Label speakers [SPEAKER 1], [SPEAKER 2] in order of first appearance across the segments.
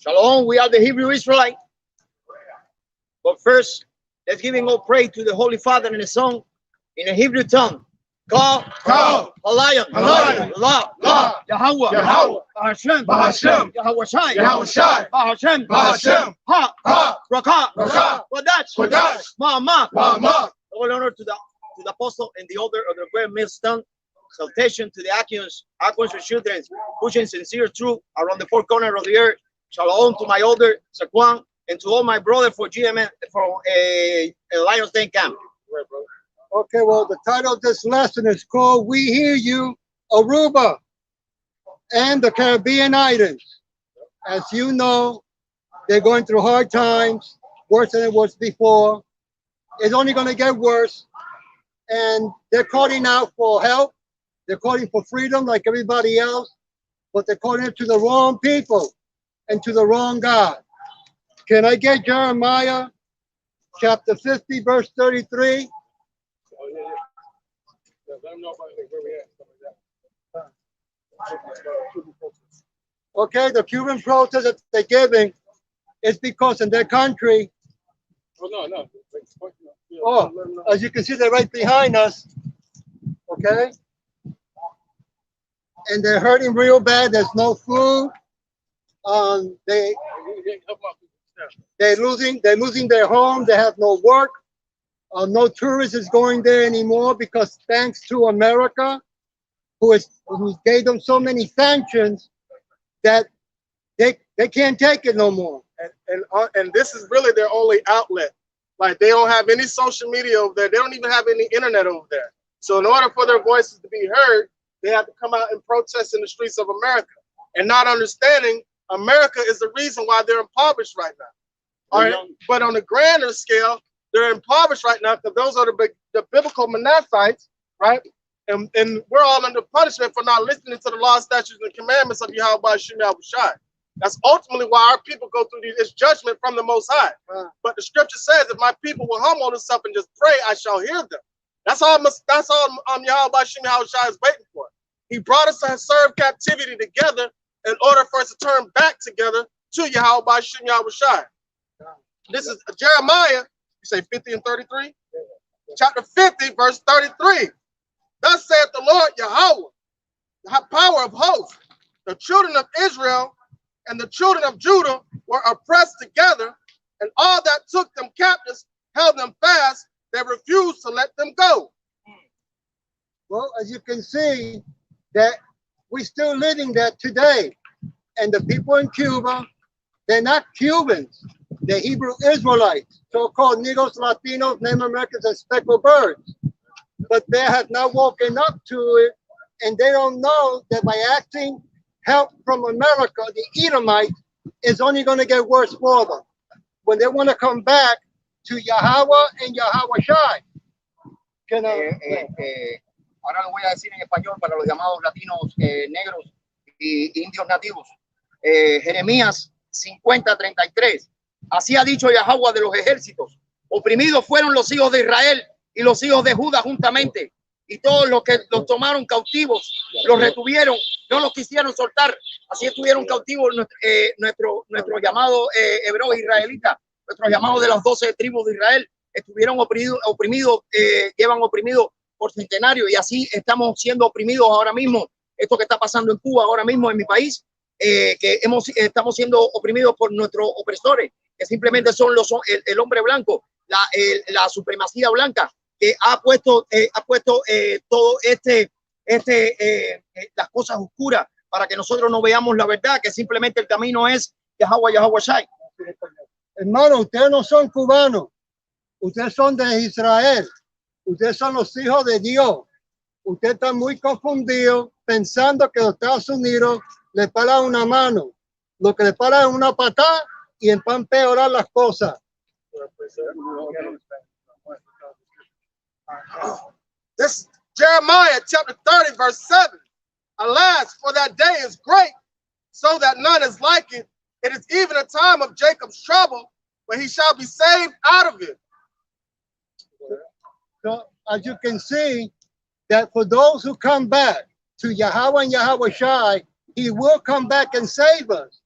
[SPEAKER 1] Shalom, we are the Hebrew Israelite. But first, let's give all praise to the Holy Father and the Son in the Hebrew tongue. Ka, Halayan, La, Yahawah, Bahashem, Yahawah Shai, Bahashem, Ha, Raka, Wadash, Ma'ama. All honor to the apostle and the order of the great millstone. Salutation to the Achaeans and children, pushing sincere truth around the four corners of the earth. Shalom to my older Saquon and to all my brother for GMN from a Lions Den camp.
[SPEAKER 2] Okay, well, the title of this lesson is called "We Hear You, Aruba and the Caribbean Islands." As you know, they're going through hard times, worse than it was before. It's only going to get worse, and they're calling out for help. They're calling for freedom like everybody else, but they're calling it to the wrong people and to the wrong God. Can I get Jeremiah chapter 50, verse 33? Okay, the Cuban protest that they're giving is because in their country, as you can see, they're right behind us, okay? And they're hurting real bad. There's no food. They're losing their home. They have no work. No tourists is going there anymore because thanks to America, who gave them so many sanctions that they can't take it no more.
[SPEAKER 3] And this is really their only outlet. Like, they don't have any social media over there. They don't even have any internet over there. So in order for their voices to be heard, they have to come out and protest in the streets of America, and not understanding America is the reason why they're impoverished right now. All right, but on a grander scale, they're impoverished right now because those are the biblical Manassites, right? And we're all under punishment for not listening to the law, statutes, and commandments of Yahawah. That's ultimately why our people go through this judgment from the Most High. But the scripture says, if my people will humble themselves and just pray, I shall hear them. That's all Yahawah is waiting for. He brought us to serve captivity together in order for us to turn back together to Yahawah. This is Jeremiah, you say 50 and 33? Chapter 50, verse 33. Thus saith the Lord Yahawah, the power of hosts, the children of Israel and the children of Judah were oppressed together, and all that took them captives held them fast. They refused to let them go.
[SPEAKER 2] Well, as you can see, that we're still living that today. And the people in Cuba, they're not Cubans. They're Hebrew Israelites, so-called Negros, Latinos, Native Americans, and speckled birds. But they have not woken up to it, and they don't know that by asking help from America, the Edomites, is only going to get worse for them when they want to come back to Yahawah and Yahawah Shai.
[SPEAKER 1] Ahora lo voy a decir en español para los llamados latinos, negros y indios nativos. Jeremías 50:33. Así ha dicho Yahawah de los ejércitos. Oprimidos fueron los hijos de Israel y los hijos de Judá juntamente. Y todos los que los tomaron cautivos, los retuvieron, no los quisieron soltar. Así estuvieron cautivos nuestro llamado hebreo israelita, nuestros llamados de las 12 tribus de Israel. Estuvieron oprimidos, llevan oprimidos por centenario, y así estamos siendo oprimidos ahora mismo. Esto que está pasando en Cuba ahora mismo en mi país, estamos siendo oprimidos por nuestros opresores, que simplemente son el hombre blanco, la supremacía blanca, que ha puesto todo las cosas oscuras para que nosotros no veamos la verdad, que simplemente el camino es Yahawah Shai.
[SPEAKER 2] Hermano, ustedes no son cubanos, ustedes son de Israel. Ustedes son los hijos de Dios. Ustedes están muy confundidos pensando que los Estados Unidos les paran una mano. Lo que les paran es una patada y van a empeorar las cosas.
[SPEAKER 3] This is Jeremiah chapter 30, verse 7. Alas, for that day is great, so that none is like it. It is even a time of Jacob's trouble, but he shall be saved out of it.
[SPEAKER 2] So, as you can see, that for those who come back to Yahawah and Yahawah Shai, he will come back and save us.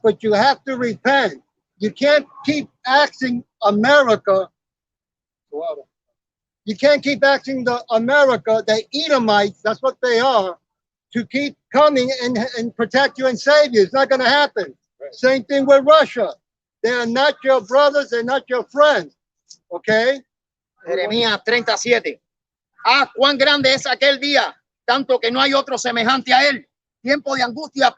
[SPEAKER 2] but you have to repent. You can't keep asking America. You can't keep asking the America, the Edomites, that's what they are, to keep coming and protect you and save you. It's not going to happen. Right. Same thing with Russia. They are not your brothers, they're not your friends. Okay?
[SPEAKER 1] Jeremías 37. Ah, cuán grande es aquel día, tanto que no hay otro semejante a él. Tiempo de angustia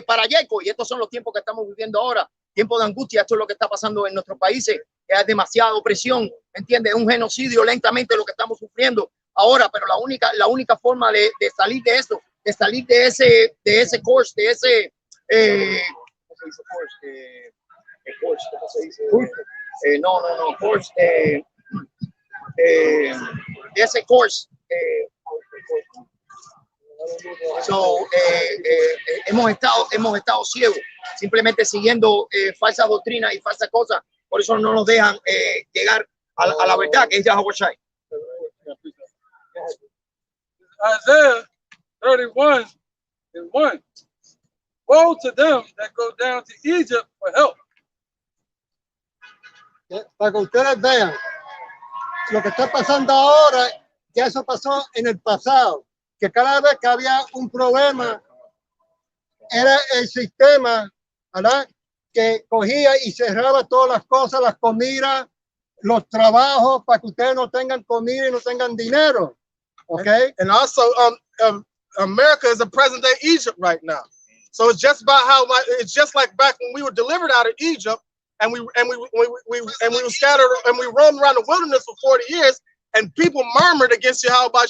[SPEAKER 1] para Jacob, y estos son los tiempos que estamos viviendo ahora. Tiempo de angustia, esto es lo que está pasando en nuestros países, que hay demasiada opresión, ¿entiendes? Un genocidio lentamente lo que estamos sufriendo ahora, pero la única forma de salir de eso, de salir de ese course, de ese, ¿cómo se dice course? Course, ¿cómo se dice? Course, ese course. Hemos estado ciegos, simplemente siguiendo falsas doctrinas y falsas cosas. Por eso no nos dejan llegar a la verdad que es Yahawah.
[SPEAKER 4] Isaiah 31:1. Woe to them that go down to Egypt for help.
[SPEAKER 2] Para que ustedes vean, lo que está pasando ahora, ya eso pasó en el pasado. Que cada vez que había un problema, era el sistema, ¿verdad?, que cogía y cerraba todas las cosas, las comidas, los trabajos, para que ustedes no tengan comida y no tengan dinero. Okay?
[SPEAKER 3] And also, America is a present day Egypt right now. So it's just about it's just like back when we were delivered out of Egypt, and we were scattered and we roamed around the wilderness for 40 years. And people murmured against Yahawah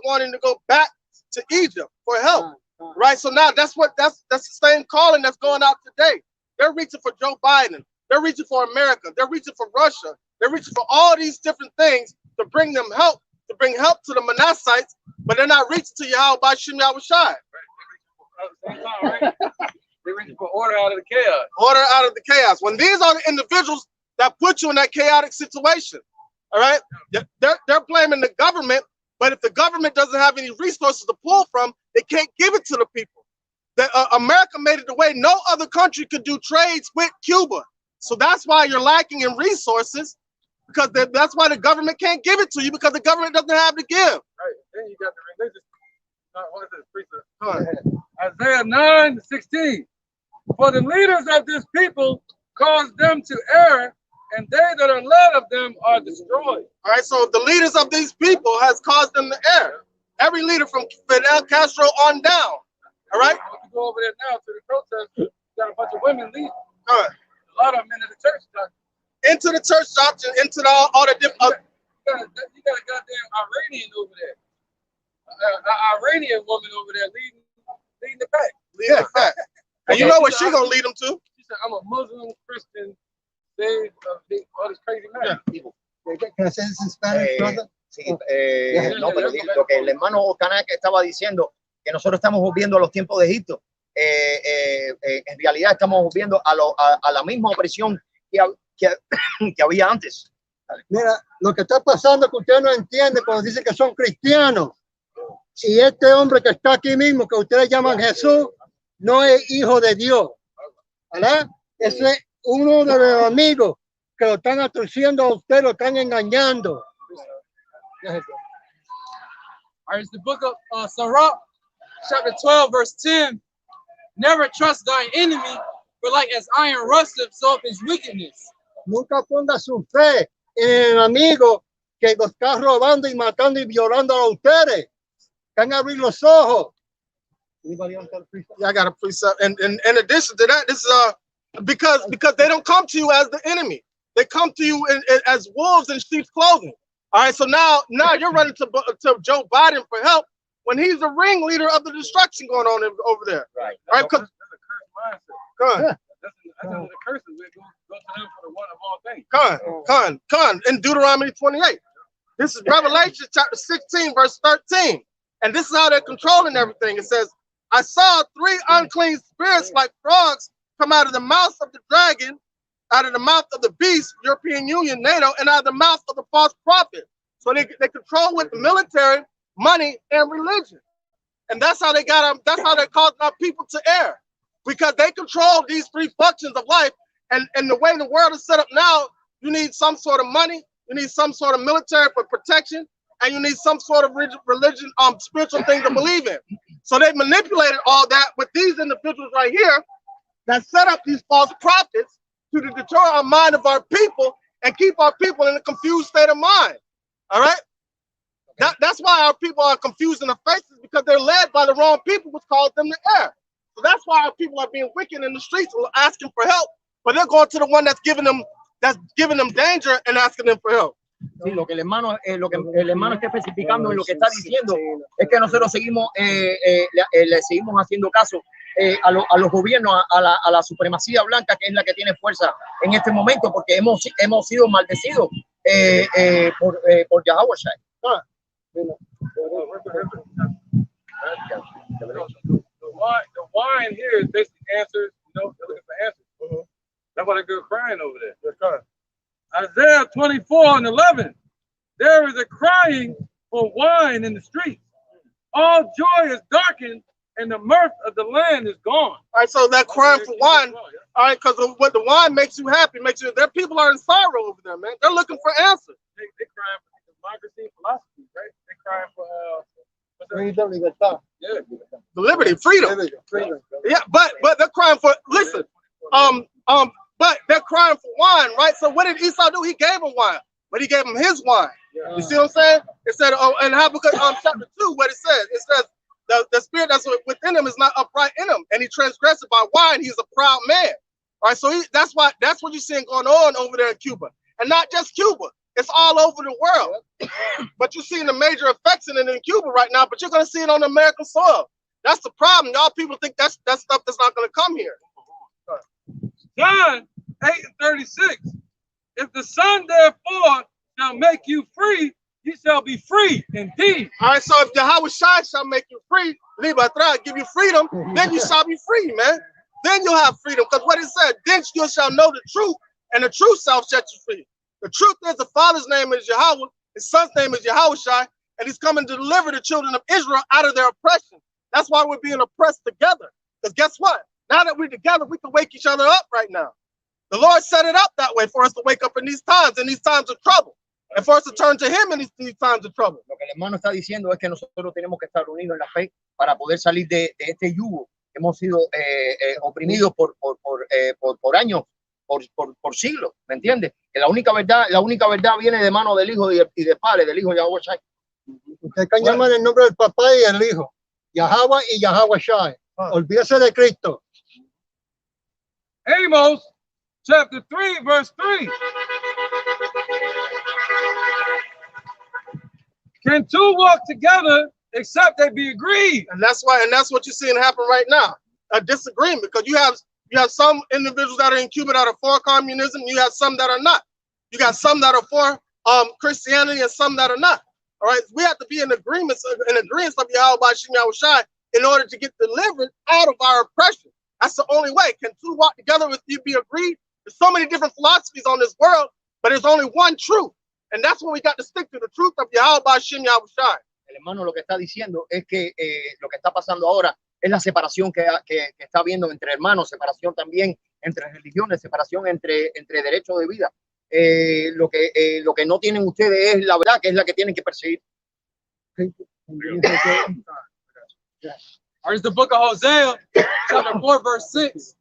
[SPEAKER 3] wanting to go back to Egypt for help, right? So now that's the same calling that's going out today. They're reaching for Joe Biden. They're reaching for America. They're reaching for Russia. They're reaching for all these different things to bring them help, to bring help to the Manassites, but they're not reaching to Yahawah.
[SPEAKER 4] Right? They're reaching for order out of the chaos.
[SPEAKER 3] Order out of the chaos. When these are the individuals that put you in that chaotic situation. All right, they're blaming the government, but if the government doesn't have any resources to pull from, they can't give it to the people. America made it the way no other country could do trades with Cuba. So that's why you're lacking in resources, because that's why the government can't give it to you, because the government doesn't have to give.
[SPEAKER 4] Right. Then you got the religious. Isaiah 9:16. For the leaders of this people caused them to err, and they that are led of them are destroyed.
[SPEAKER 3] All right, so the leaders of these people has caused them to err. Every leader from Fidel Castro on down. All right?
[SPEAKER 4] If you go over there now to the protest, you got a bunch of women leaving.
[SPEAKER 3] All right.
[SPEAKER 4] A lot of them into the church doctrine.
[SPEAKER 3] Into the church doctrine, into all the different...
[SPEAKER 4] You got a goddamn Iranian over there. An Iranian woman over there leading the pack.
[SPEAKER 3] Leading the pack. And you know what she gonna lead them to?
[SPEAKER 4] She said, I'm a Muslim, Christian, all this crazy man.
[SPEAKER 2] Can I say this in Spanish, brother?
[SPEAKER 1] Sí, no, pero lo que el hermano Kanak estaba diciendo, que nosotros estamos volviendo a los tiempos de Egipto. En realidad estamos volviendo a la misma opresión que había antes.
[SPEAKER 2] Mira, lo que está pasando es que usted no entiende cuando dicen que son cristianos. Y este hombre que está aquí mismo, que ustedes llaman Jesús, no es hijo de Dios. ¿Verdad? Ese es uno de los amigos que lo están atorciendo a usted, lo están engañando.
[SPEAKER 4] All right, it's the book of Sirach, chapter 12, verse 10. Never trust thine enemy, for like as iron rusteth, so is wickedness.
[SPEAKER 2] Nunca ponga su fe en el amigo que lo está robando y matando y violando a ustedes. Can abrir los ojos.
[SPEAKER 3] Anybody else got a precept? Yeah, I got a precept. And in addition to that, this is because they don't come to you as the enemy. They come to you as wolves in sheep's clothing. All right, so now you're running to Joe Biden for help when he's the ringleader of the destruction going on over there.
[SPEAKER 1] Right.
[SPEAKER 3] All right,
[SPEAKER 4] That's a cursed mindset.
[SPEAKER 3] Go ahead.
[SPEAKER 4] That's the curses. We go to them for the one of all things.
[SPEAKER 3] Come in Deuteronomy 28. This is Revelation chapter 16, verse 13. And this is how they're controlling everything. It says, I saw 3 unclean spirits like frogs come out of the mouth of the dragon, out of the mouth of the beast, European Union, NATO, and out of the mouth of the false prophet. So they control with the military, money, and religion. And that's how they got them. That's how they're causing our people to err. because they control these three functions of life. And the way the world is set up now, you need some sort of money, you need some sort of military for protection, and you need some sort of religion, spiritual thing to believe in. So they manipulated all that with these individuals right here that set up these false prophets to deter our mind of our people and keep our people in a confused state of mind. All right? That's why our people are confused in the faces, because they're led by the wrong people, which caused them to err. So that's why our people are being wicked in the streets, asking for help, but they're going to the one that's giving them danger and asking them for help.
[SPEAKER 1] Sí, lo que el hermano está especificando en lo que está diciendo es que nosotros seguimos le seguimos haciendo caso a los gobiernos, a la supremacía blanca, que es la que tiene fuerza en este momento, porque hemos sido maldecidos por Yahawah.
[SPEAKER 5] The wine here is basically answers. You know, they're looking for answers. That's why they're crying over there. Isaiah 24:11. There is a crying for wine in the streets. All joy is darkened, and the mirth of the land is gone.
[SPEAKER 3] All right, so that crying for wine, all right, because what the wine makes you happy, makes you. Their people are in sorrow over there, man. They're looking for answers.
[SPEAKER 5] They crying for democracy and philosophy, right? They crying for
[SPEAKER 2] Freedom, libertad.
[SPEAKER 5] yeah,
[SPEAKER 3] Liberty, freedom.
[SPEAKER 2] Freedom.
[SPEAKER 3] Yeah, but they're crying for, listen, but they're crying for wine, right? So what did Esau do? He gave him wine, but he gave him his wine. You see what I'm saying? It said, in Habakkuk chapter 2, what it says the spirit that's within him is not upright in him, and he transgressed by wine. He's a proud man. All right, so that's what you're seeing going on over there in Cuba, and not just Cuba. It's all over the world. But you're seeing the major effects in it in Cuba right now, but you're going to see it on American soil. That's the problem. Y'all people think that's stuff that's not going to come here.
[SPEAKER 5] John 8:36. If the Son therefore shall make you free, you shall be free indeed.
[SPEAKER 3] All right, so if Yahawah shall make you free, give you freedom, then you shall be free, man. Then you'll have freedom, because what it said, then you shall know the truth, and the truth shall set you free. The truth is, the Father's name is Yahawah, his Son's name is Yahawah, and he's coming to deliver the children of Israel out of their oppression. That's why we're being oppressed together. Because guess what? Now that we're together, we can wake each other up right now. The Lord set it up that way for us to wake up in these times of trouble, and for us to turn to him in these times of trouble.
[SPEAKER 1] Lo que el hermano está diciendo es que nosotros tenemos que estar unidos en la fe para poder salir de este yugo. Hemos sido oprimidos por años, por siglos, ¿me entiendes? Que la única verdad viene de mano del Hijo y del Padre, del Hijo Yahawah.
[SPEAKER 2] Ustedes que llaman el nombre del papá y el hijo, Yahawah y Yahawah Shai. Olvídese de Cristo.
[SPEAKER 5] Amos chapter 3, verse 3. Can two walk together except they be agreed?
[SPEAKER 3] And that's what you're seeing happen right now. A disagreement, because you have some individuals that are in Cuba that are for communism, you have some that are not. You got some that are for Christianity and some that are not. All right, we have to be in agreement of Yahawah in order to get delivered out of our oppression. That's the only way. Can two walk together with you be agreed? There's so many different philosophies on this world, but there's only one truth. And that's when we got to stick to the truth of Yahawah Yahawah.
[SPEAKER 1] El hermano lo que está diciendo es que lo que está pasando ahora es la separación que está habiendo entre hermanos, separación también entre religiones, separación entre derechos de vida. Lo que no tienen ustedes es la verdad, que es la que tienen que perseguir.
[SPEAKER 4] Or is the book of Hosea, chapter 4, verse 6.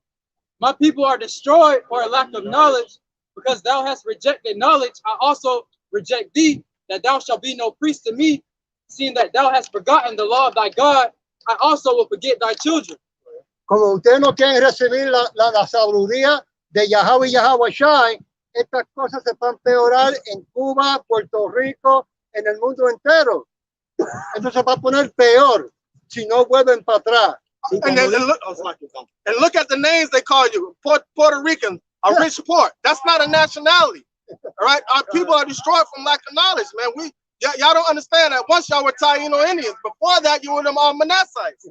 [SPEAKER 4] My people are destroyed for a lack of knowledge, because thou hast rejected knowledge. I also reject thee, that thou shalt be no priest to me, seeing that thou hast forgotten the law of thy God. I also will forget thy children.
[SPEAKER 2] Como ustedes no quieren recibir la sabiduría de Yahawah y Yahawah Shai, estas cosas se van a empeorar en Cuba, Puerto Rico, en el mundo entero. Esto se va a poner peor si no vuelven para atrás.
[SPEAKER 3] And look at the names they call you. Puerto Rican, a rich port. That's not a nationality. All right, our people are destroyed from lack of knowledge, man. Y'all don't understand that. Once y'all were Taino Indians. Before that, you were them all Manassites.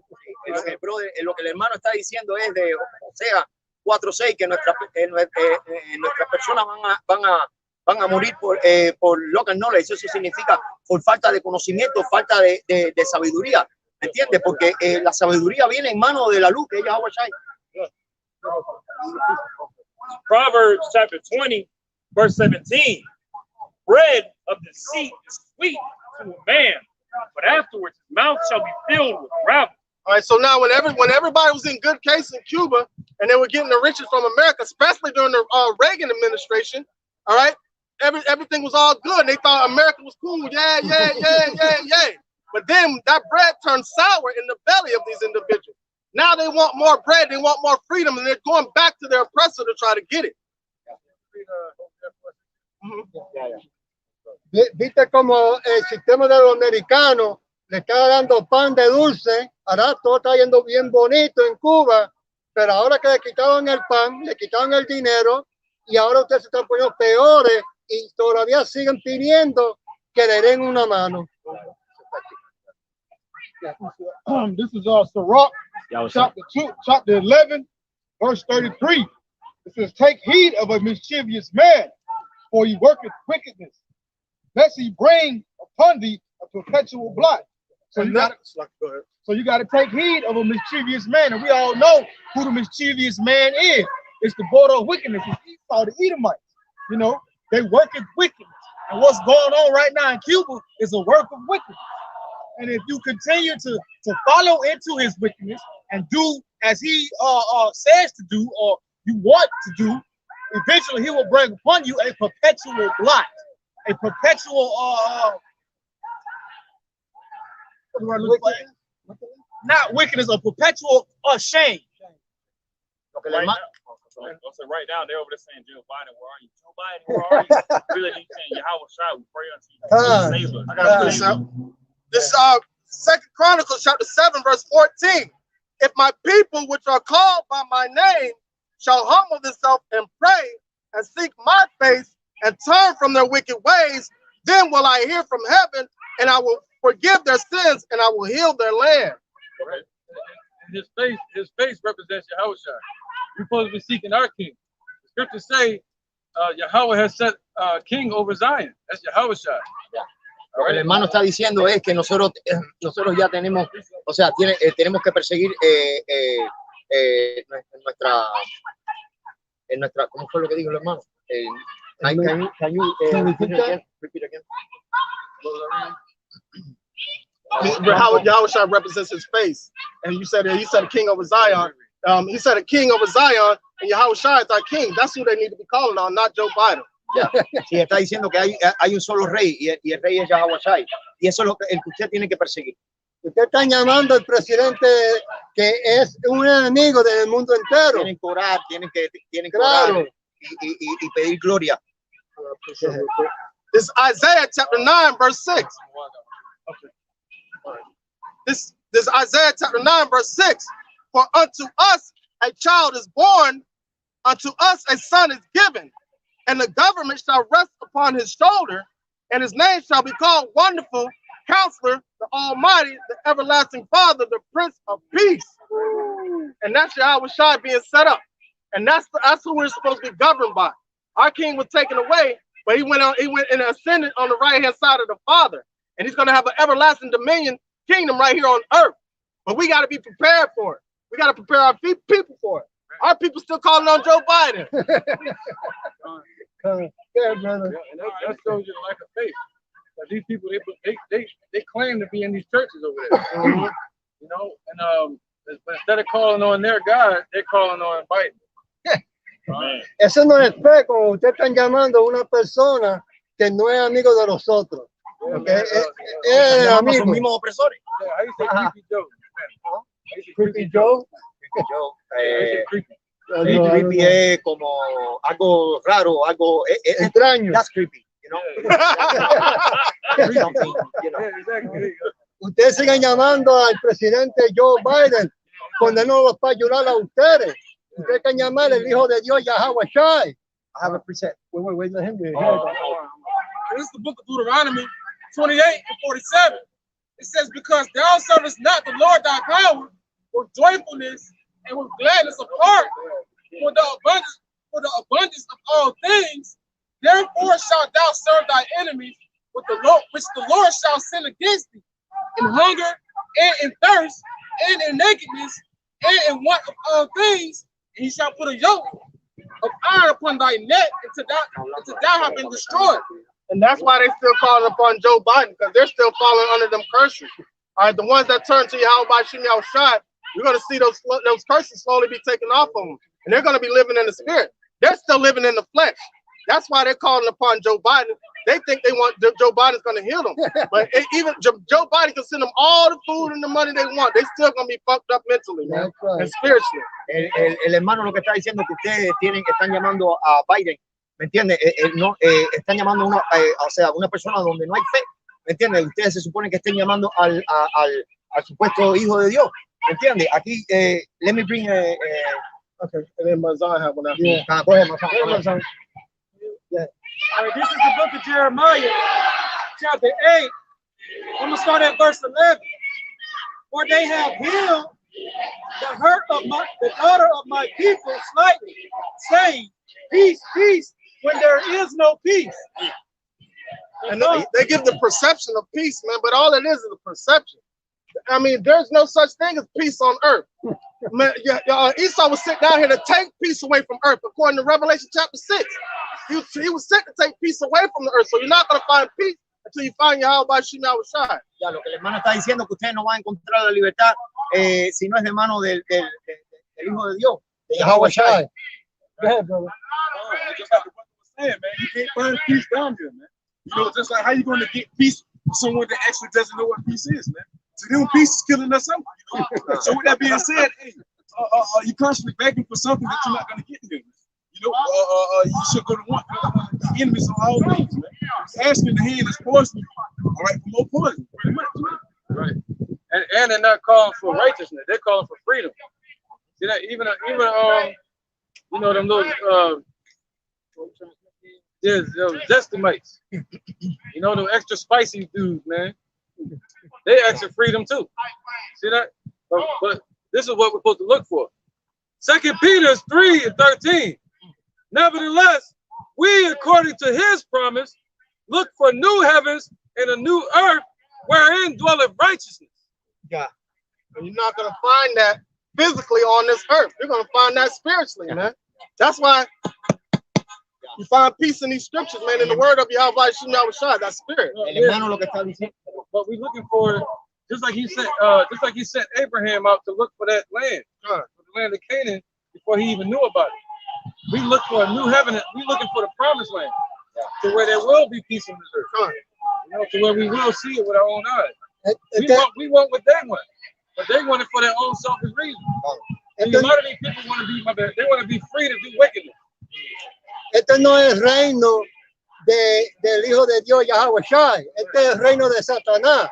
[SPEAKER 1] Lo que el hermano está diciendo es de Osea 4:6, que nuestras personas van a morir por local knowledge. Eso significa por falta de conocimiento, falta de sabiduría. ¿Me entiendes? Porque la sabiduría viene en mano de la luz, que es Yahawah.
[SPEAKER 6] Proverbs chapter 20, verse 17. Bread of deceit is sweet to a man, but afterwards his mouth shall be filled with gravel.
[SPEAKER 3] All right, so now when everybody was in good case in Cuba and they were getting the riches from America, especially during the Reagan administration, all right, everything was all good. And they thought America was cool. Yeah. But then that bread turned sour in the belly of these individuals. Now they want more bread, they want more freedom, and they're going back to their oppressor to try to get it.
[SPEAKER 2] Viste como el sistema de los americanos le está dando pan de dulce, ahora todo está yendo bien bonito en Cuba, pero ahora que le quitaron el pan, le quitaron el dinero y ahora ustedes se están poniendo peores y todavía siguen pidiendo que le den una mano.
[SPEAKER 7] This is Sirach, chapter 11, verse 33. It says, take heed of a mischievous man, for he worketh wickedness, lest he bring upon thee a perpetual blot. So you got to take heed of a mischievous man, and we all know who the mischievous man is. It's the border of wickedness. It's Esau, the Edomites. You know, they work with wickedness, and what's going on right now in Cuba is a work of wickedness. And if you continue to follow into his wickedness and do as he says to do, or you want to do, eventually he will bring upon you a perpetual blot, a perpetual not wickedness, a perpetual shame.
[SPEAKER 6] Okay, right now, right now they're over there saying, Joe Biden, where are you? Joe Biden, where are you? Really, he's saying, Yahawah Shai, we pray unto you. Save us.
[SPEAKER 3] I gotta put this out. This 2 Chronicles chapter 7, verse 14. If my people which are called by my name shall humble themselves and pray and seek my face and turn from their wicked ways, then will I hear from heaven and I will forgive their sins and I will heal their land.
[SPEAKER 5] Right. His face represents Yahawah Shai. We're supposed to be seeking our king. The scriptures say Yahawah has set king over Zion. That's Yahawah Shai.
[SPEAKER 1] Lo que el hermano está diciendo es que nosotros ya tenemos, o sea, tenemos que perseguir nuestra, ¿cómo fue lo que dijo el hermano? Can you repeat again?
[SPEAKER 3] Yahawah Shai represents his face, and you said he said a king over Zion. He said a king over Zion, and Yahawah Shai is our king. That's who they need to be calling on, not Joe Biden.
[SPEAKER 1] Ya, sí, está diciendo que hay un solo rey y el rey es Yahawah Shai, y eso es el que usted tiene que perseguir.
[SPEAKER 2] Usted está llamando al presidente que es un enemigo del mundo entero.
[SPEAKER 1] Tienen que orar, tienen que
[SPEAKER 2] Claro.
[SPEAKER 1] orar y pedir gloria.
[SPEAKER 3] This is Isaiah chapter 9, verse 6. This is Isaiah chapter 9, verse 6. For unto us a child is born, unto us a son is given, and the government shall rest upon his shoulder, and his name shall be called Wonderful, Counselor, the Almighty, the Everlasting Father, the Prince of Peace. And that's Yahawah Shai being set up. And that's who we're supposed to be governed by. Our king was taken away, but he went and ascended on the right-hand side of the Father. And he's going to have an everlasting dominion kingdom right here on earth. But we got to be prepared for it. We got to prepare our people for it. Our people still calling on Joe Biden.
[SPEAKER 2] Yeah, brother.
[SPEAKER 5] And that shows you the lack of faith. These people, they claim to be in these churches over there. You know, and but instead of calling on their God, they're calling on Biden.
[SPEAKER 2] Eso no es fe, como usted están llamando a una persona que no es amigo de nosotros. Okay? Es amigo.
[SPEAKER 1] Los mismos opresores.
[SPEAKER 5] Yeah, how you say Creepy Joe?
[SPEAKER 2] Creepy Joe.
[SPEAKER 1] Creepy es como algo raro, algo
[SPEAKER 2] Extraño.
[SPEAKER 1] That's creepy, you know. Something, you know.
[SPEAKER 5] Yeah, exactly.
[SPEAKER 2] Ustedes sigan llamando al presidente Joe Biden cuando él no los va a ayudar a ustedes. Ustedes can llamar al hijo de Dios Yahawah Shai.
[SPEAKER 1] I have a preset.
[SPEAKER 2] Wait, let him do it.
[SPEAKER 4] This is the book of Deuteronomy 28 and 47. It says, because thou servest not the Lord thy power with joyfulness and with gladness of heart for the abundance of all things, therefore shalt thou serve thy enemies with the Lord, which the Lord shall send against thee, in hunger and in thirst and in nakedness and in want of all things, He shall put a yoke of iron upon thy neck until thou have been destroyed.
[SPEAKER 3] And that's why they still calling upon Joe Biden, because they're still falling under them curses. All right, the ones that turn to Yahawah Shem Yahushua, you're going to see those curses slowly be taken off of them. And they're going to be living in the spirit. They're still living in the flesh. That's why they're calling upon Joe Biden. They think they want Joe Biden's going to heal them. But even Joe Biden can send them all the food and the money they want. They're still going to be fucked up mentally, man, and spiritually.
[SPEAKER 1] El hermano lo que está diciendo es que ustedes están llamando a Biden, ¿me entiendes? No, están llamando a una persona donde no hay fe, ¿me entiendes? Ustedes se supone que estén llamando al supuesto hijo de Dios, ¿me entiendes? Aquí, let me bring
[SPEAKER 3] Okay, and then Mazan have one after.
[SPEAKER 1] Yeah. Go ahead, Mazan.
[SPEAKER 4] Yeah. All right, this is the book of Jeremiah, chapter 8. I'm going to start at verse 11. For they have healed the hurt of the daughter of my people slightly, saying, peace, peace, when there is no peace.
[SPEAKER 3] And they give the perception of peace, man, but all it is a perception. I mean, there's no such thing as peace on earth. Man, Esau was sent down here to take peace away from earth, according to Revelation chapter 6. He was sent to take peace away from the earth, so you're not going to find peace until you find Yahawah Shem Yahushua.
[SPEAKER 1] Ya, lo que el hermano está diciendo que ustedes no van a encontrar la libertad si no es de mano del Hijo de Dios, de Yahawah Shai.
[SPEAKER 7] Go ahead, brother.
[SPEAKER 5] Just like the brother was saying, man, you can't find peace down here, man. You know, just like how you going to get peace from someone that actually doesn't know what peace is, man. To them, peace is killing us out. You know? So with that being said, hey, you're constantly begging for something that you're not going to get here. You know, you should go to one the enemies on all things, man. Asking the hand is poison. All right, for more poison, pretty much.
[SPEAKER 6] Right. And they're not calling for righteousness; they're calling for freedom. See that? Even you know them little Zestamites. You know them extra spicy dudes, man. They ask for freedom too. See that? But this is what we're supposed to look for. 2 Peter 3:13. Nevertheless, we, according to his promise, look for new heavens and a new earth wherein dwelleth righteousness.
[SPEAKER 3] Yeah. And you're not going to find that physically on this earth. You're going to find that spiritually, man. That's why you find peace in these scriptures, man, in the word of Yahawah Shem Yahushua, that spirit.
[SPEAKER 6] But we're looking for, just like he sent Abraham out to look for that land, for the land of Canaan, before he even knew about it. We look for a new heaven. We're looking for the promised land, to where there will be peace on this earth. You know, to where we will see it with our own eyes. We want what they want, but they want it for their own selfish reasons. And a lot of these people want to be, they want to be free to do wickedness.
[SPEAKER 2] Este no es reino del Hijo de Dios, Yahawah Shai. Este es el reino de Satanás.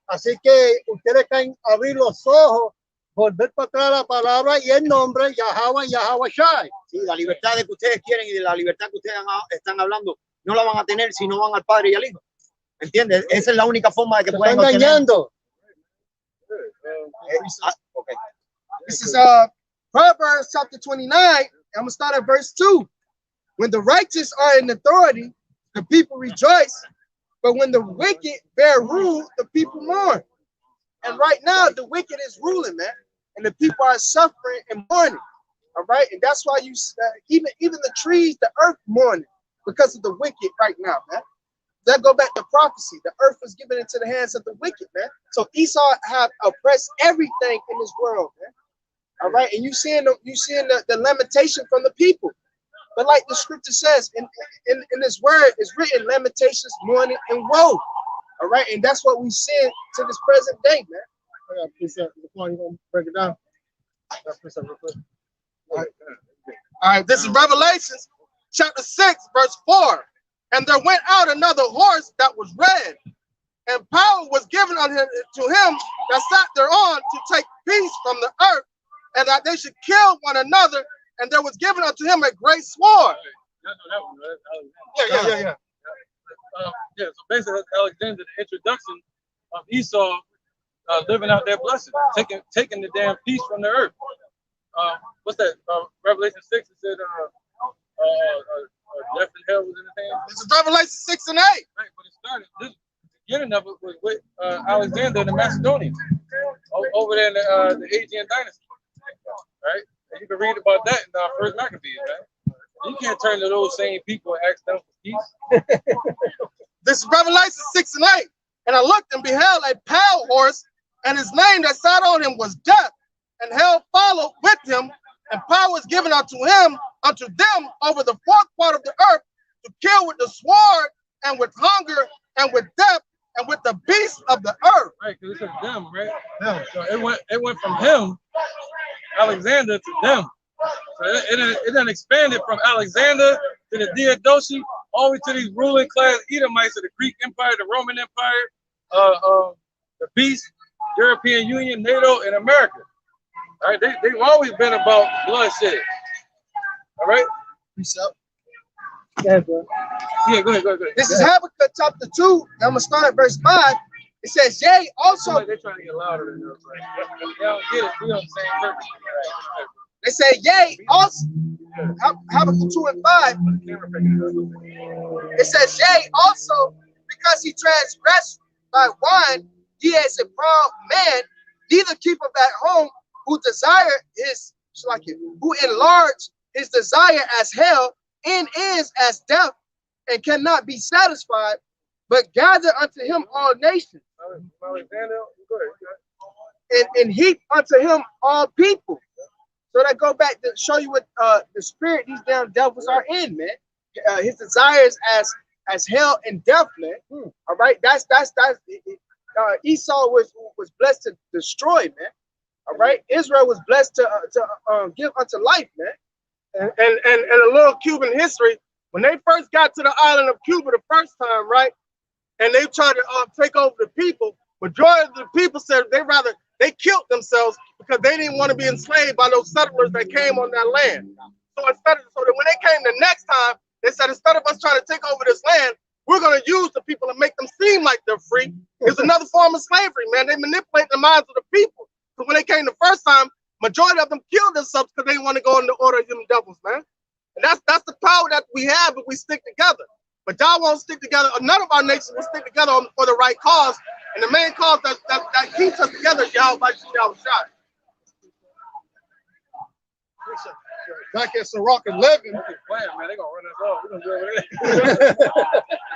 [SPEAKER 2] Así que ustedes caen a abrir los ojos, volver para atrás la palabra y el nombre Yahawah Shai.
[SPEAKER 1] Sí, la libertad de que ustedes quieren y de la libertad que ustedes están hablando, no la van a tener si no van al Padre y al Hijo. ¿Entiendes? Esa es la única forma de que puedan
[SPEAKER 2] engañando.
[SPEAKER 1] Okay.
[SPEAKER 3] This is Proverbs chapter 29. I'm going to start at verse 2. When the righteous are in authority, the people rejoice. But when the wicked bear rule, the people mourn. And right now, the wicked is ruling, man. And the people are suffering and mourning. All right? And that's why you even the trees, the earth mourning because of the wicked right now, man. That go back to prophecy. The earth was given into the hands of the wicked, man. So Esau have oppressed everything in this world, man. All right? And you seeing the lamentation from the people. But like the scripture says, in this word is written lamentations, mourning, and woe. All right, and that's what we see to this present day, man. You gonna break it down? All right, this is Revelations chapter 6, verse 4. And there went out another horse that was red, and power was given unto him that sat thereon to take peace from the earth, and that they should kill one another. And there was given unto him a great sword.
[SPEAKER 6] Yeah. So basically, that's Alexander, the introduction of Esau living out their blessing, taking the damn peace from the earth. What's that? Revelation 6, it said death and hell was in his hands.
[SPEAKER 3] This is Revelation 6 and 8.
[SPEAKER 6] Right, but it started, the beginning of it was with Alexander the Macedonian over there in the Aegean dynasty. Right? And you're
[SPEAKER 5] can read about that in First Maccabees, man. You can't turn to those same people and ask them for peace.
[SPEAKER 3] This is Revelation 6 and 8. And I looked and beheld a pale horse, and his name that sat on him was Death, and hell followed with him, and power was given unto them over the fourth part of the earth to kill with the sword, and with hunger, and with death, and with the beasts of the earth.
[SPEAKER 5] Right, because it says them, right? Them. So it went from him, Alexander, to them. So it then expanded from Alexander to the Diadochi, all the way to these ruling class Edomites of the Greek Empire, the Roman Empire, the beast, European Union, NATO, and America. All right, they've always been about bloodshed. All right?
[SPEAKER 4] Yeah, bro.
[SPEAKER 5] Yeah, go ahead.
[SPEAKER 3] This is Habakkuk chapter 2. I'm going to start at verse 5. It says, yea, also.
[SPEAKER 5] They're trying to get louder than us. They don't get it. We on the same purpose.
[SPEAKER 3] They say, yea, also. Habakkuk 2 and 5. It says, yea, also, because he transgressed by wine, he is a proud man, neither keepeth at home, who desire his, who enlarge his desire as hell, and is as death, and cannot be satisfied, but gather unto him all nations, and heap unto him all people. So that go back to show you what the spirit these damn devils are in, man. His desires as hell and death, man. All right, that's Esau was blessed to destroy, man. All right, Israel was blessed to give unto life, man. And a little Cuban history, when they first got to the island of Cuba the first time, right, and they tried to take over the people, majority of the people said they killed themselves because they didn't want to be enslaved by those settlers that came on that land. So that when they came the next time, they said, instead of us trying to take over this land, we're going to use the people and make them seem like they're free. It's another form of slavery, man. They manipulate the minds of the people. So when they came the first time, majority of them killed themselves because they didn't want to go in the order of them devils, man. And that's the power that we have if we stick together. But y'all won't stick together. None of our nations will stick together for the right cause. And the main cause that keeps us together is Yahawah.
[SPEAKER 7] Back at Sirach 11,
[SPEAKER 5] Man, they gonna run us off. We're gonna do it.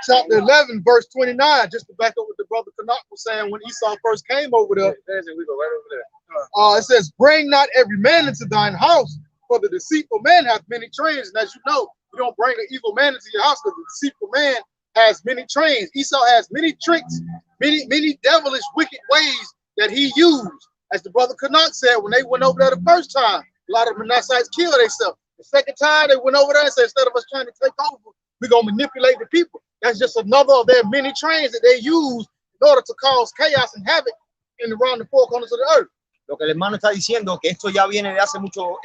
[SPEAKER 7] chapter 11, verse 29, just to back up what the brother Canuck was saying when Esau first came over there.
[SPEAKER 5] We go right over there.
[SPEAKER 7] It says, bring not every man into thine house, for the deceitful man hath many trains. And as you know, you don't bring an evil man into your house, because the deceitful man has many trains. Esau has many tricks, many devilish, wicked ways that he used. As the brother Canuck said, when they went over there the first time, a lot of Manassites killed themselves. The second time they went over there and said, instead of us trying to take over, we're going to manipulate the people. That's just another of their many trains that they use in order to cause chaos and havoc around the four corners of the earth.
[SPEAKER 1] Lo que el hermano está diciendo, que esto ya viene de hace muchos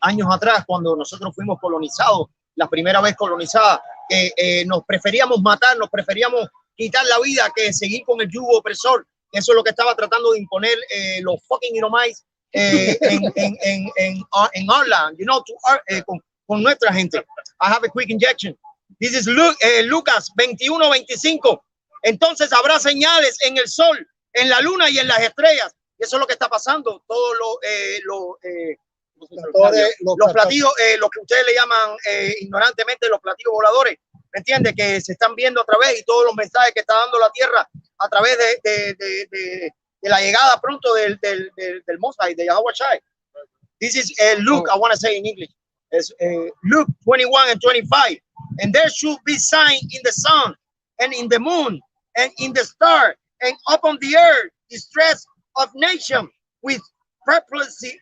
[SPEAKER 1] años atrás, cuando nosotros fuimos colonizados, la primera vez colonizada, que nos preferíamos matar, nos preferíamos quitar la vida que seguir con el yugo opresor. Eso es lo que estaba tratando de imponer los fucking Inomais en our land, you know, con nuestra gente. I have a quick injection. This is Lucas 21:25. Entonces habrá señales en el sol, en la luna y en las estrellas. Y eso es lo que está pasando. Todos los platillos, lo que ustedes le llaman ignorantemente los platillos voladores, ¿me entiende? Que se están viendo a través, y todos los mensajes que está dando la tierra a través de la llegada pronto del Mosai, de Yahawah Shai. This is Luke, I want to say in English. It's Luke 21:25. And there should be sign in the sun and in the moon and in the star and upon the earth, distress of nation with perplexity,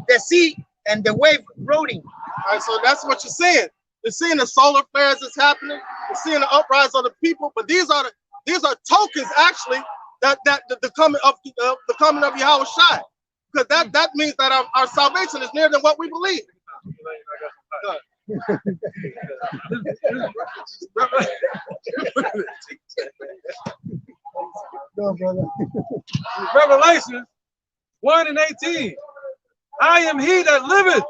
[SPEAKER 1] the sea and the wave rolling.
[SPEAKER 3] All right, so that's what you're seeing. You're seeing the solar flares that's happening. You're seeing the uprise of the people, but these are tokens actually that the coming of Yahawah Shai, because that means that our salvation is nearer than what we believe.
[SPEAKER 5] Revelation 1:18. I am he that liveth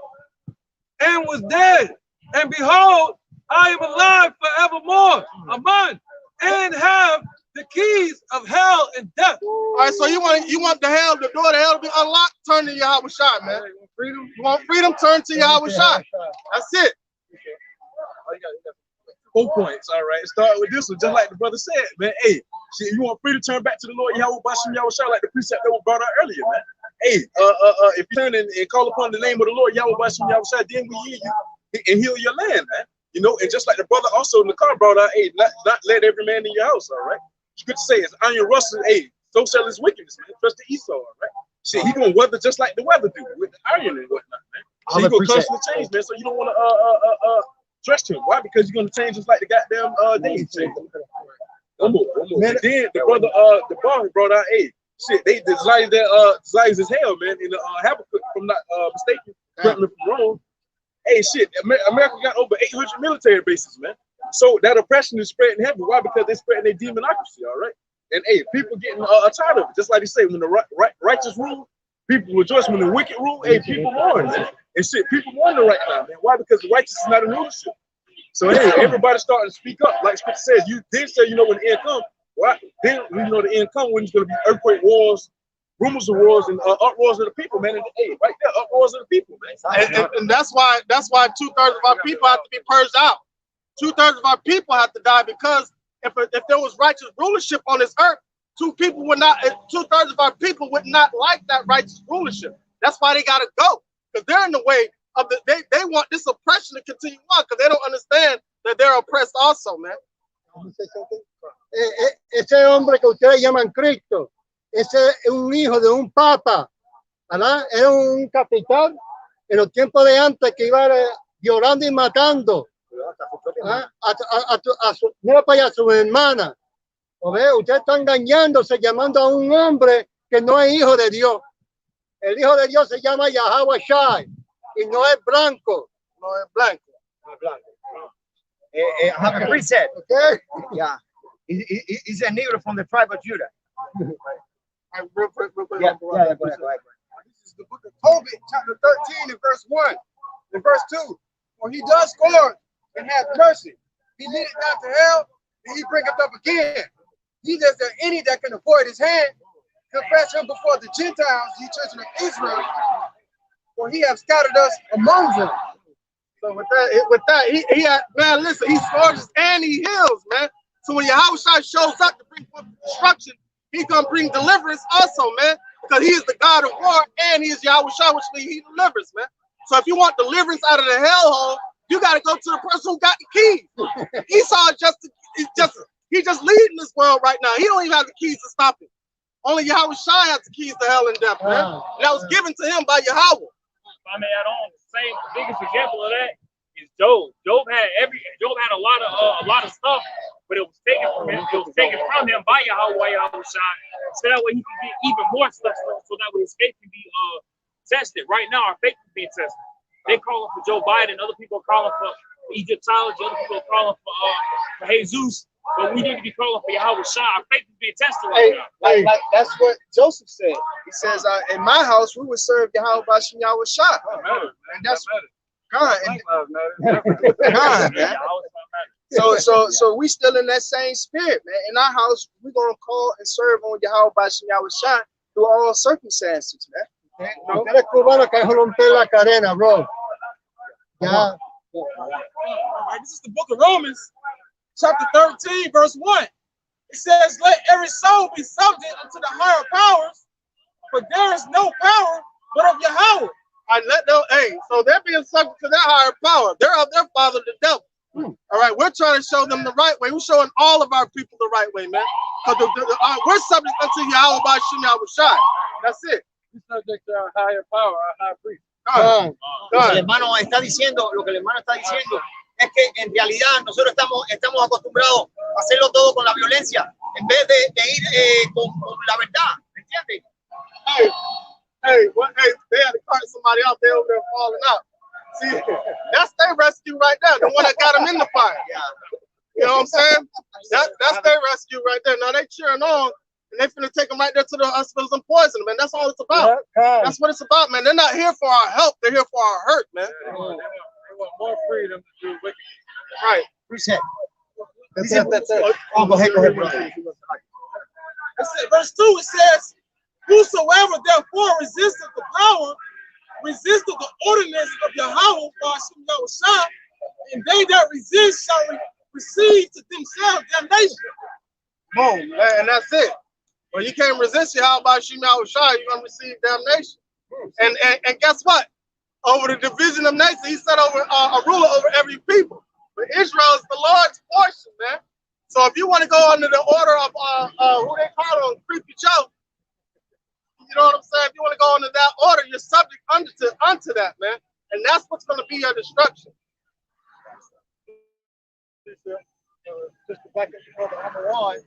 [SPEAKER 5] and was dead, and behold, I am alive forevermore, Amen, and have
[SPEAKER 6] the keys of hell and death.
[SPEAKER 3] All right, so you want the door to hell to be unlocked? Turn to Yahawah Shai, man.
[SPEAKER 6] Freedom.
[SPEAKER 3] You want freedom? Turn to Yahawah Shai. That's it.
[SPEAKER 6] 4 points, all right. Start with this one, just like the brother said, man. Hey, shit, you want free to turn back to the Lord Yahweh Bashim Yahweh Shai, like the precept that was brought out earlier, man. Hey, if you turn and call upon the name of the Lord Yahweh Bashim Yahweh Shai, then we hear you and heal your land, man. You know, and just like the brother also in the car brought out, hey, not let every man in your house, all right. It's good to say, it's iron rustle, hey, so shall his wickedness, man. Trust the Esau, all right. Shit, he gonna weather just like the weather do with the iron and whatnot, man. So he gonna constantly change, man. So you don't want to trust him. Why? Because you're gonna change just like the goddamn days change. One more. And then the brother, the bar brought out, hey, shit, they desire that desires as hell, man. In the Habakkuk, if I'm not mistaken, correct me if I'm wrong. Hey, shit, America got over 800 military bases, man. So that oppression is spreading heavy. Why? Because they're spreading their demonocracy, all right? And hey, people getting tired of it. Just like they say, when the righteous rule, people rejoice. When the wicked rule, hey, people mourn, man. And shit, people mourn right now, man. Why? Because the righteous is not in rulership. So hey, everybody's starting to speak up. Like Scripture says, you did say, you know, when the end comes, why? Then you know the end comes when it's going to be earthquake wars, rumors of wars, and uproars of the people, man. And hey, right there, uproars of the people, man.
[SPEAKER 3] And that's why 2/3 of our people have to be purged out. 2/3 of our people have to die, because if there was righteous rulership on this earth, 2/3 of our people would not like that righteous rulership. That's why they gotta go, because they're in the way of they want this oppression to continue on, because they don't understand that they're oppressed also, man.
[SPEAKER 2] Ese hombre que ustedes llaman Cristo, ese es un hijo de un papa, ¿verdad? Era un capitán en los tiempos de antes que iba violando y matando mira para allá, a su hermana. Usted está engañándose llamando a un hombre que no es hijo de Dios. El hijo de Dios se llama Yahawah Shai y no es blanco.
[SPEAKER 3] No es blanco.
[SPEAKER 1] No es blanco. I have a preset.
[SPEAKER 2] Okay?
[SPEAKER 1] Yeah. He's a Negro from the tribe of Judah.
[SPEAKER 3] Real quick.
[SPEAKER 1] Go ahead.
[SPEAKER 7] This is the book of Tobit, chapter 13, and verse 1 and verse 2. For he does scorn and hath mercy. He leadeth not to hell, and he bringeth up again. He does there any that can avoid his hand. Confess him before the Gentiles, ye children of Israel, for he hath scattered us among them.
[SPEAKER 3] So with that, he man, listen, he scourges and he heals, man. So when Yahawah Shai shows up to bring forth destruction, he's gonna bring deliverance also, man, because he is the God of war and he is Yahawah Shai, which means he delivers, man. So if you want deliverance out of the hellhole, you got to go to the person who got the keys. Esau he's just leading this world right now. He don't even have the keys to stop it. Only Yahawah Shai has the keys to hell and death, man. And that was given to him by Yahawah.
[SPEAKER 8] If I may add on, the biggest example of that is Job. Job had a lot of stuff, but it was taken from him. It was taken from him by Yahawah Shai, so that way he can get even more stuff, so that way his faith can be tested. Right now, our faith is being tested. They calling for Joe Biden. Other people are calling for Egyptology. Other people are calling for Jesus. But we need to be calling for Yahawah Shai. Our faith is being tested right now.
[SPEAKER 9] Like that's what Joseph said. He says, "In my house, we would serve Yahawah Bashim Yahweh Shai." And that's God, man. So we still in that same spirit, man. In our house, we're gonna call and serve on Yahawah Bashim Yahweh Shai through all circumstances, man.
[SPEAKER 2] Eres cubano que es romper la cadena, bro. Ya.
[SPEAKER 4] This is the book of Romans, chapter 13, verse 1. It says, let every soul be subject unto the higher powers, for there is no power but of Yahawah.
[SPEAKER 3] So they're being subject to that higher power. They're of their father, the devil. All right, we're trying to show them the right way. We're showing all of our people the right way, man. Because we're subject unto Yahawah Bashim Yahweh Shai. That's it.
[SPEAKER 6] We're subject to our higher power, our high priest.
[SPEAKER 1] Lo que el hermano está diciendo es que en realidad nosotros estamos acostumbrados a hacerlo todo con la violencia en vez de ir con la verdad, ¿me entiendes?
[SPEAKER 3] Hey, they had to cut somebody out there over there falling out. See, that's their rescue right there, the one that got them in the fire.
[SPEAKER 1] Yeah.
[SPEAKER 3] You know what I'm saying? That's their rescue right there. Now they cheering on, and they finna take them right there to the hospitals and poison them, man. That's all it's about. That's what it's about, man. They're not here for our help. They're here for our hurt, man.
[SPEAKER 6] They want more freedom to do wickedness.
[SPEAKER 3] Right.
[SPEAKER 1] Reset. Oh, go ahead, brother.
[SPEAKER 3] It said, verse 2, it says, whosoever therefore resisteth the power, resisteth the ordinance of Yahawah, and they that resist shall receive to themselves damnation. Boom, and that's it. Well, you can't resist Yahawah Shem Yahushua, you're gonna receive damnation. And guess what? Over the division of nations, he set over a ruler over every people. But Israel is the Lord's portion, man. So if you want to go under the order of who they call them, creepy Joe, you know what I'm saying? If you want to go under that order, you're subject unto that, man. And that's what's going to be your destruction.
[SPEAKER 7] Just to back up the brother Amaran,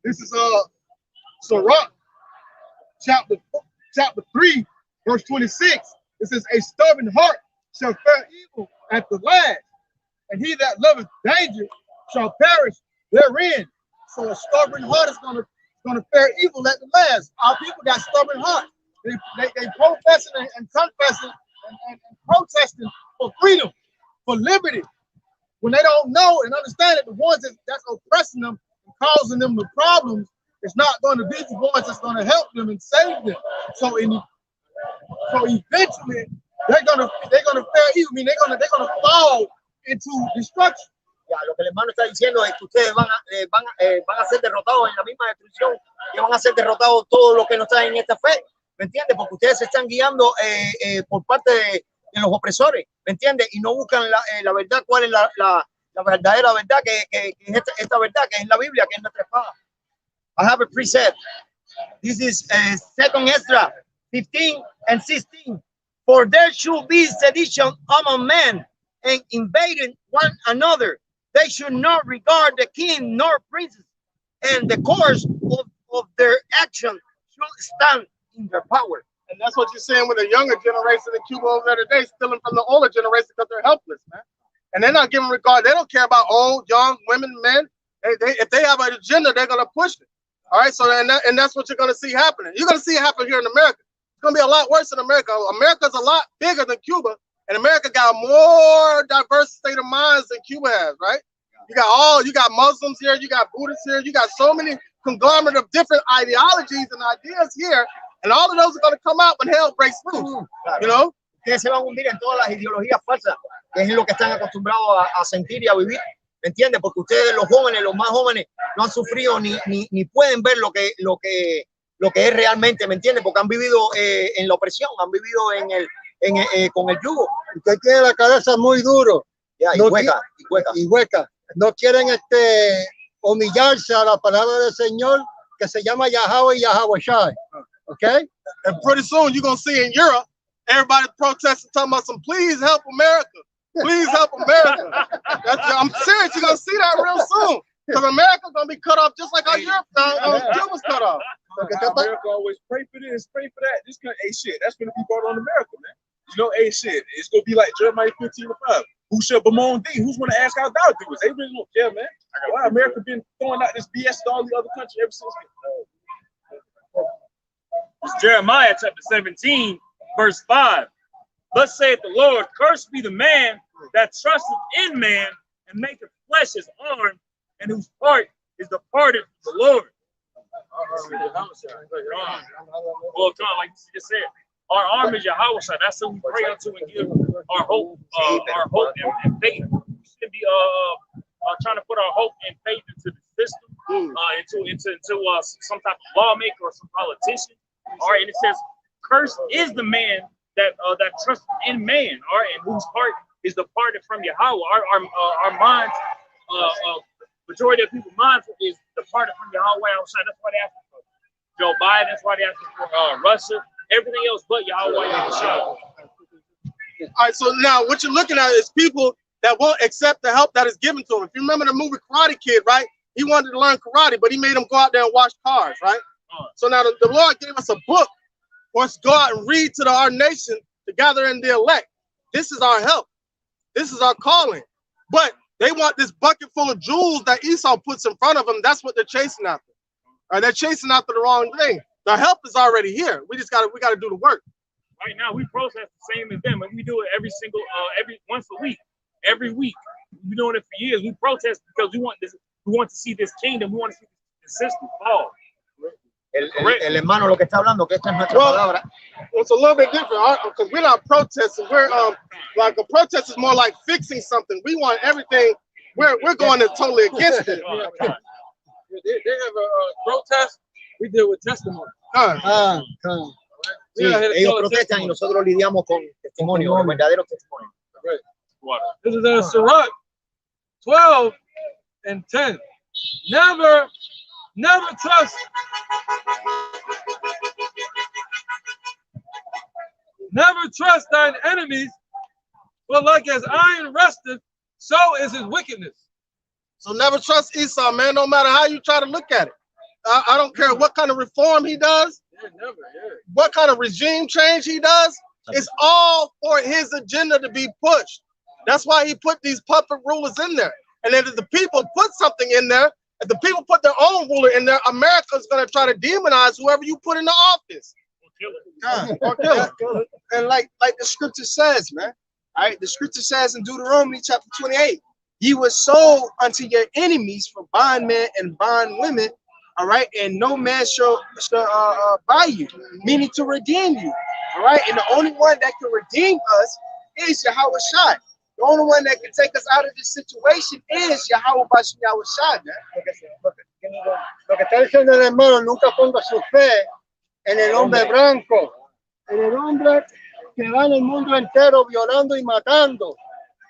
[SPEAKER 7] this is Sirach, chapter 3, verse 26. It says, a stubborn heart shall fare evil at the last, and he that loveth danger shall perish therein. So a stubborn heart is gonna fare evil at the last. Our people got stubborn hearts. They professing and confessing and protesting for freedom, for liberty, when they don't know and understand that the ones that's oppressing them and causing them the problems, it's not going to be the ones that's going to help them and save them. So eventually they're gonna fare evil. I mean, they're gonna fall into destruction.
[SPEAKER 1] Ya, lo que el hermano está diciendo es que ustedes van a ser derrotados en la misma destrucción, que van a ser derrotados todos los que no están en esta fe, ¿me entiendes? Porque ustedes se están guiando por parte de los opresores, ¿me entiendes? Y no buscan la verdad, cuál es la verdadera verdad, que es esta verdad, que es la Biblia, que es nuestra espada. I have a precept. This is 2 Ezra 15 and 16. For there should be sedition among men and invading one another. They should not regard the king nor princes, and the course of their action should stand in their power.
[SPEAKER 3] And that's what you're saying with the younger generation in Cuba over there today, stealing from the older generation because they're helpless, man. And they're not giving regard. They don't care about old, young, women, men. If they have an agenda, they're going to push it. All right, so and that's what you're going to see happening. You're going to see it happen here in America. It's going to be a lot worse in America. America's a lot bigger than Cuba, and America got more diverse state of minds than Cuba has, right? You got Muslims here, you got Buddhists here, you got so many conglomerate of different ideologies and ideas here, and all of those are going to come out when hell breaks loose, you know?
[SPEAKER 1] Ustedes se van a hundir en todas las ideologías falsas, que es lo que están acostumbrados a sentir y a vivir, ¿me entiendes? Porque ustedes, los jóvenes, los más jóvenes, no han sufrido ni pueden ver lo que es realmente, ¿me entiendes? Porque han vivido en la opresión, han vivido con el yugo.
[SPEAKER 2] Usted tiene la cabeza muy duro.
[SPEAKER 1] Yeah,
[SPEAKER 2] y hueca. No quieren humillarse a la palabra del Señor, que se llama Yahawah y Yahawah. Okay?
[SPEAKER 3] And pretty soon you're going to see in Europe, everybody protesting, talking about some, please help America. Please help America. I'm serious. You're going to see that real soon. Because America's going to be cut off just like how Europe was cut off.
[SPEAKER 6] America always pray for this, pray for that. This kind of shit. That's going to be brought on America, man. You know, shit. It's going to be like Jeremiah 15:5. Who shall bemoan thee? Who's going to ask how thou doest? They really don't care, man. Why America been throwing out this BS to all the other countries ever since?
[SPEAKER 8] It's Jeremiah chapter 17, verse 5. Thus saith the Lord, cursed be the man that trusteth in man and maketh flesh his arm, and whose part is departed from the Lord. Well, John, like you just said, our arm is Yahawah. That's who we pray unto and give our hope and faith. We shouldn't be trying to put our hope and faith into the system, into some type of lawmaker or some politician. All right, and it says, "Cursed is the man that trusts in man." All right, and whose heart is departed from Yahawah. Our minds, majority of people's minds is departed from Yahawah. That's why they asking for Joe Biden. That's why they asking for Russia. Everything else but Yahawah.
[SPEAKER 3] All right, so now what you're looking at is people that won't accept the help that is given to them. If you remember the movie Karate Kid, right? He wanted to learn karate, but he made him go out there and wash cars, right? So now the Lord gave us a book for us to go out and read to our nation to gather in the elect. This is our help. This is our calling. But they want this bucket full of jewels that Esau puts in front of them. That's what they're chasing after. Or they're chasing after the wrong thing. The help is already here. We gotta do the work.
[SPEAKER 8] Right now, we protest the same as them, and we do it every once a week, every week. We've been doing it for years. We protest because we want this. We want to see this kingdom. We want to see the system fall.
[SPEAKER 1] El hermano lo que está hablando, que esta es nuestra palabra.
[SPEAKER 3] It's a little bit different because we're not protesting. We're like a protest is more like fixing something. We want everything. We're going totally against it.
[SPEAKER 6] They have a protest. We deal with testimony.
[SPEAKER 1] Sí, ellos protestan y nosotros lidiamos con testimonio, verdaderos testimonios.
[SPEAKER 6] This is Sirach 12 and 10. Never trust. Never trust thine enemies, but like as iron rusteth, so is his wickedness.
[SPEAKER 3] So never trust Esau, man, no matter how you try to look at it. I don't care what kind of reform he does, what kind of regime change he does. It's all for his agenda to be pushed. That's why he put these puppet rulers in there. And then if the people put something in there, if the people put their own ruler in there, America's going to try to demonize whoever you put in the office. Or kill him.
[SPEAKER 9] And like the scripture says, man. All right, the scripture says in Deuteronomy chapter 28, ye were sold unto your enemies for bondmen and bondwomen. All right, and no man shall buy you, meaning to redeem you. All right, and the only one that can redeem us is Yahawah. The only one that can take us out of this situation is Yahawah Yahweh, man.
[SPEAKER 2] Lo que está diciendo el hermano, nunca ponga su fe en el hombre blanco, en el hombre que va en el mundo entero violando y matando.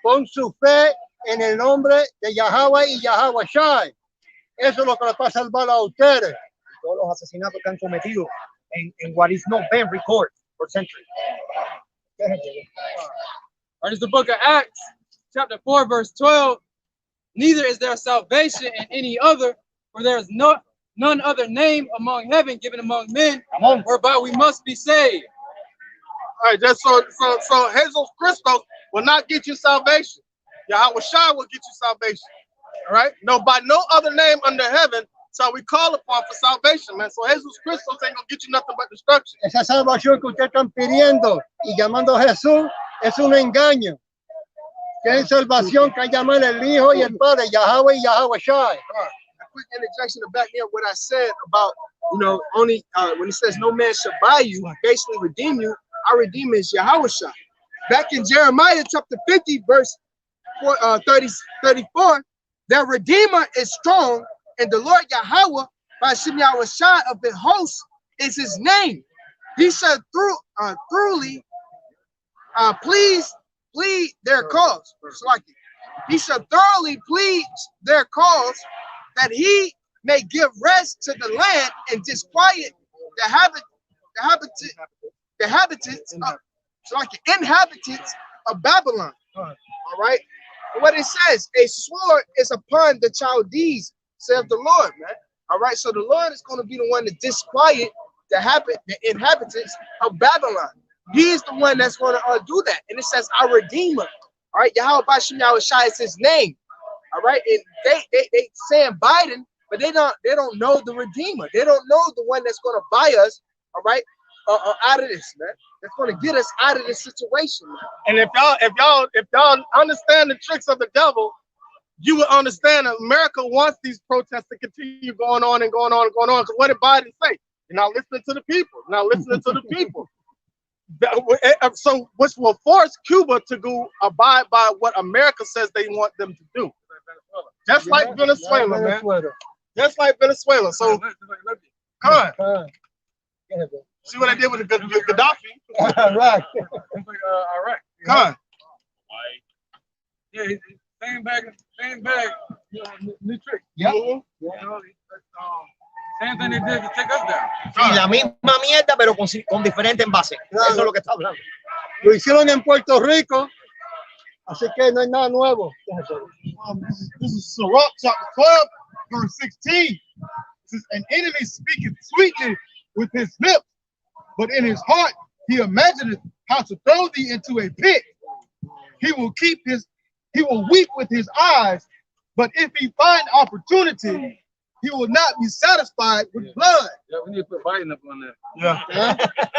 [SPEAKER 2] Pon su fe en el nombre de Yahawah y Yahawah Shai. Eso es lo que le va a salvar a ustedes.
[SPEAKER 1] Todos los asesinatos que han cometido en what is not been recorded for centuries.
[SPEAKER 4] Or is the book of Acts, chapter 4, verse 12. Neither is there salvation in any other, for there is none other name among heaven given among men, whereby we must be saved.
[SPEAKER 3] All right, just so Jesus Christos will not get you salvation. Yahawah Shai will get you salvation. All right? No, by no other name under heaven shall we call upon for salvation, man. So Jesus Christos ain't gonna get you nothing but destruction.
[SPEAKER 2] Esa salvación que ustedes están pidiendo y llamando a Jesús es un engaño. Que es salvación que llaman el Hijo y el Padre, Yahawah y Yahawah Shai.
[SPEAKER 9] A quick interjection to back up what I said about, only when it says no man shall buy you, basically redeem you, our Redeemer is Yahawah Shai. Back in Jeremiah chapter 50, verse 34, their Redeemer is strong, and the Lord Yahawah, by Shem Yahweh Shai of the host, is his name. He shall thoroughly plead their cause. He shall thoroughly plead their cause, that he may give rest to the land and disquiet the inhabitants of Babylon. All right. What it says, a sword is upon the Chaldees, says the Lord, man. All right. So the Lord is going to be the one to disquiet the inhabitants of Babylon. He is the one that's going to do that. And it says our Redeemer. All right. Yahawah Bashim Yahweh Shai is his name. All right. And they saying Biden, but they don't know the Redeemer. They don't know the one that's going to buy us. All right. Out of this, man. That's going to get us out of this situation, man.
[SPEAKER 3] And if y'all understand the tricks of the devil, you would understand that America wants these protests to continue going on and going on and going on. Because what did Biden say? You're not listening to the people. You're not listening to the people. So which will force Cuba to abide by what America says they want them to do. Just like Venezuela, man. Just like Venezuela. So come on. See what I did with the Gaddafi?
[SPEAKER 2] Right.
[SPEAKER 6] It's like Iraq.
[SPEAKER 3] Come on.
[SPEAKER 6] Yeah, same bag, new trick.
[SPEAKER 2] Yeah.
[SPEAKER 6] Same thing they did to take us down.
[SPEAKER 1] Sí, la misma mierda, pero con diferente envase. Eso es lo que está hablando.
[SPEAKER 2] Lo hicieron en Puerto Rico, así que no hay nada nuevo.
[SPEAKER 7] This is Sirach chapter 12, verse 16. It says, an enemy speaketh sweetly with his lips, but in his heart he imagineth how to throw thee into a pit. He will weep with his eyes, but if he find opportunity, he will not be satisfied with blood.
[SPEAKER 6] Yeah, we need to put Biden up on there.
[SPEAKER 3] Yeah.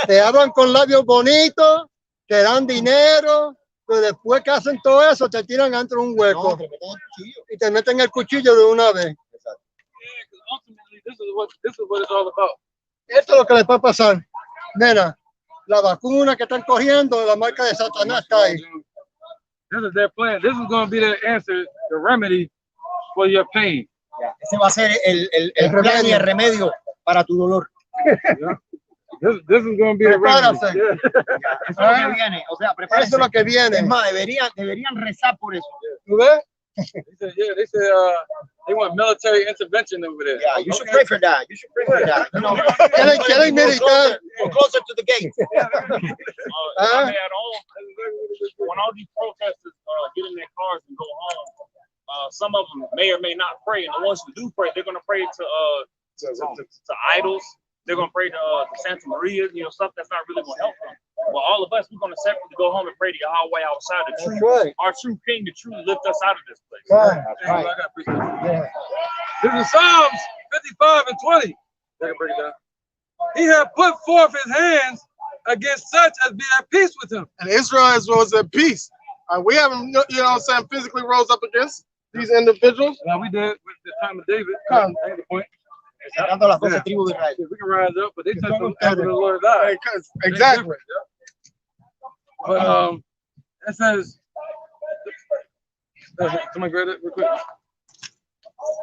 [SPEAKER 2] Te hablan con labios bonitos, te dan dinero, pero después que hacen todo eso, te tiran dentro de un hueco y te meten el cuchillo de una vez.
[SPEAKER 6] this is what it's all about.
[SPEAKER 2] Esto es lo que les puede pasar. Mira, la vacuna que están cogiendo, la marca de Satanás está ahí.
[SPEAKER 6] This is their plan. This is going to be their answer, the remedy for your pain.
[SPEAKER 1] Ese va a ser el plan y el remedio para tu dolor.
[SPEAKER 6] Yeah. This is going to be the remedy.
[SPEAKER 1] Yeah. Eso es lo que viene. O sea, prepárense.
[SPEAKER 2] Eso es lo que viene.
[SPEAKER 1] Es más, deberían rezar por eso.
[SPEAKER 2] ¿Tú ves?
[SPEAKER 6] They said they want military intervention over there.
[SPEAKER 1] Yeah, you should pray for that. You should pray for that. You know,
[SPEAKER 2] ¿Quieren militar?
[SPEAKER 1] closer to the gate.
[SPEAKER 8] I mean, at all, when all these protesters get in their cars and go home, some of them may or may not pray, and the ones who do pray, they're going to pray to idols. They're going to pray to Santa Maria, you know, stuff that's not really going to help them. Well, all of us, we're going to separately go home and pray to Yahawah outside the truth.
[SPEAKER 2] Right.
[SPEAKER 8] Our true king to truly lift us out of this place.
[SPEAKER 2] Right.
[SPEAKER 6] Right. This is Psalms 55 and 20. I can break it down. He had put forth his hands against such as be at peace with him.
[SPEAKER 3] And Israel was at peace. We haven't, you know what I'm saying, physically rose up against these individuals.
[SPEAKER 6] Now we did with the time of David.
[SPEAKER 3] Come.
[SPEAKER 6] I had the point.
[SPEAKER 1] Sacando las 12 tribus de Israel.
[SPEAKER 6] We can rise up, but they touched them after the Lord died.
[SPEAKER 3] Exactly.
[SPEAKER 6] But it says, somebody grab it real quick. All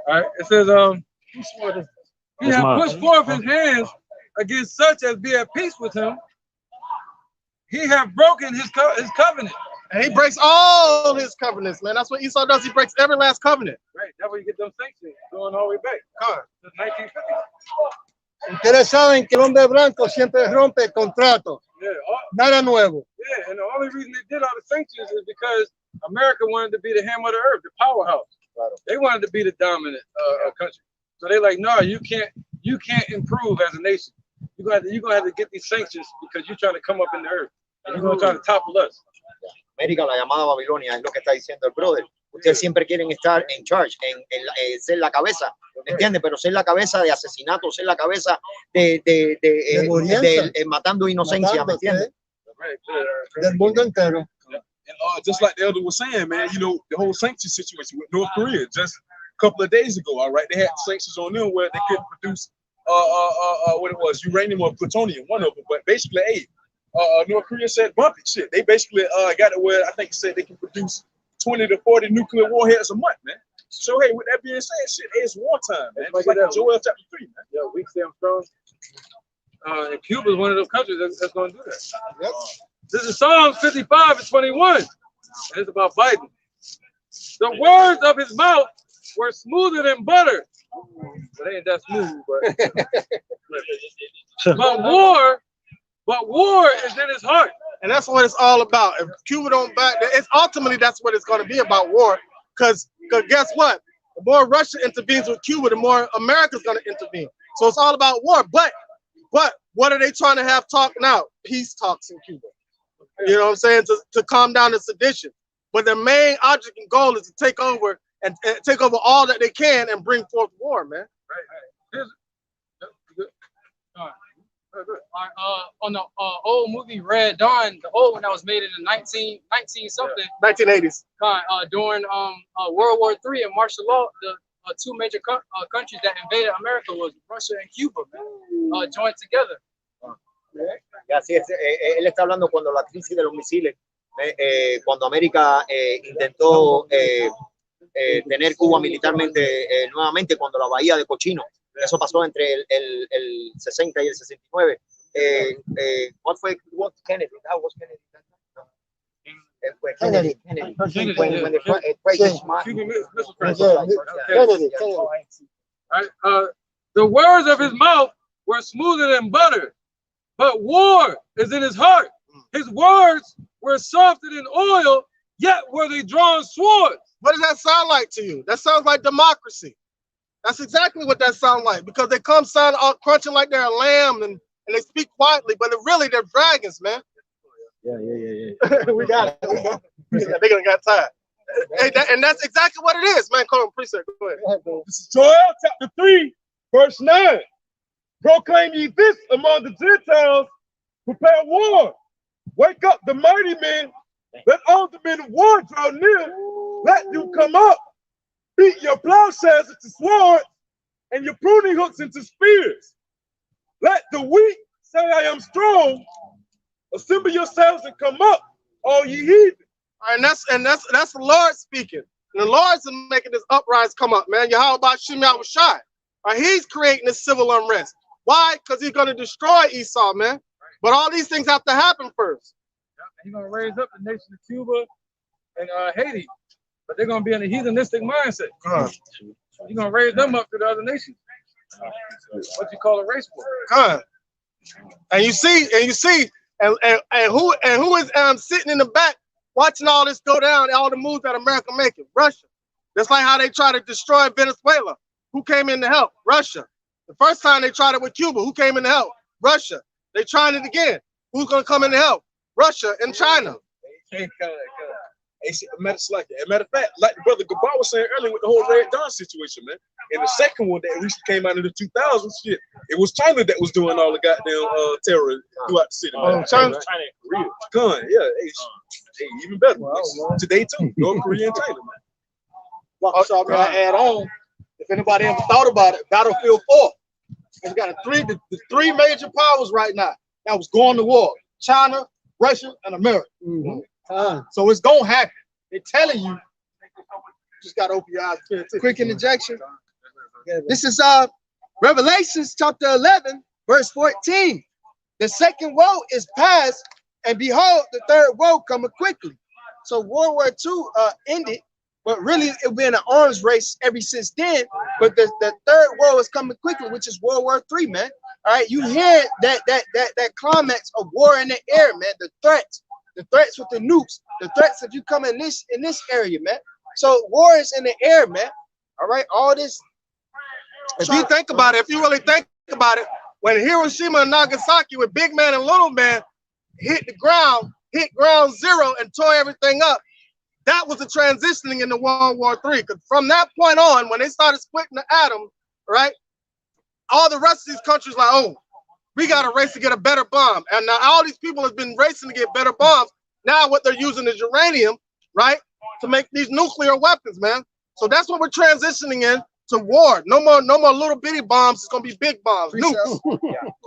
[SPEAKER 6] right, it says, he had pushed forth his hands against such as be at peace with him. He had broken his covenant.
[SPEAKER 3] And he breaks all his covenants, man. That's what Esau does. He breaks every last covenant.
[SPEAKER 6] Right, that's where you get them sanctions going all the way back. To 1950.
[SPEAKER 2] Ustedes saben que el hombre blanco siempre rompe contratos.
[SPEAKER 6] Yeah,
[SPEAKER 2] Nada nuevo.
[SPEAKER 6] yeah, and the only reason they did all the sanctions is because America wanted to be the hammer of the earth, the powerhouse. They wanted to be the dominant country. So they're like, no, you can't improve as a nation. You're gonna have to get these sanctions because you're trying to come up in the earth. And you're gonna try to topple us.
[SPEAKER 1] América, la llamada Babilonia, es lo que está diciendo el brother. Ustedes siempre quieren estar en charge, ser la cabeza, ¿entiendes? Pero ser la cabeza de asesinato, ser la cabeza de matando inocencia, ¿me entiendes?
[SPEAKER 2] Del mundo entero.
[SPEAKER 10] And just like the elder was saying, man, you know, the whole sanction situation with North Korea, just a couple of days ago, all right, they had sanctions on them where they couldn't produce what it was, uranium or plutonium, one of them, but basically, hey, North Korea said bump it, shit. They basically got it where I think it said they can produce 20 to 40 nuclear warheads a month, man. So hey, with that being said, shit, it's wartime, man. It's like Joel chapter 3, man.
[SPEAKER 6] Yeah, we stay strong. And Cuba is one of those countries that's going to do that.
[SPEAKER 2] Yep.
[SPEAKER 6] This is Psalms 55 and 21. And it's about Biden. The words of his mouth were smoother than butter. It ain't that smooth, but war is in his heart.
[SPEAKER 3] And that's what it's all about. If Cuba don't back, it's ultimately that's what it's going to be about, war. Because guess what? The more Russia intervenes with Cuba, the more America's going to intervene. So it's all about war. But what are they trying to have talk now? Peace talks in Cuba. You know what I'm saying? To calm down the sedition. But their main object and goal is to take over and take over all that they can and bring forth war, man.
[SPEAKER 6] Right. On the old movie Red Dawn, the old one that was made in the 19 something
[SPEAKER 3] 1980s.
[SPEAKER 6] During World War III and martial law, the two major countries that invaded America was Russia and Cuba, man, joined together.
[SPEAKER 1] Así es, él está hablando cuando la crisis de los misiles, cuando América intentó tener Cuba militarmente nuevamente, cuando la bahía de Cochino. Eso pasó entre el 60 y el 69. What Kennedy? That was Kennedy. Kennedy. When the crisis.
[SPEAKER 6] The words of his mouth were smoother than butter, but war is in his heart. His words were softer than oil, yet were they drawn swords.
[SPEAKER 3] What does that sound like to you? That sounds like democracy. That's exactly what that sounds like, because they come sound all crunching like they're a lamb and they speak quietly, but really they're dragons, man.
[SPEAKER 1] Yeah.
[SPEAKER 3] We got it. They gonna got tired. Hey, and that's exactly what it is, man. Come on, precinct. Go ahead.
[SPEAKER 10] This is Joel chapter 3, verse 9. Proclaim ye this among the Gentiles, prepare war. Wake up the mighty men, let all the men of war draw near. Let you come up. Beat your plowshares into swords, and your pruning hooks into spears. Let the weak say, I am strong. Assemble yourselves and come up, all ye heathen.
[SPEAKER 3] All right, and that's the Lord speaking. And the Lord's making this uprise come up, man. Yahawah Yahawah. Right, he's creating this civil unrest. Why? Because he's going to destroy Esau, man. But all these things have to happen first.
[SPEAKER 6] He's going to raise up the nation of Cuba and Haiti, but they're going to be in a heathenistic mindset. He's going to raise them up to the other nations. What you call a race war.
[SPEAKER 3] And you see, and who is sitting in the back watching all this go down, all the moves that America making? Russia. That's like how they try to destroy Venezuela. Who came in to help? Russia. The first time they tried it with Cuba, who came in to help? Russia. They trying it again. Who's gonna come in to help? Russia and China.
[SPEAKER 10] Matter of fact, like the brother Gabar was saying earlier with the whole Red Dawn situation, man. And the second one that recently came out in the 2000s, shit, it was China that was doing all the goddamn terror throughout the city. Man.
[SPEAKER 3] China,
[SPEAKER 10] Korea, hey, even better. Today too, North Korea and China, man.
[SPEAKER 1] Also, I'm gonna add on. If anybody ever thought about it, Battlefield 4. It's got the three major powers right now that was going to war: China, Russia, and America. So it's gonna happen. They're telling you. Just gotta open your eyes.
[SPEAKER 9] Quick interjection. This is Revelations chapter 11, verse 14. The second woe is past, and behold, the third woe cometh quickly. So World War II ended, but really it's been an arms race ever since then. But the third woe is coming quickly, which is World War III, man. All right, you hear that climax of war in the air, man. The threats with the nukes, the threats if you come in this area, man. So war is in the air, man. All right, all this.
[SPEAKER 3] If you think about it, if you really think about it, when Hiroshima and Nagasaki with big man and little man hit ground zero and tore everything up, that was the transitioning into World War III. Because from that point on, when they started splitting the atom, right, all the rest of these countries like, oh, we got to race to get a better bomb. And now all these people have been racing to get better bombs. Now what they're using is uranium, right, to make these nuclear weapons, man. So that's what we're transitioning in to war. No more little bitty bombs. It's going to be big bombs. Nukes.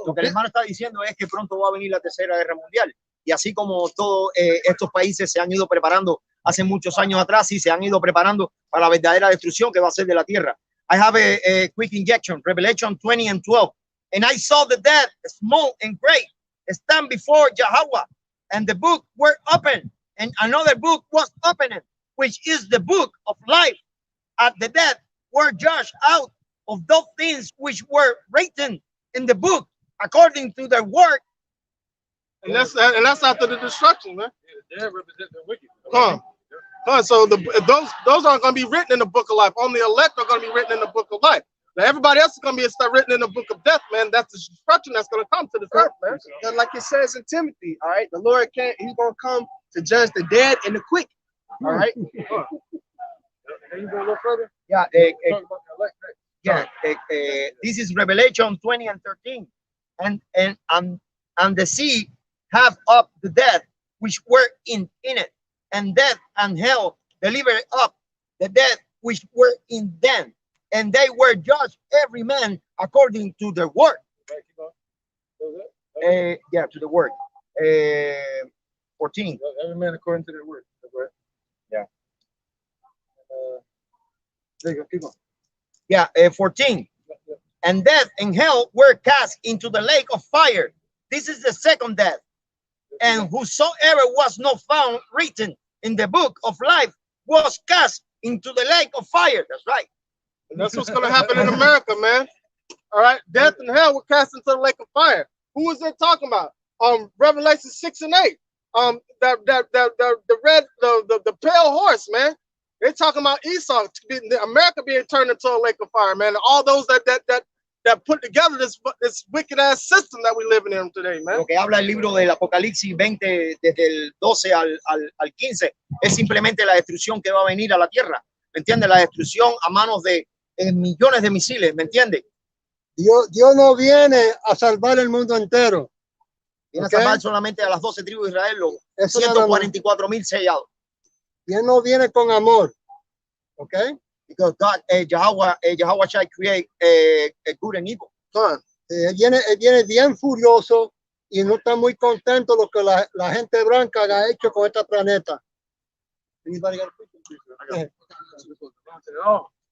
[SPEAKER 1] Lo que el hermano está diciendo es que pronto va a venir la Tercera Guerra Mundial. Y así como todos estos países se han ido preparando hace muchos años atrás y se han ido preparando para la verdadera destrucción que va a ser de la tierra. I have a quick injection, Revelation 20 and 12. And I saw the dead, small and great, stand before Yahawah, and the book were open, and another book was opened, which is the book of life. At the dead were judged out of those things which were written in the book according to their work.
[SPEAKER 3] And that's after the destruction, man.
[SPEAKER 6] They represent the wicked.
[SPEAKER 3] So those aren't going to be written in the book of life. Only elect are going to be written in the book of life. Now everybody else is going to be written in the book of death, man. That's the destruction that's going to come to this earth, man.
[SPEAKER 9] And like it says in Timothy, all right, the Lord he's going to come to judge the dead and the quick, all right?
[SPEAKER 6] Can you go a little further?
[SPEAKER 1] Yeah,
[SPEAKER 6] Talk about the elect.
[SPEAKER 1] this is Revelation 20 and 13. And the sea have up the dead which were in it, and death and hell delivered up the dead which were in them, and they were judged every man according to their work. To the work. 14.
[SPEAKER 6] Every man according to their work. Right.
[SPEAKER 1] Yeah.
[SPEAKER 6] Keep on.
[SPEAKER 1] 14. And death and hell were cast into the lake of fire. This is the second death. And whosoever was not found written in the book of life was cast into the lake of fire. That's right.
[SPEAKER 3] And that's what's going to happen in America, man. All right, death and hell were cast into the lake of fire. Who is it talking about? Revelation 6 and 8. The pale horse, man. They're talking about Esau, America being turned into a lake of fire, man. And all those that put together this wicked ass system that we living in today, man.
[SPEAKER 1] Lo que habla el libro del Apocalipsis 20 desde el 12 al 15 es simplemente la destrucción que va a venir a la tierra. ¿Me entiende? La destrucción a manos de millones de misiles, ¿me entiende?
[SPEAKER 2] Dios no viene a salvar el mundo entero.
[SPEAKER 1] Viene a salvar solamente a las 12 tribus de Israel, los 144,000 sellados.
[SPEAKER 2] Y él no viene con amor, ¿ok?
[SPEAKER 1] Because God, Yahawah shall create a good and evil.
[SPEAKER 2] Él viene bien furioso y no está muy contento lo que la gente blanca ha hecho con este planeta. Anybody got a picture?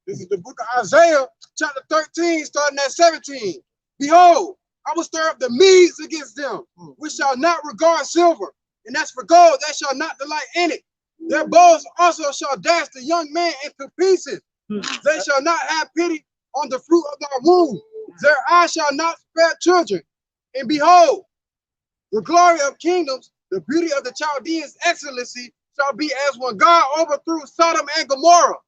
[SPEAKER 7] This is the book of Isaiah, chapter 13, starting at 17. Behold, I will stir up the Medes against them, which shall not regard silver, and as for gold, they shall not delight in it. Their bows also shall dash the young man into pieces. They shall not have pity on the fruit of their womb. Their eyes shall not spare children. And behold, the glory of kingdoms, the beauty of the Chaldeans' excellency, shall be as when God overthrew Sodom and Gomorrah.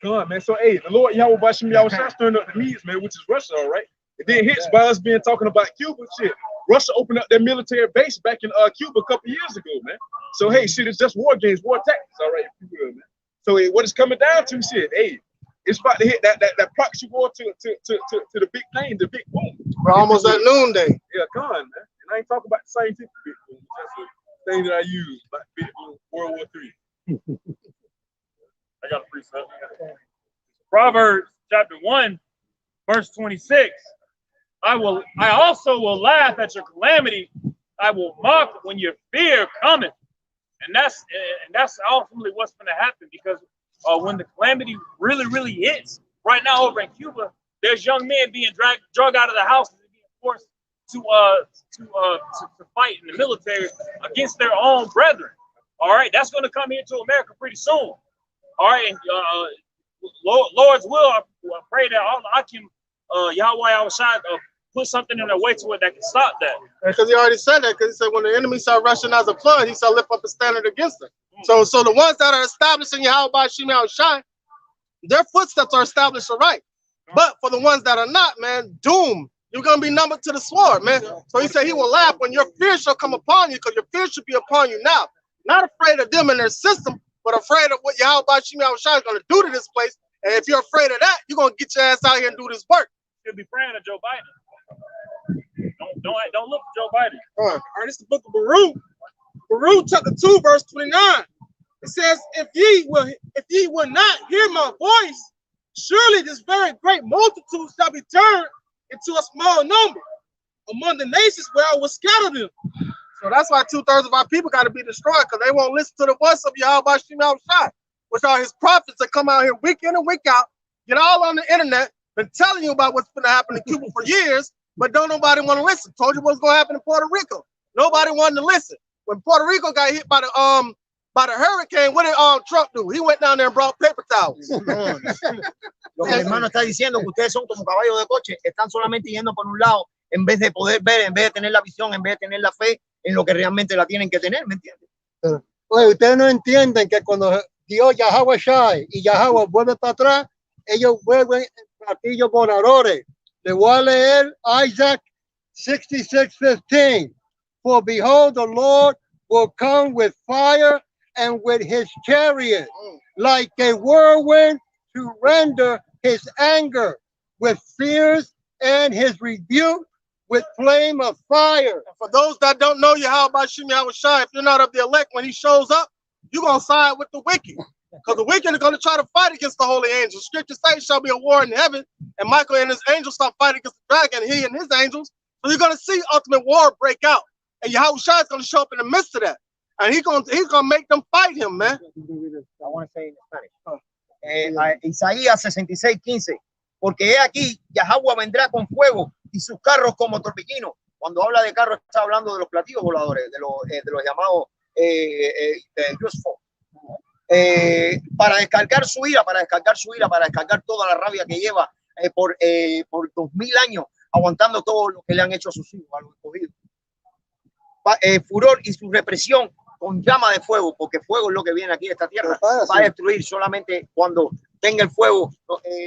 [SPEAKER 10] God, man. So, hey, the Lord Yahawah stirring up the Medes, man, which is Russia, all right? It then hits by us being talking about Cuba, shit. Russia opened up their military base back in Cuba a couple years ago, man. So, hey, shit, it's just war games, war tactics, all right, if you will, man. So, hey, what it's coming down to, shit, hey, it's about to hit that proxy war to the big thing, the big boom.
[SPEAKER 3] We're almost at noonday.
[SPEAKER 10] Yeah, come on, man. And I ain't talking about the scientific big boom. That's a thing that I use, like big boom, World War III.
[SPEAKER 8] I got a precept. Proverbs chapter 1, verse 26. I also will laugh at your calamity. I will mock when your fear cometh. And that's ultimately what's going to happen, because when the calamity really hits, right now over in Cuba, there's young men being dragged out of the house and being forced to fight in the military against their own brethren. All right, that's going to come here to America pretty soon. All right, and Lord's will, I pray that I can, Yahawah put something in their way to it that can stop that.
[SPEAKER 3] Because he already said that, because he said when the enemy shall rushing as a flood, he shall lift up a standard against them. So the ones that are established in Yahawah, their footsteps are established right. But for the ones that are not, man, doom. You're going to be numbered to the sword, man. So he said he will laugh when your fear shall come upon you, because your fear should be upon you now. Not afraid of them and their system, but afraid of what Yahawah is going to do to this place. And if you're afraid of that, you're going to get your ass out here and do this work.
[SPEAKER 8] You'll be praying to Joe Biden. Don't look for Joe Biden.
[SPEAKER 7] All right, this is the book of Baruch chapter 2, verse 29. It says, if ye will not hear my voice, surely this very great multitude shall be turned into a small number among the nations where I will scatter them.
[SPEAKER 3] So that's why 2/3 of our people got to be destroyed, because they won't listen to the voice of Yahawah, which are his prophets that come out here week in and week out, get all on the internet, been telling you about what's going to happen in Cuba for years, but don't nobody want to listen. Told you what's going to happen in Puerto Rico. Nobody wanted to listen. When Puerto Rico got hit by the hurricane, what did Trump do? He went down there and brought paper towels.
[SPEAKER 1] Lo que el hermano está diciendo, que ustedes son como caballos de coche, están solamente yendo por un lado, en vez de poder ver, en vez de tener la visión, en vez de tener la fe en lo que realmente la tienen que tener, ¿me entiendes?
[SPEAKER 2] Oye, ustedes no entienden que cuando Dios Yahawah Shai y Yahawah vuelve para atrás, ellos vuelven platillos voladores. Le voy a leer Isaac 66:15. For behold, the Lord will come with fire and with his chariot, like a whirlwind, to render his anger, with fears and his rebuke with flame of fire.
[SPEAKER 3] And for those that don't know Yahawah, if you're not of the elect, when he shows up, you're going to side with the wicked. Because the wicked are going to try to fight against the holy angels. Scripture says shall be a war in heaven, and Michael and his angels start fighting against the dragon, he and his angels. So you're going to see ultimate war break out. And Yahawah is going to show up in the midst of that. And he's going to make them fight him, man.
[SPEAKER 1] I want to say in Spanish. Isaías 66:15. Porque he aquí, Yahawah vendrá con fuego y sus carros como torbellinos. Cuando habla de carros, está hablando de los platillos voladores, de los llamados para descargar su ira, para descargar toda la rabia que lleva por 2000 años, aguantando todo lo que le han hecho a sus hijos, a los escogidos. Furor y su represión con llama de fuego, porque fuego es lo que viene aquí de esta tierra. Va a destruir solamente cuando tenga el fuego.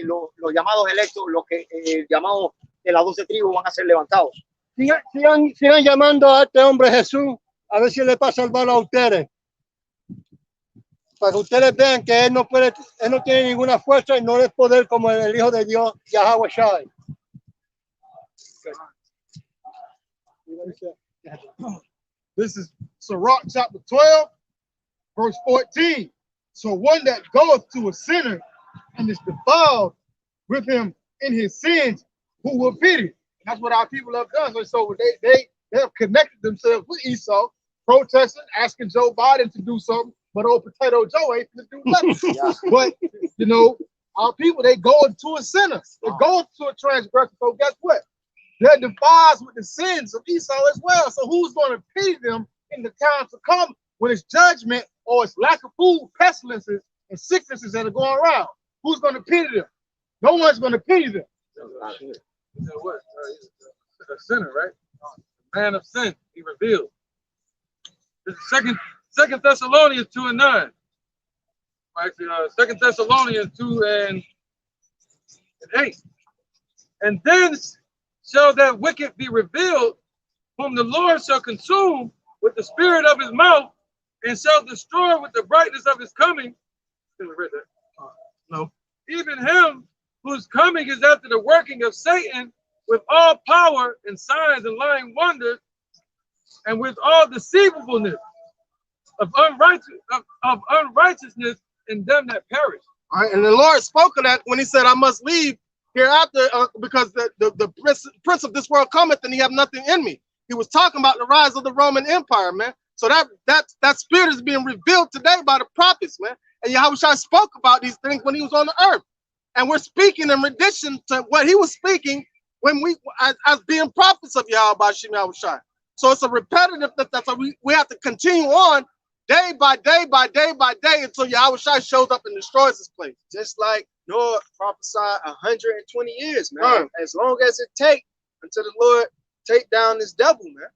[SPEAKER 1] Los llamados electos, los que llamados de las 12 tribus van a ser levantados.
[SPEAKER 2] Sigan llamando a este hombre Jesús, a ver si le pasa el balo a ustedes. Para que ustedes vean que él no tiene ninguna fuerza y no es poder como el Hijo de Dios, Yahawah Shai.
[SPEAKER 7] This is Sirach chapter 12, verse 14. So one that goeth to a sinner and is defiled with him in his sins, who will pity? And that's what our people have done. So they have connected themselves with Esau, protesting, asking Joe Biden to do something, but old Potato Joe ain't going to do nothing.
[SPEAKER 1] Yeah.
[SPEAKER 7] But, you know, our people, they go into a sinner. They go into a transgression. So guess what? They're defiled with the sins of Esau as well. So who's going to pity them in the times to come when it's judgment or it's lack of food, pestilences, and sicknesses that are going around? Who's going to pity them? No one's going to pity them.
[SPEAKER 6] You know what? A sinner, right? Man of sin, he revealed. This is Second Thessalonians 2:9. Actually, 2 Thessalonians 2:8. And then shall that wicked be revealed, whom the Lord shall consume with the spirit of his mouth, and shall destroy with the brightness of his coming.
[SPEAKER 3] No.
[SPEAKER 6] Even him whose coming is after the working of Satan with all power and signs and lying wonders, and with all deceivableness of unrighteousness in them that perish.
[SPEAKER 3] All right, and the Lord spoke of that when he said, I must leave hereafter because the prince of this world cometh and he have nothing in me. He was talking about the rise of the Roman Empire, man. So that spirit is being revealed today by the prophets, man. And Yahawah spoke about these things when he was on the earth. And we're speaking in addition to what he was speaking when as being prophets of Yahawah. So it's a repetitive that's we have to continue on day by day by day by day until Yahawah shows up and destroys this place.
[SPEAKER 9] Just like Noah prophesied 120 years, man. As long as it takes until the Lord take down this devil, man.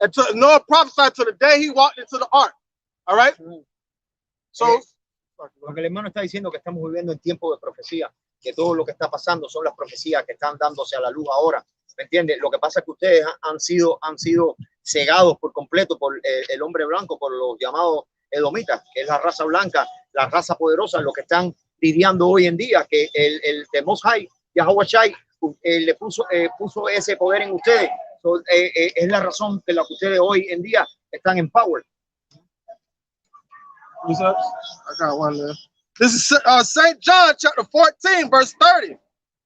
[SPEAKER 3] Until Noah prophesied to the day he walked into the ark. All right. So
[SPEAKER 1] lo que el hermano está diciendo que estamos viviendo en tiempo de profecía, que todo lo que está pasando son las profecías que están dándose a la luz ahora. ¿Me entiendes? Lo que pasa es que ustedes han sido cegados por completo por el hombre blanco, por los llamados edomitas, que es la raza blanca, la raza poderosa, lo que están lidiando hoy en día, que el Most High, Yahawah le puso ese poder en ustedes. So, es la razón de la que ustedes hoy en día están en power.
[SPEAKER 3] What's up? I got one there. This is St. John chapter 14, verse 30.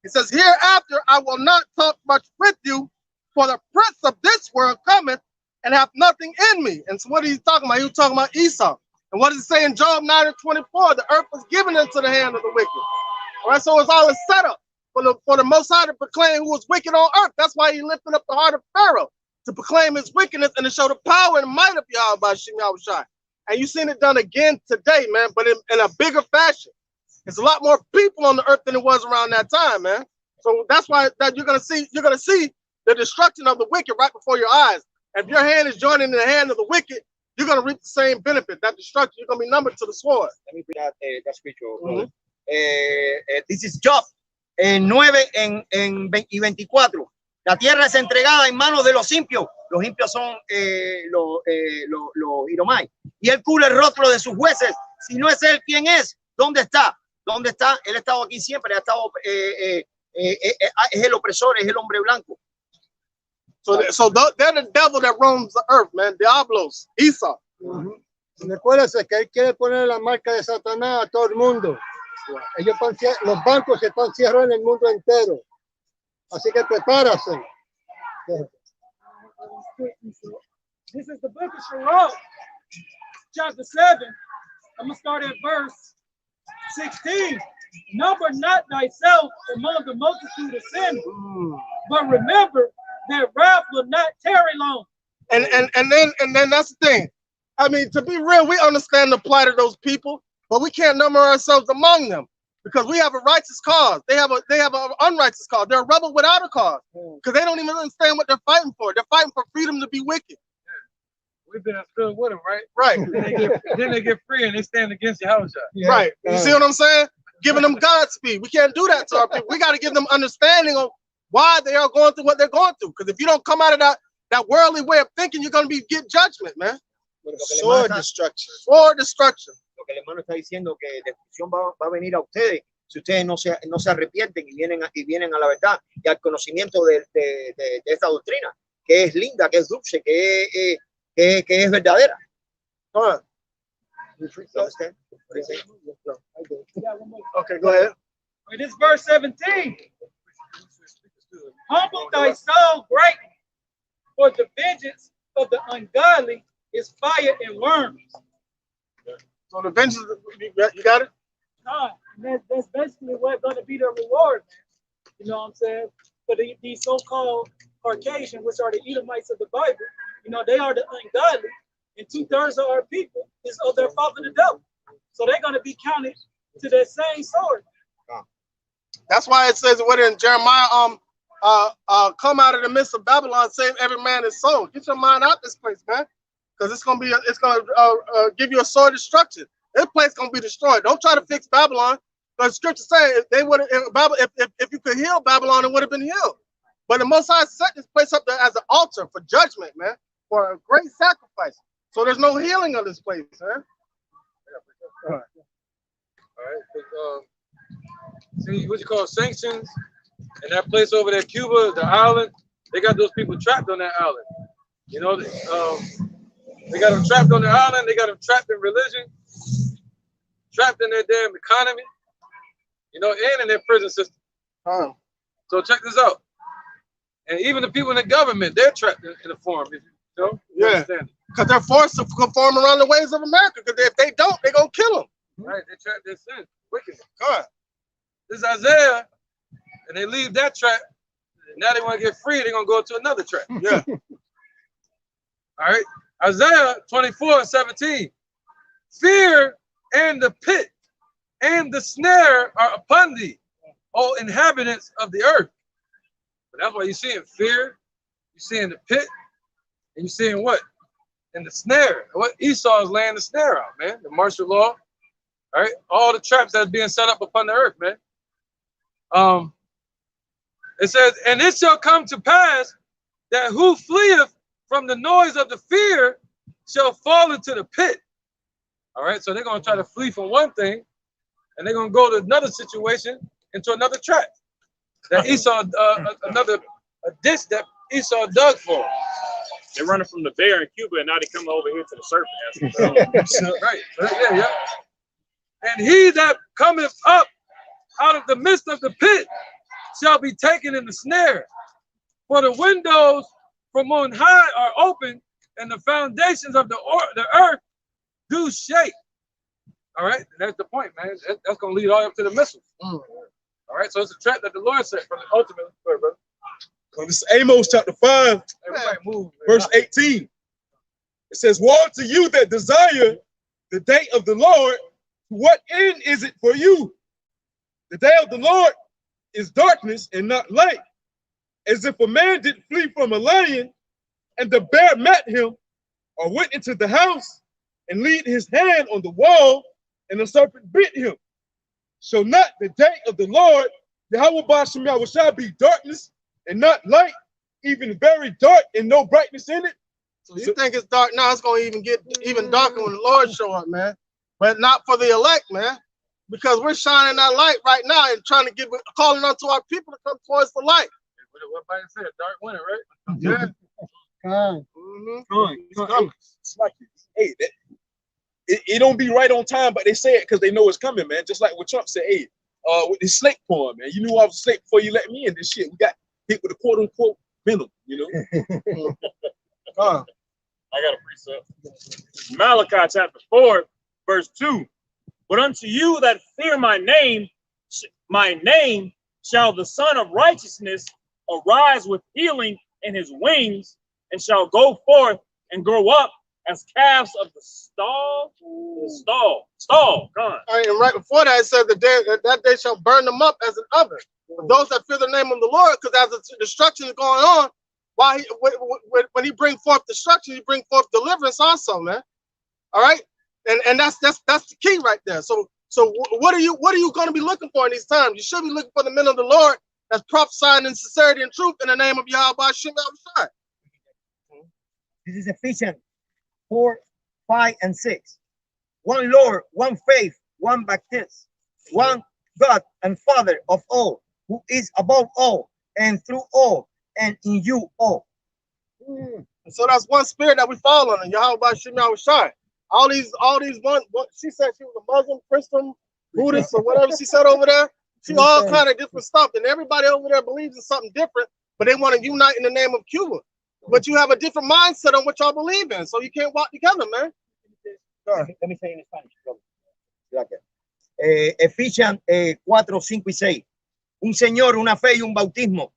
[SPEAKER 3] It says, hereafter I will not talk much with you, for the prince of this world cometh and have nothing in me. And so what are you talking about? He was talking about Esau. And what does it say in Job 9:24? The earth was given into the hand of the wicked. All right, so it's all a setup for the Most High to proclaim who was wicked on earth. That's why he lifted up the heart of Pharaoh, to proclaim his wickedness and to show the power and might of Yahawah. And you've seen it done again today, man, but in a bigger fashion. There's a lot more people on the earth than it was around that time, man. So that's why that you're gonna see the destruction of the wicked right before your eyes. And if your hand is joining in the hand of the wicked, you're gonna reap the same benefit. That destruction, you're gonna be numbered to the sword.
[SPEAKER 1] Let me read that scripture. This is Job 9 y 24. La tierra es entregada en manos de los impios. Los impios son los Iromai. Y él cubre el rostro de sus jueces. Si no es él, ¿quién es? ¿Dónde está? ¿Dónde está? Él ha estado aquí siempre. Ha estado, es el opresor, es el hombre blanco.
[SPEAKER 3] So they're the devil that roams the earth, man. Diablos, Esau.
[SPEAKER 2] Recuérdese que él quiere poner la marca de Satanás a todo el mundo. Los bancos están cerrados en el mundo entero. Así que prepárase.
[SPEAKER 4] This is the book of Sirach, chapter 7. I'm going to start at verse 16. Number not thyself among the multitude of sinners, but remember that wrath will not tarry long.
[SPEAKER 3] And then that's the thing. I mean, to be real, we understand the plight of those people, but we can't number ourselves among them because we have a righteous cause. They have an unrighteous cause. They're a rebel without a cause because they don't even understand what they're fighting for. They're fighting for freedom to be wicked.
[SPEAKER 6] We've been stood with them, right?
[SPEAKER 3] Right.
[SPEAKER 6] Then they get free and they stand against Yahawah.
[SPEAKER 3] Yeah. Right. You see what I'm saying? Giving them Godspeed. We can't do that to our people. We got to give them understanding of why they are going through what they're going through. Because if you don't come out of that worldly way of thinking, you're going to get judgment, man.
[SPEAKER 9] Sword destruction.
[SPEAKER 3] Sword destruction.
[SPEAKER 1] Lo que el hermano está diciendo que destrucción va a venir a ustedes si ustedes no se arrepienten y vienen a la verdad y al conocimiento de esta doctrina, que es linda, que es dulce, que es verdadera.
[SPEAKER 3] Okay, go ahead.
[SPEAKER 4] In this verse 17, humble thy soul greatly, for the vengeance of the ungodly is fire and worms.
[SPEAKER 3] So the vengeance, you got it?
[SPEAKER 4] That's basically what's going to be the reward, man. You know what I'm saying? For these so-called Caucasians, which are the Edomites of the Bible, you know, they are the ungodly, and 2/3 of our people is of their father the devil. So they're going to be counted to that same sword.
[SPEAKER 3] That's why it says what in Jeremiah, come out of the midst of Babylon, save every man his soul. Get your mind out this place, man, because it's gonna give you a sword destruction. This place gonna be destroyed. Don't try to fix Babylon, because Scripture says if you could heal Babylon, it would have been healed. But the Most High set this place up there as an altar for judgment, man, for a great sacrifice. So there's no healing of this place, man.
[SPEAKER 6] All right. See what you call sanctions, and that place over there, Cuba, the island, they got those people trapped on that island. You know, they got them trapped on the island. They got them trapped in religion, trapped in their damn economy. You know, and in their prison system. So check this out. And even the people in the government, they're trapped in the form. You know?
[SPEAKER 3] Yeah, because they're forced to conform around the ways of America. Because if they don't, they're gonna kill them.
[SPEAKER 6] Right? They trap their sin, wickedness. This is Isaiah, and they leave that trap. Now they want to get free. They're gonna go to another trap.
[SPEAKER 3] Yeah.
[SPEAKER 6] All right. Isaiah 24:17. Fear and the pit and the snare are upon thee, O inhabitants of the earth. But that's why you're seeing fear, you're seeing the pit, and you're seeing what? And the snare. What Esau is laying the snare out, man. The martial law. All right. All the traps that are being set up upon the earth, man. It says, and it shall come to pass that who fleeth from the noise of the fear shall fall into the pit. All right, so they're going to try to flee from one thing, and they're going to go to another situation, into another trap. That Esau, a ditch that Esau dug for.
[SPEAKER 8] They're running from the bear in Cuba, and now they come over here to the serpent.
[SPEAKER 6] Right, yeah. And he that cometh up out of the midst of the pit shall be taken in the snare. For the windows from on high are open, and the foundations of the earth do shake. All right, that's the point, man. That's going to lead all up to the missiles. All right, so it's a trap that the Lord set from the ultimate. Brother.
[SPEAKER 10] So this is Amos chapter 5, verse 18. It says, woe to you that desire the day of the Lord. What end is it for you? The day of the Lord is darkness and not light, as if a man did flee from a lion, and the bear met him, or went into the house and laid his hand on the wall, and the serpent bit him. So not the day of the Lord, Yahawah shall be darkness and not light, even very dark and no brightness in it.
[SPEAKER 3] So you think it's dark now? It's going to even get even darker when the Lord show up, man. But not for the elect, man. Because we're shining that light right now and trying to calling on to our people to come towards the light.
[SPEAKER 6] What Biden said, dark winter, right?
[SPEAKER 3] Yeah.
[SPEAKER 10] It's like, hey, it don't be right on time, but they say it because they know it's coming, man. Just like what Trump said, hey, with this snake porn, man. You knew I was a snake before you let me in this shit. We got hit with a quote unquote venom, you know.
[SPEAKER 8] I got a precept. Malachi chapter 4, verse 2. But unto you that fear my name shall the Son of Righteousness arise with healing in his wings, and shall go forth and grow up as calves of the stall. Come on.
[SPEAKER 3] All right, and right before that, it said that day shall burn them up as an oven. For those that fear the name of the Lord, because as the destruction is going on, while when he bring forth destruction, he bring forth deliverance also, man. All right, and that's the key right there. So what are you going to be looking for in these times? You should be looking for the men of the Lord that's prophesying in sincerity and truth in the name of Yahawah Shem Yahushua.
[SPEAKER 11] This is Ephesians 4, 5, and 6. One Lord, one faith, one baptism, one God and Father of all, who is above all and through all and in you all.
[SPEAKER 3] So that's one spirit that we fall under, Yahawah Shem Yahushua. all these one. What she said, she was a Muslim, Christian, Buddhist, or whatever she said over there. She all kind of different stuff, and everybody over there believes in something different, but they want to unite in the name of Cuba. But you have a different mindset on what y'all believe in, so you can't walk together, man.
[SPEAKER 11] Let me say in Spanish, brother. Ephesians 4, 5 y 6. Un Señor, una fe y un bautismo.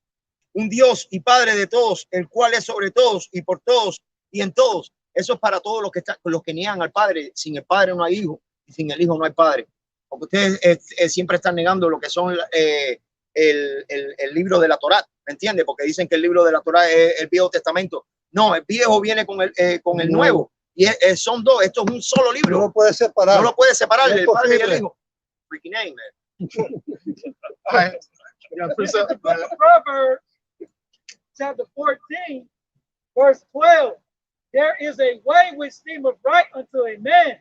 [SPEAKER 11] Un Dios y Padre de todos, el cual es sobre todos y por todos y en todos. Eso es para todos los que niegan al Padre. Sin el Padre no hay Hijo y sin el Hijo no hay Padre. Porque ustedes siempre están negando lo que son el libro de la Torá, ¿me entiendes? Porque dicen que el libro de la Torá es el Viejo Testamento. No, el Viejo viene con el Nuevo. Y son dos, esto es un solo libro.
[SPEAKER 2] No lo puedes separar.
[SPEAKER 11] No lo puedes separar,
[SPEAKER 2] No
[SPEAKER 11] el Padre y el
[SPEAKER 2] posible.
[SPEAKER 11] Hijo. Freaking name, man.
[SPEAKER 3] All right. Yeah, precept.
[SPEAKER 4] The book of Proverbs, chapter 14, verse 12. There is a way which seemeth right unto a man,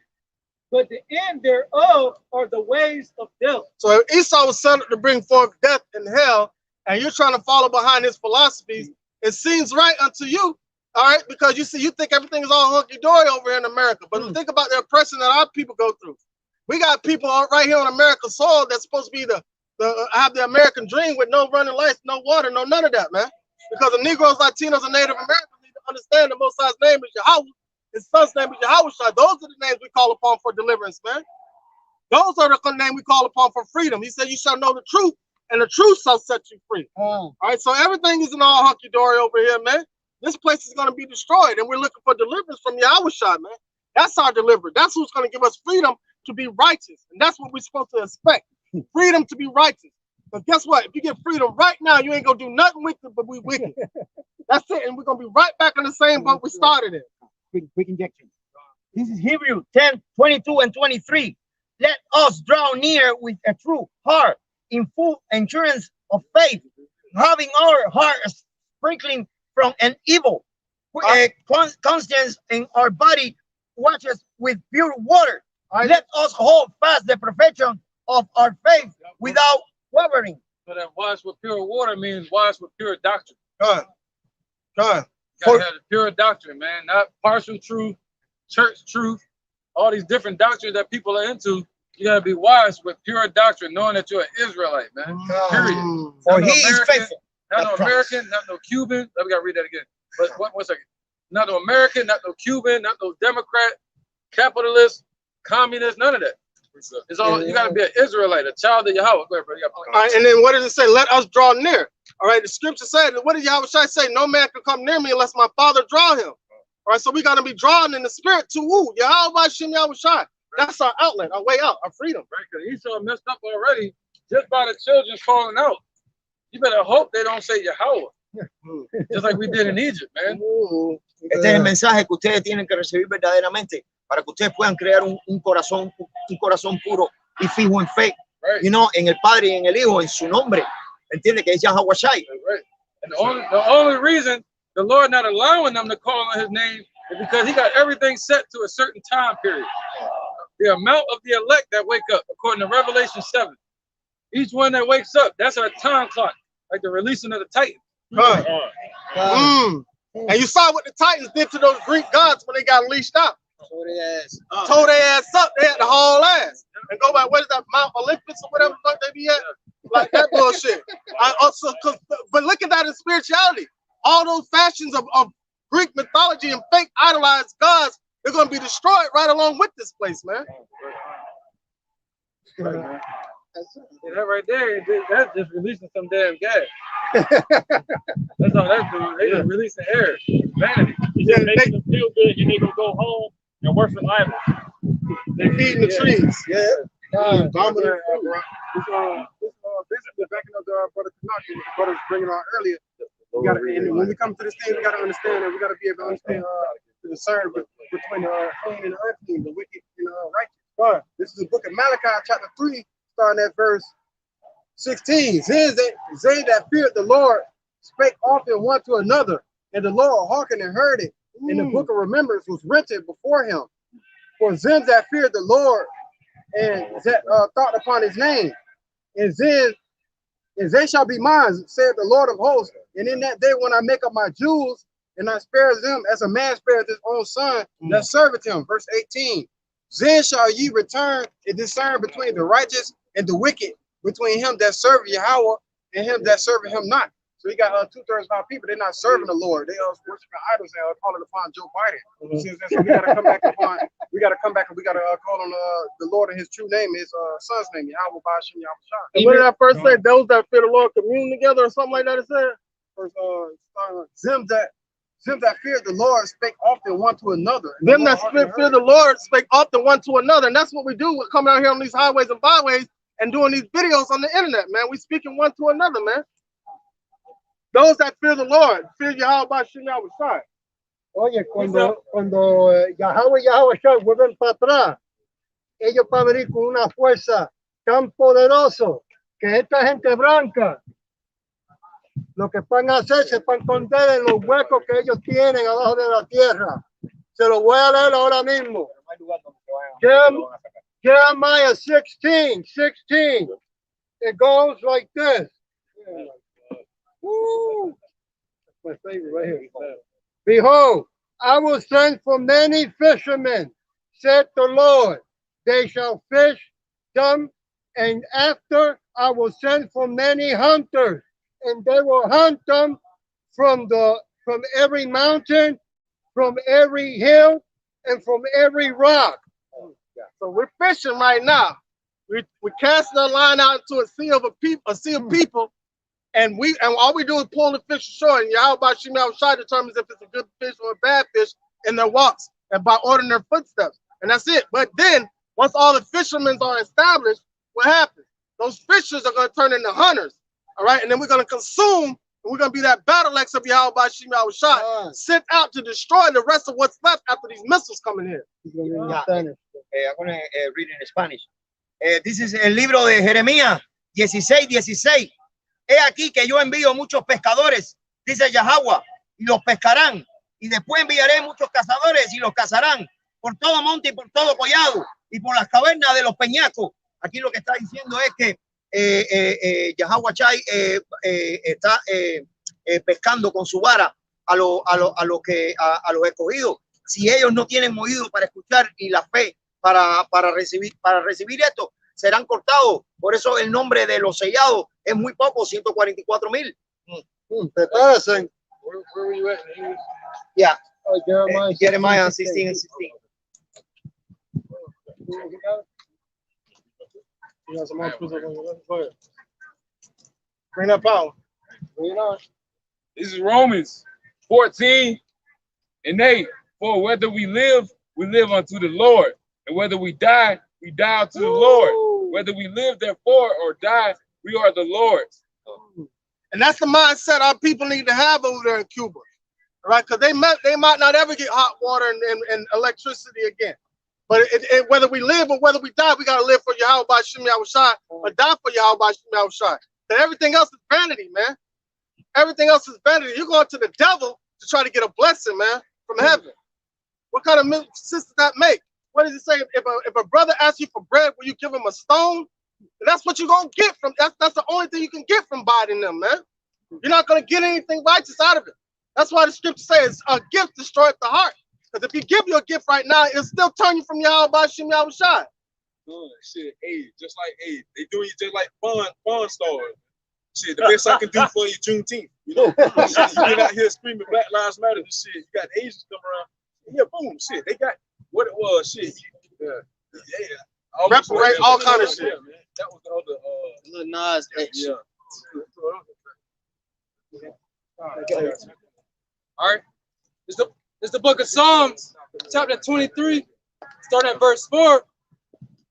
[SPEAKER 4] but the end thereof are the ways of death.
[SPEAKER 3] So if Esau was set up to bring forth death and hell, and you're trying to follow behind his philosophies, it seems right unto you, all right? Because you think everything is all hunky-dory over here in America. But think about the oppression that our people go through. We got people right here on American soil that's supposed to be have the American dream with no running lights, no water, no none of that, man. Because the Negroes, Latinos, and Native Americans need to understand the Most High's name is Yahawah. His son's name is Yahawah. Those are the names we call upon for deliverance, man. Those are the names we call upon for freedom. He said, you shall know the truth, and the truth shall set you free. All right, so everything isn't all hunky-dory over here, man. This place is going to be destroyed, and we're looking for deliverance from Yahawah, man. That's our deliverer. That's who's going to give us freedom to be righteous, and that's what we're supposed to expect. Freedom to be righteous. But guess what? If you get freedom right now, you ain't going to do nothing wicked but we wicked. That's it, and we're going to be right back in the same boat we started in.
[SPEAKER 11] Quick injection. This is Hebrew 10, 22 and 23. Let us draw near with a true heart in full endurance of faith, having our hearts sprinkling from an evil conscience in our body washes with pure water. Let us hold fast the perfection of our faith without wavering.
[SPEAKER 5] So that wash with pure water means wash with pure doctrine.
[SPEAKER 3] Good.
[SPEAKER 5] You gotta have the pure doctrine, man, not partial truth, church truth, all these different doctrines that people are into. You gotta be wise with pure doctrine, knowing that you're an Israelite, man. Period.
[SPEAKER 11] For he is faithful.
[SPEAKER 5] Not no American, not no Cuban. We gotta read that again. But one second. Not no American, not no Cuban, not no Democrat, capitalist, communist, none of that. It's all you gotta be an Israelite, a child of Yahawah. Go ahead, bro.
[SPEAKER 3] All right, and then what does it say? Let us draw near. All right, the scripture said, what did Yahweh say? No man can come near me unless my Father draw him. All right, so we got to be drawn in the spirit to who? Yahweh Shem Yahweh Shai. That's our outlet, our way out, our freedom.
[SPEAKER 5] Right, because Esau messed up already just by the children falling out. You better hope they don't say Yahawah. Just like we did in Egypt, man.
[SPEAKER 11] Este es el mensaje que ustedes tienen que recibir verdaderamente para que ustedes puedan crear un corazón puro y fijo en fe, you know, en el Padre y en el Hijo, en su nombre. ¿Entiende? Que es Yahawah Shai.
[SPEAKER 5] Right. And the only reason the Lord not allowing them to call on his name is because he got everything set to a certain time period. The amount of the elect that wake up, according to Revelation 7. Each one that wakes up, that's our time clock, like the releasing of the Titans.
[SPEAKER 3] And you saw what the Titans did to those Greek gods when they got leashed out. Tore their ass up. They had to haul ass and go back. What is that, Mount Olympus or whatever the fuck they be at? Like that bullshit. But look at that in spirituality. All those fashions of Greek mythology and fake idolized gods, they're going to be destroyed right along with this place, man.
[SPEAKER 5] That right there, that's just releasing some damn gas. That's all that's doing. They just releasing air. Vanity.
[SPEAKER 8] You just make them feel good, and they gonna go home and worship idols.
[SPEAKER 3] They feeding the trees. Yeah.
[SPEAKER 7] Dominant. This is the backing of the brother Tanaka, the brothers bringing out earlier. And when we come to this thing, we got to understand that we got to be able to understand the discern between the clean and the unclean, the wicked and the righteous. This is the book of Malachi, chapter 3, starting at verse 16. They that feared the Lord spake often one to another, and the Lord hearkened and heard it. And the book of remembrance was written before him. For them that feared the Lord and that thought upon his name, and they shall be mine, said the Lord of hosts. And in that day when I make up my jewels
[SPEAKER 3] and not spares them as a man spares his own son that serveth him. Verse 18. Then shall ye return and discern between the righteous and the wicked, between him that serveth Yahawah and him that serveth him not. So you got 2/3 of our people, they're not serving the Lord. They are worshiping idols and calling upon Joe Biden. Since that's, we gotta come back upon, we gotta come back and we gotta call on the Lord in his true name, his son's name, Yahawah Bashim Yahushua. And what did I first say? Those that fear the Lord commune together or something like that, it said? First, them that fear the Lord spake often one to another. Them that fear the Lord spake often one to another. And that's what we do. We're coming out here on these highways and byways and doing these videos on the internet, man. We speaking one to another, man. Those that fear the Lord, fear Yahawah Bashim Yahushua.
[SPEAKER 2] Oye, cuando Yahawah y Yahushua vuelven para atrás, ellos van a venir con una fuerza tan poderosa que esta gente blanca lo que van a hacer se van a esconder en los huecos que ellos tienen abajo de la tierra. Se lo voy a leer ahora mismo. Jeremiah 16. It goes like this. Woo. That's my favorite right here. Behold, I will send for many fishermen, said the Lord. They shall fish them, and after I will send for many hunters, and they will hunt them from every mountain, from every hill, and from every rock.
[SPEAKER 3] So we're fishing right now. We casting our line out into a sea of people, and all we do is pull the fish ashore. And Yahawah Bashim Yahushua determines if it's a good fish or a bad fish in their walks and by ordering their footsteps. And that's it. But then once all the fishermen are established, what happens? Those fishers are going to turn into hunters. All right, and then we're going to consume, and we're going to be that battle axe of Yahawah Bashim Yahushua, sent out to destroy the rest of what's left after these missiles come in here.
[SPEAKER 11] I'm going to read in Spanish. This is el libro de Jeremías 16:16. He aquí que yo envío muchos pescadores, dice Yahawah, y los pescarán. Y después enviaré muchos cazadores y los cazarán por todo monte y por todo collado y por las cavernas de los peñascos. Aquí lo que está diciendo es que Yahawah Chai está pescando con su vara a los escogidos. Si ellos no tienen oído para escuchar y la fe para recibir esto, serán cortados. Por eso el nombre de los sellados es muy poco, 144,000.
[SPEAKER 2] Prepárense.
[SPEAKER 3] Where were you at?
[SPEAKER 11] Yeah.
[SPEAKER 2] Jeremiah
[SPEAKER 11] 16:16.
[SPEAKER 3] Bring that power.
[SPEAKER 5] This is Romans 14:8. For whether we live unto the Lord, and whether we die unto the Lord. Whether we live therefore or die, we are the Lord's.
[SPEAKER 3] And that's the mindset our people need to have over there in Cuba. All right, because they might not ever get hot water and electricity again. But whether we live or whether we die, we got to live for Yahawah Bashim Yahushua or die for Yahawah Bashim Yahushua. And everything else is vanity, man. Everything else is vanity. You're going to the devil to try to get a blessing, man, from heaven. What kind of sense does that make? What does it say? If a brother asks you for bread, will you give him a stone? That's what you're going to get from, that's the only thing you can get from Biden them, man. You're not going to get anything righteous out of it. That's why the scripture says a gift destroys the heart. Because if he give you a gift right now, it'll still turn you from Yahawah Bashim Yahushua.
[SPEAKER 10] Shit, hey, just like, hey, they do you just like fun stars. Shit, the best I can do for you Juneteenth. You know, shit, you get out here screaming Black Lives Matter and shit. You got Asians come around. Yeah, boom, shit. They got what it was, shit. Yeah.
[SPEAKER 3] Reparate all kind of shit.
[SPEAKER 10] Man. That was the other
[SPEAKER 9] Little Nas X.
[SPEAKER 4] All right. This is the book of Psalms, chapter 23, starting at verse 4.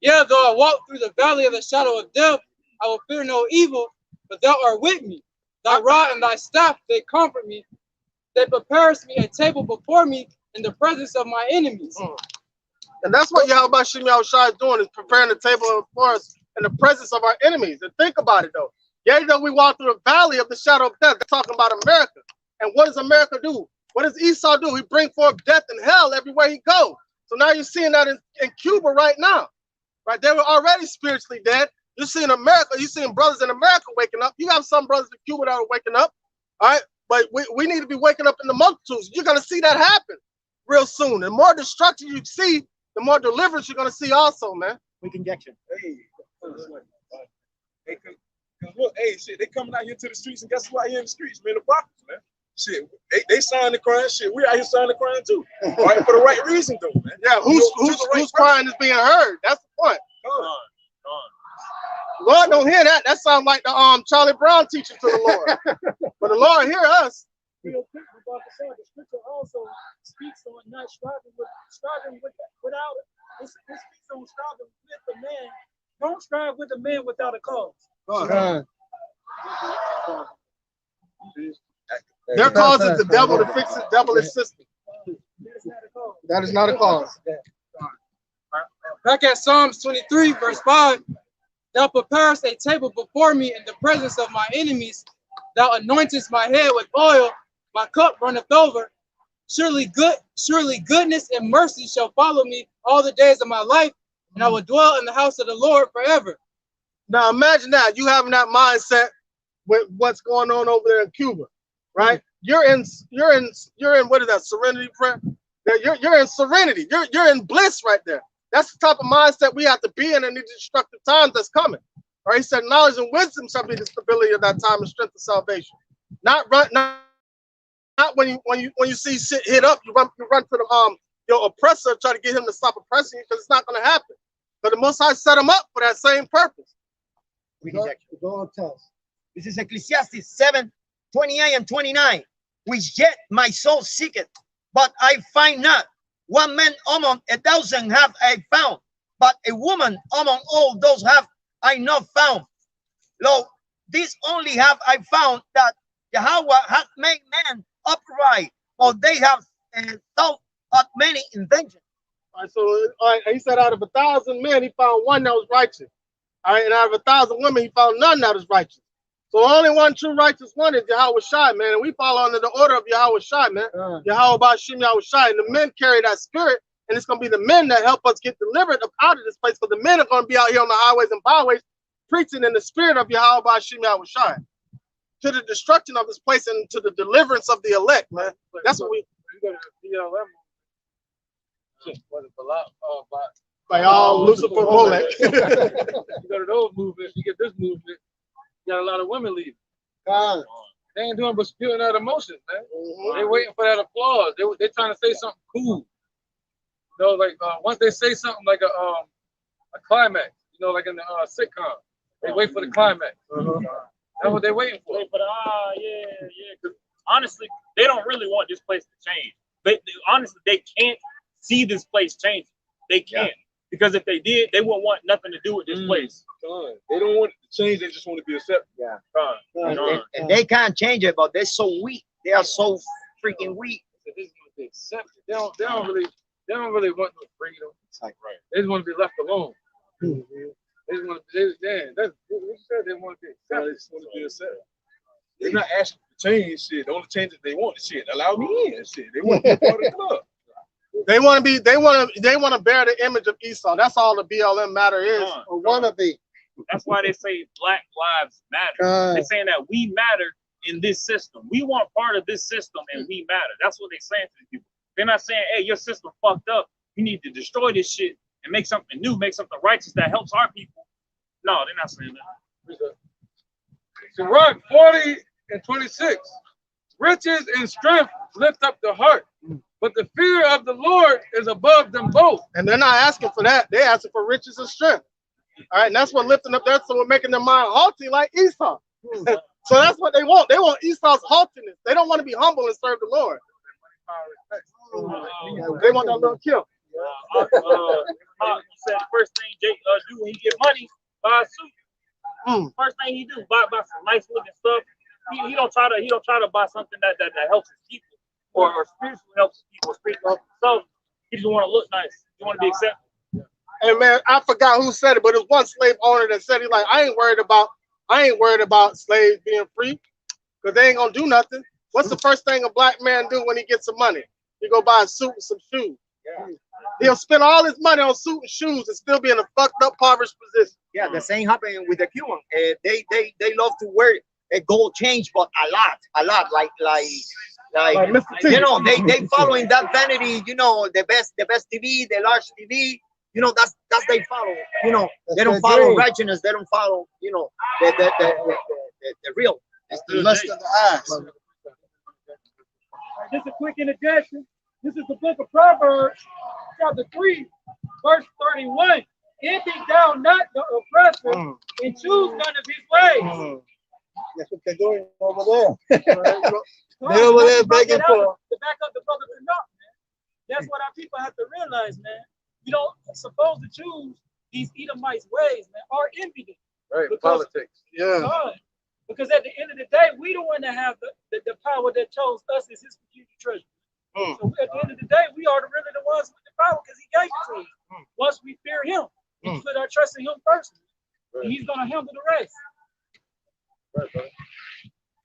[SPEAKER 4] Yeah, though I walk through the valley of the shadow of death, I will fear no evil, but thou art with me. Thy rod and thy staff, they comfort me. They preparest me a table before me in the presence of my enemies.
[SPEAKER 3] And that's what Yahawah Bashim Yahushua is doing, is preparing the table for us in the presence of our enemies. And think about it, though. Yeah, though we walk through the valley of the shadow of death, they're talking about America. And what does America do? What does Esau do? He brings forth death and hell everywhere he goes. So now you're seeing that in Cuba right now. Right? They were already spiritually dead. You're seeing America, you're seeing brothers in America waking up. You have some brothers in Cuba that are waking up. All right. But we need to be waking up in the multitudes. You're going to see that happen real soon. The more destruction you see, the more deliverance you're going to see also, man.
[SPEAKER 11] Weak injection.
[SPEAKER 10] Hey, look, hey, shit, they coming out here to the streets, and guess what? Here in the streets, man, the prophets, man. Shit, they signed the crime. Shit, we out here signing the crime too, right? For the right reason, though, man.
[SPEAKER 3] Yeah, whose crying is being heard? That's the point. Lord don't hear that. That sounds like the Charlie Brown teaching to the Lord. But the Lord hear us.
[SPEAKER 8] Real quick, about the song, the scripture also speaks on not striving without it. It speaks on striving with the man. Don't strive with a man without a cause.
[SPEAKER 3] Their cause is the devil to fix his devilish system. That is not a cause.
[SPEAKER 4] Back at Psalms 23, verse 5, thou preparest a table before me in the presence of my enemies. Thou anointest my head with oil, my cup runneth over. Surely goodness and mercy shall follow me all the days of my life, and I will dwell in the house of the Lord forever.
[SPEAKER 3] Now imagine that, you having that mindset with what's going on over there in Cuba, right? You're in what is that, serenity prayer? You're in serenity. You're in bliss right there. That's the type of mindset we have to be in these destructive times that's coming. Right? He said, knowledge and wisdom shall be the stability of that time and strength of salvation. Not when you see shit hit up, you run to the your oppressor, try to get him to stop oppressing you, because it's not going to happen. But the Most High set him up for that same purpose.
[SPEAKER 11] This is Ecclesiastes 7:28 and 29. Which yet my soul seeketh, but I find not. One man among 1,000 have I found, but a woman among all those have I not found. Lo, this only have I found, that Yahawah hath made man upright, for they have thought of many inventions.
[SPEAKER 3] All right, so he said out of 1,000 men, he found one that was righteous. All right, and out of 1,000 women, he found none that was righteous. So the only one true righteous one is Yahawah, man. And we follow under the order of Yahawah, man. Yahawah Bashim Yahawah. And the men carry that spirit. And it's going to be the men that help us get delivered up out of this place. Because the men are going to be out here on the highways and byways preaching in the spirit of Yahawah Bashim Yahawah. To the destruction of this place and to the deliverance of the elect, man. That's what we... By all Lucifer Molech.
[SPEAKER 5] You go to those movements, you get this movement. You got a lot of women leaving. They ain't doing but spewing out emotions, man. They waiting for that applause. They trying to say something cool. You know, like once they say something like a climax, you know, like in the sitcom, they wait for the climax. That's what they're waiting for.
[SPEAKER 8] Wait for the yeah. Because honestly, they don't really want this place to change. Honestly, they can't see this place changing. They can't. Because if they did, they wouldn't want nothing to do with this place.
[SPEAKER 10] They don't want it to change, they just want to be accepted.
[SPEAKER 11] And they can't change it, but they're so weak. They are so freaking weak.
[SPEAKER 5] They just want to be accepted. They don't really want no freedom. They just want to be left alone. They just want to that's what you said. They want to be accepted.
[SPEAKER 10] They just want to be accepted. They're not asking to change shit. The only changes they want is shit. Allow me in shit. They want to be part of the club.
[SPEAKER 3] They want to bear the image of Esau. That's all the BLM matter is, or want to be.
[SPEAKER 8] That's why they say Black Lives Matter. They're saying that we matter in this system. We want part of this system, and we matter. That's what they're saying to the people. They're not saying, "Hey, your system fucked up. You need to destroy this shit and make something new, make something righteous that helps our people." No, they're not saying that.
[SPEAKER 5] Sirach 40 and 26. Riches and strength lift up the heart, but the fear of the Lord is above them both.
[SPEAKER 3] And they're not asking for that. They're asking for riches and strength. All right, and that's what lifting up. That's what making their mind haughty like Esau. So that's what they want. They want Esau's haughtiness. They don't want to be humble and serve the Lord. They want that little kill.
[SPEAKER 8] Said the first thing Jake do when he get money, buy a suit. First thing he do, buy some nice looking stuff. He don't try to buy something that helps his people or spiritually helps people, spiritually helps himself. He just want to look nice. He want to be accepted.
[SPEAKER 3] And man, I forgot who said it, but it was one slave owner that said, I ain't worried about slaves being free, because they ain't gonna do nothing. What's the first thing a black man do when he gets some money? He go buy a suit and some shoes. He'll spend all his money on suit and shoes and still be in a fucked up, impoverished position.
[SPEAKER 11] Yeah, the same happened with the Cuban. They love to wear a gold change, but a lot, like
[SPEAKER 3] Mr. T.
[SPEAKER 11] you know, they following that vanity, you know, the best TV, the large TV, you know, that's they follow, you know, they don't follow righteousness, they don't follow, you know, the real.
[SPEAKER 3] It's the lust of the eyes.
[SPEAKER 4] Just a quick introduction. This is the book of Proverbs, chapter 3, verse 31. Envy thou not the oppressor, and choose none of his ways.
[SPEAKER 2] That's what they're doing over there.
[SPEAKER 4] They're over there begging for to back up the brother to not, man. That's what our people have to realize, man. We don't supposed to choose these Edomites' ways, man, or envy them.
[SPEAKER 5] Right, politics.
[SPEAKER 3] Yeah.
[SPEAKER 4] Because at the end of the day, we the one that have the power that chose us as his peculiar treasure. So at the end of the day, we are really the ones with the power because he gave it to us. Once we fear him, we put our trust in him first. And he's gonna handle the rest.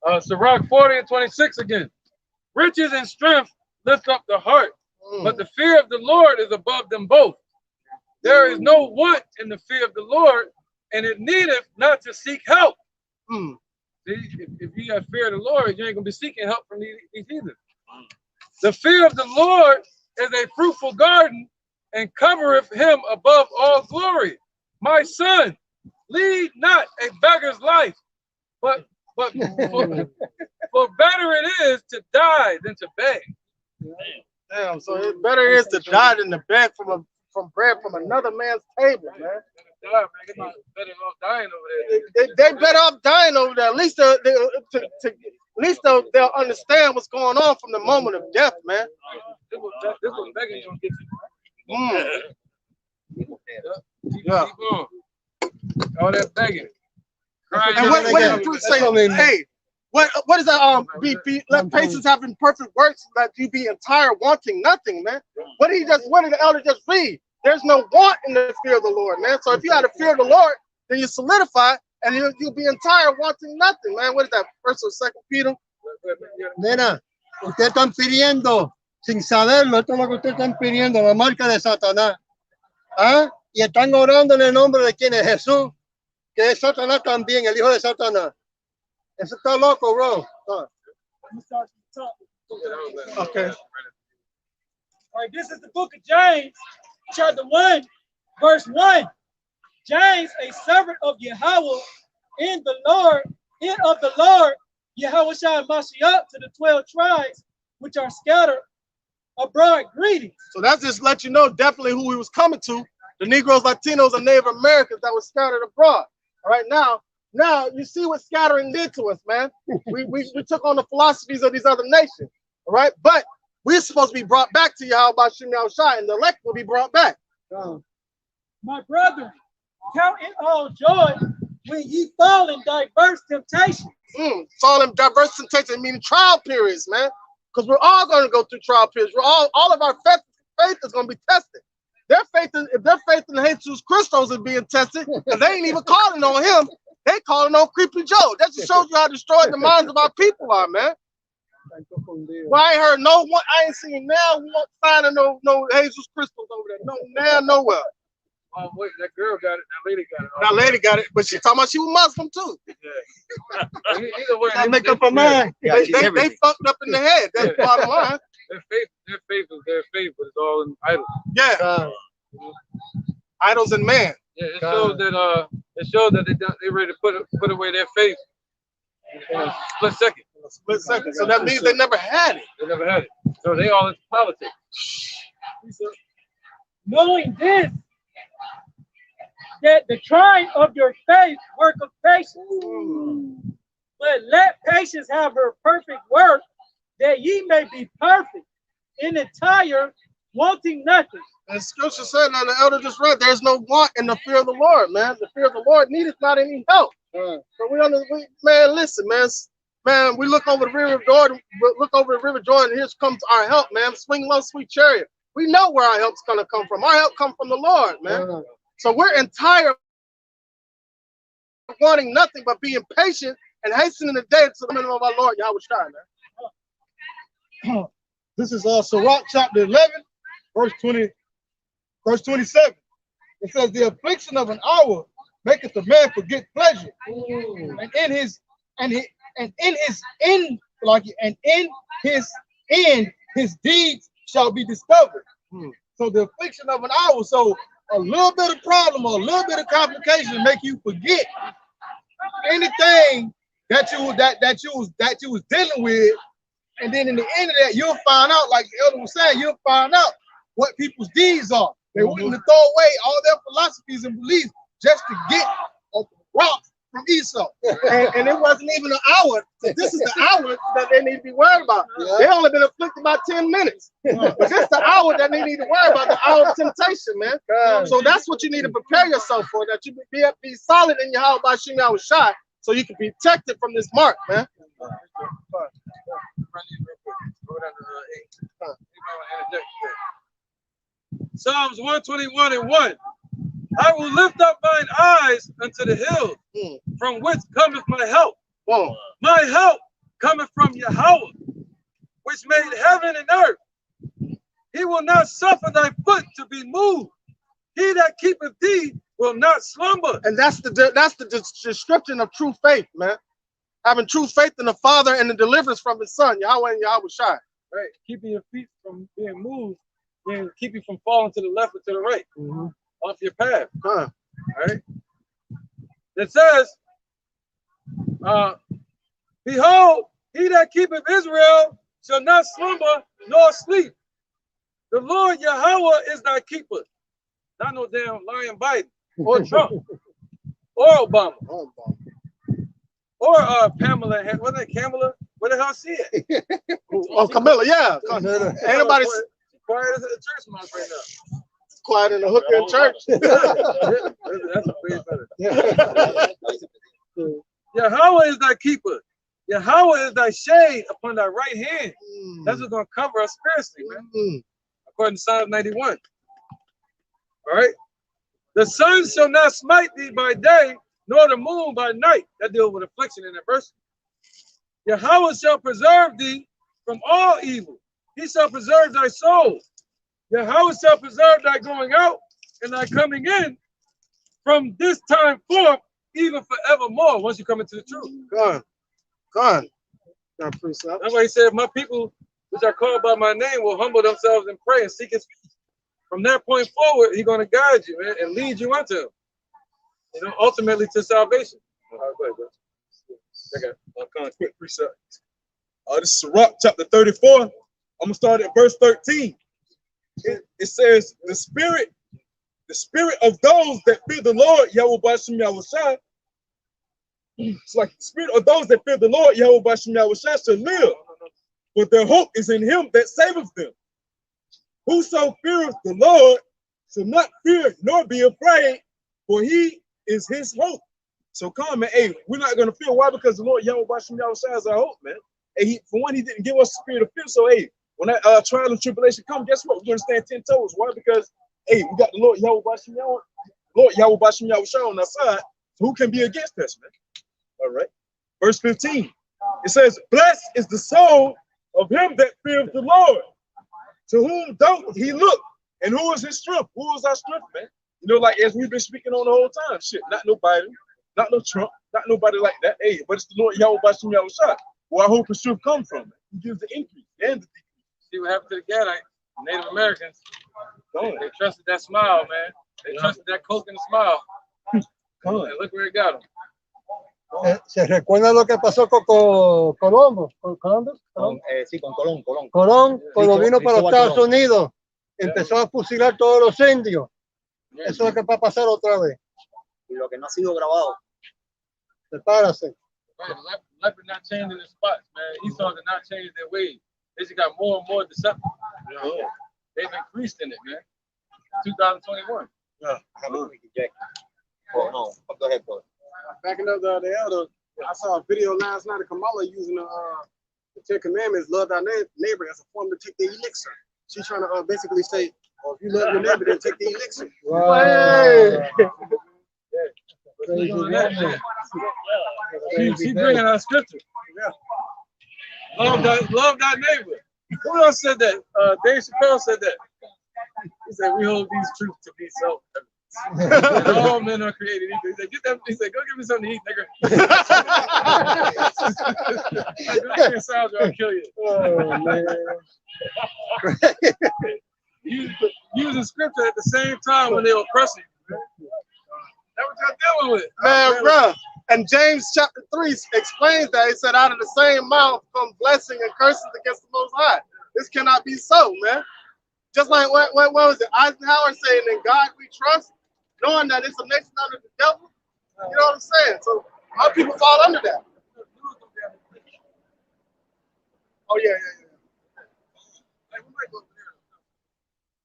[SPEAKER 5] Right, Sirach 40 and 26 again. Riches and strength lift up the heart, but the fear of the Lord is above them both. There is no want in the fear of the Lord, and it needeth not to seek help. See, if you got fear of the Lord, you ain't gonna be seeking help from these heathens. The fear of the Lord is a fruitful garden, and covereth him above all glory. My son, lead not a beggar's life, but for better it is to die than to beg.
[SPEAKER 3] Damn, so it better is to die than to beg from bread from another man's table, man.
[SPEAKER 5] Better off dying over there.
[SPEAKER 3] They better off dying over there. At least they'll understand what's going on from the moment of death, man.
[SPEAKER 5] This was begging gonna get you.
[SPEAKER 3] Yeah.
[SPEAKER 5] Keep on. All that begging.
[SPEAKER 3] And what did the truth say? Hey, what is that? Let patience have imperfect works, that you be entire, wanting nothing, man. What did the elder just read? There's no want in the fear of the Lord, man. So if you had a fear of the Lord, then you solidify and you'll be entire, wanting nothing, man. What is that? First or second Peter?
[SPEAKER 2] Mira, ustedes están pidiendo, sin saberlo, esto es lo que ustedes están pidiendo, la marca de Satanás. ¿Ah? Y están orando en el nombre de quién es Jesús, que es Satanás también, el hijo de Satanás. Eso está loco, bro.
[SPEAKER 3] Okay.
[SPEAKER 4] All right, this is the book of James, chapter 1, verse 1. James, a servant of Yahawah in the Lord, of the Lord, Yahawah Mashiach, to the 12 tribes which are scattered abroad, greetings.
[SPEAKER 3] So that's just let you know definitely who he was coming to. The Negroes, Latinos, and Native Americans that were scattered abroad. All right, now you see what scattering did to us, man. We took on the philosophies of these other nations. All right, but we're supposed to be brought back to Yahawah Shem Yahushua, and the elect will be brought back.
[SPEAKER 4] My brethren, count it all joy when ye fall in diverse temptations.
[SPEAKER 3] Fall in diverse temptations, meaning trial periods, man. Because we're all going to go through trial periods. All of our faith is going to be tested. If their faith in Jesus Christos is being tested, because they ain't even calling on him, they calling on Creepy Joe. That just shows you how destroyed the minds of our people are, man. Well, I ain't heard no one. I ain't seen now one finding no Jesus Christos over there. Nowhere.
[SPEAKER 5] Oh wait, that girl got it. That lady got it.
[SPEAKER 3] That lady got it, but she talking about she was Muslim too.
[SPEAKER 5] Yeah. Either way,
[SPEAKER 2] I make up her mind.
[SPEAKER 3] They fucked up in the head. That's the bottom line.
[SPEAKER 5] Their faith is their faith, but it's all in idols.
[SPEAKER 3] Yeah. Idols and man.
[SPEAKER 5] Yeah, it shows that they ready to put away their faith in a split second.
[SPEAKER 3] So that means they never had it.
[SPEAKER 5] They never had it. So they all into politics.
[SPEAKER 4] Knowing this, that the trying of your faith work of patience. But let patience have her perfect work, that ye may be perfect, in entire, wanting nothing.
[SPEAKER 3] And scripture said, now the elder just read, there's no want in the fear of the Lord, man. The fear of the Lord needeth not any help. So man, listen, man, we look over the river of Jordan, and here comes our help, man. Swing low, sweet chariot. We know where our help's gonna come from. Our help comes from the Lord, man. So we're entire, wanting nothing but being patient and hastening the day to the minimum of our Lord Yahawah, man.
[SPEAKER 7] This is Sirach chapter 11, verse 27. It says, the affliction of an hour maketh a man forget pleasure, and and in his end his deeds shall be discovered. So the affliction of an hour. So a little bit of problem or a little bit of complication make you forget anything that you was dealing with, and then in the end of that, you'll find out, like the elder was saying, you'll find out what people's deeds are. They willing to throw away all their philosophies and beliefs just to get a rock from Esau.
[SPEAKER 3] And it wasn't even an hour. This is the hour that they need to be worried about. They only been afflicted about 10 minutes. But this is the hour that they need to worry about, the hour of temptation, man. So that's what you need to prepare yourself for, that you be solid in Yahawah by Shem Yahushua, so you can be protected from this mark, man.
[SPEAKER 6] Psalms 121:1. I will lift up mine eyes unto the hills, from which cometh my help. My help cometh from Yahawah, which made heaven and earth. He will not suffer thy foot to be moved. He that keepeth thee will not slumber.
[SPEAKER 3] And that's the description of true faith, man. Having true faith in the Father and the deliverance from his Son, Yahweh and Yahushua.
[SPEAKER 6] Right, keeping your feet from being moved, and keep you from falling to the left or to the right, off your path. All right. It says, behold, he that keepeth Israel shall not slumber nor sleep. The Lord Yahawah is thy keeper. Not no damn Lion Biden or Trump or Obama or Pamela. Wasn't it Kamala? Where the hell she at?
[SPEAKER 3] Oh, Camilla, yeah. Ain't nobody
[SPEAKER 6] quiet as a church mouse right now.
[SPEAKER 3] Quiet in the hooker in church.
[SPEAKER 6] That's a way better. Yahawah is thy keeper. Yahawah is thy shade upon thy right hand. That's what's going to cover us spiritually, man. According to Psalm 91. All right. The sun shall not smite thee by day, nor the moon by night. That deals with affliction and adversity. Yahawah shall preserve thee from all evil. He shall preserve thy soul. Yahawah shall preserve thy going out and thy coming in from this time forth, even forevermore, once you come into the truth.
[SPEAKER 3] God.
[SPEAKER 6] That's why he said, my people, which are called by my name, will humble themselves and pray and seek his face. From that point forward, he's going to guide you, man, and lead you unto him. You know, ultimately to salvation. All right, go ahead, bro.
[SPEAKER 10] I got a quick precept. This is Sirach chapter 34. I'm gonna start at verse 13. It says, the spirit of those that fear the Lord, Yahweh Bashem Yahushua. It's like the spirit of those that fear the Lord, Yahweh Bashem Yahushua, shall live, but their hope is in him that saveth them. Whoso feareth the Lord shall not fear nor be afraid, for he is his hope. So come, man. Hey, we're not gonna fear. Why? Because the Lord Yahweh Bashem Yahushua is our hope, man. Hey, for one, he didn't give us the spirit of fear. So hey, when that trial and tribulation come, guess what? We're gonna stand 10 toes. Why? Because hey, we got the Lord Yahweh Bashem Yahushua on our side. So who can be against us, man? All right. Verse 15. It says, blessed is the soul of him that feareth the Lord, to whom doth he look, and who is his strength? Who is our strength, man? You know, like as we've been speaking on the whole time, shit, not no Biden, not no Trump, not nobody like that. Hey, but it's the Lord Yahweh Bashem Yahushua, where our hope and strength come from, man. He gives the increase and the decrease.
[SPEAKER 6] See what happened to the Gadites, Native Americans. They trusted that smile, man. They trusted that Coke and the smile. And look where it got them.
[SPEAKER 2] ¿Se recuerda lo que pasó con Colombo?
[SPEAKER 1] Sí, con Colón.
[SPEAKER 2] Colón, cuando vino para los Estados Unidos, empezó a fusilar todos los indios. Eso es lo que va a pasar otra vez.
[SPEAKER 1] Y lo que no ha sido grabado.
[SPEAKER 2] Prepárase.
[SPEAKER 6] Leopard not changing their spots, man. Esau did not change their ways. They just got more and more deceptive. They've increased in it, man. 2021.
[SPEAKER 1] Oh, no. Go ahead, brother.
[SPEAKER 3] Backing up the elder, I saw a video last night of Kamala using the 10 Commandments, love thy neighbor, as a form to take the elixir. She's trying to basically say, oh, if you love your neighbor, then take the elixir.
[SPEAKER 2] Wow.
[SPEAKER 6] She bringing out scripture. Love thy neighbor. Who else said that? Dave Chappelle said that. He said, we hold these truths to be so.
[SPEAKER 5] And all men are created equal. He said, get that. He said, go give me something to eat, nigga. Go give me a salad, or I'll kill you.
[SPEAKER 2] Oh man.
[SPEAKER 5] Using scripture at the same time when they were oppressing you. That's what y'all dealing with.
[SPEAKER 3] Man, bro. And James chapter 3 explains that. He said, out of the same mouth come blessing and curses against the Most High. This cannot be so, man. Just like what was it? Eisenhower saying, in God we trust, knowing that it's a nation under the devil. You know what I'm saying? So our people fall under that. Oh, yeah.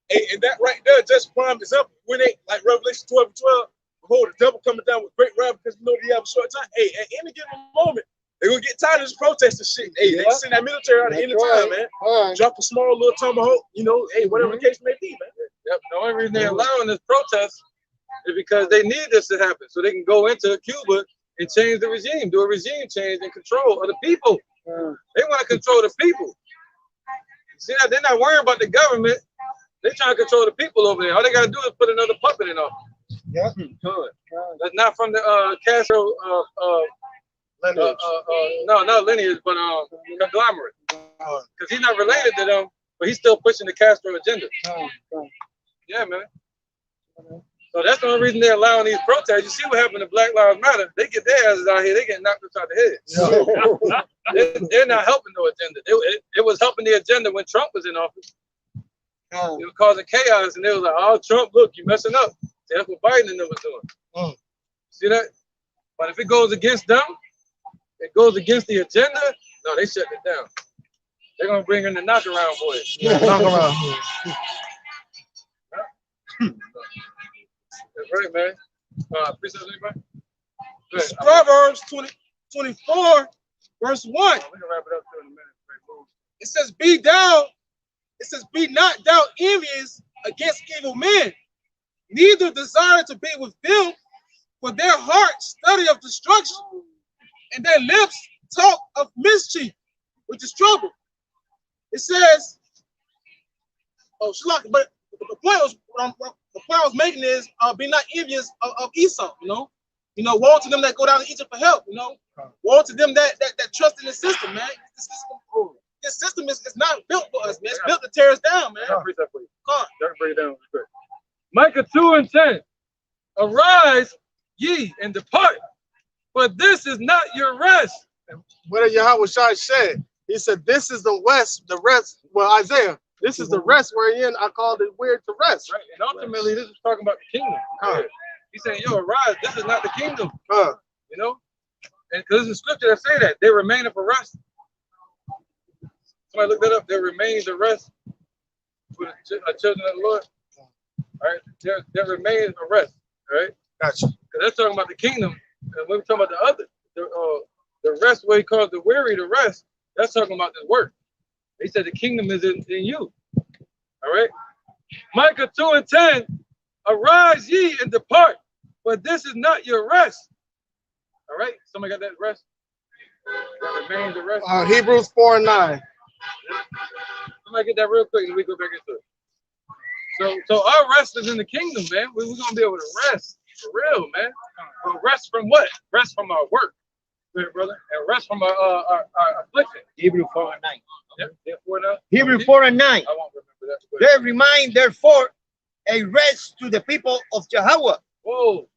[SPEAKER 10] Hey, and that right there just prime example. When they, like Revelation 12:12, behold, the devil coming down with great wrath because you know they have a short time. Hey, at any given moment, they're going to get tired of this protest and shit. Hey, they send that military out at any time, man. Drop a small little tomahawk, you know, hey, whatever the case may be, man.
[SPEAKER 5] Yep. The only reason they're allowing this protest is because they need this to happen so they can go into Cuba and change the regime, do a regime change and control of the people. They want to control the people. See, they're not worrying about the government. They're trying to control the people over there. All they got to do is put another puppet in office.
[SPEAKER 2] Yep.
[SPEAKER 5] Good. That's not from the Castro lineage. No, not lineage, but conglomerate. Because he's not related to them, but he's still pushing the Castro agenda. Yeah, man. So that's the only reason they're allowing these protests. You see what happened to Black Lives Matter? They get their asses out here. They get knocked upside the head. They're not helping no agenda. It was helping the agenda when Trump was in office. It was causing chaos, and they was like, "Oh, Trump, look, you messing up." That's what Biden and them was doing. See that? But if it goes against them, it goes against the agenda. No, they shut it down. They're gonna bring in the knockaround boys.
[SPEAKER 3] Knockaround.
[SPEAKER 5] That's right, man. Appreciate anybody?
[SPEAKER 3] Proverbs 24, verse 1.
[SPEAKER 5] We can wrap it up in a minute.
[SPEAKER 3] It says, be thou. It says, be not thou envious against evil men, neither desire to be with them, for their hearts study of destruction, and their lips talk of mischief, which is trouble. It says, oh, but the point I was making is, be not envious of Esau. You know, woe to them that go down to Egypt for help. You know, woe to them that trust in the system, man. This system is not built for us, man. It's built to tear us down, man.
[SPEAKER 5] I'll break that for you. Come on. I can break it down real quick. Micah 2:10. Arise, ye, and depart, for this is not your rest.
[SPEAKER 3] What Yahawah said, he said, this is the rest. Well, Isaiah, this is the rest wherein I called it weird to rest.
[SPEAKER 5] Right. And ultimately, this is talking about the kingdom. He's saying, yo, arise, this is not the kingdom. You know? And because there's a scripture that say that. They remain for rest. Somebody look that up. There remains a rest for the children of the Lord. All right? There remains a rest. All right?
[SPEAKER 3] Gotcha.
[SPEAKER 5] Because they're talking about the kingdom. And when we're talking about the other, the rest, where he calls the weary the rest, that's talking about this work. He said the kingdom is in you. All right? Micah 2:10. Arise ye and depart, for this is not your rest. All right? Somebody got that rest? That remains the rest?
[SPEAKER 3] Hebrews 4:9.
[SPEAKER 5] Somebody get that real quick and we go back into it. So our rest is in the kingdom, man. We're going to be able to rest. For real, man. But rest from what? Rest from our work, brother. And rest from our affliction.
[SPEAKER 11] Hebrew 4:9.
[SPEAKER 5] Yeah, 4:9.
[SPEAKER 11] Hebrew 4:9.
[SPEAKER 5] I won't remember that.
[SPEAKER 11] There remain, therefore, a rest to the people of Yahawah.
[SPEAKER 5] Whoa.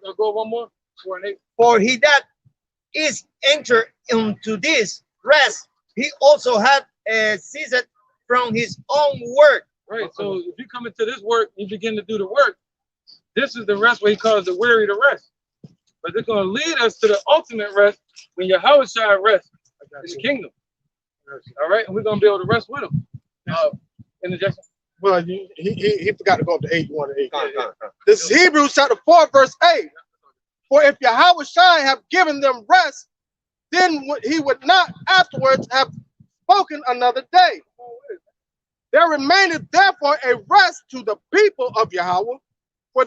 [SPEAKER 5] I'll go one more. 4:8.
[SPEAKER 11] For he that is entered into this rest, he also had ceased from his own work.
[SPEAKER 5] Right. So if you come into this work, you begin to do the work. This is the rest where he calls the weary to rest. But it's going to lead us to the ultimate rest when Yahawah shall rest in the kingdom. All right. And we're going to be able to rest with him. Interjection?
[SPEAKER 3] Well, he forgot to go up to 8. You want to 8. This is Hebrews chapter 4, verse 8. For if Yahawah have given them rest, then he would not afterwards have spoken another day. There remaineth therefore a rest to the people of Yahawah, for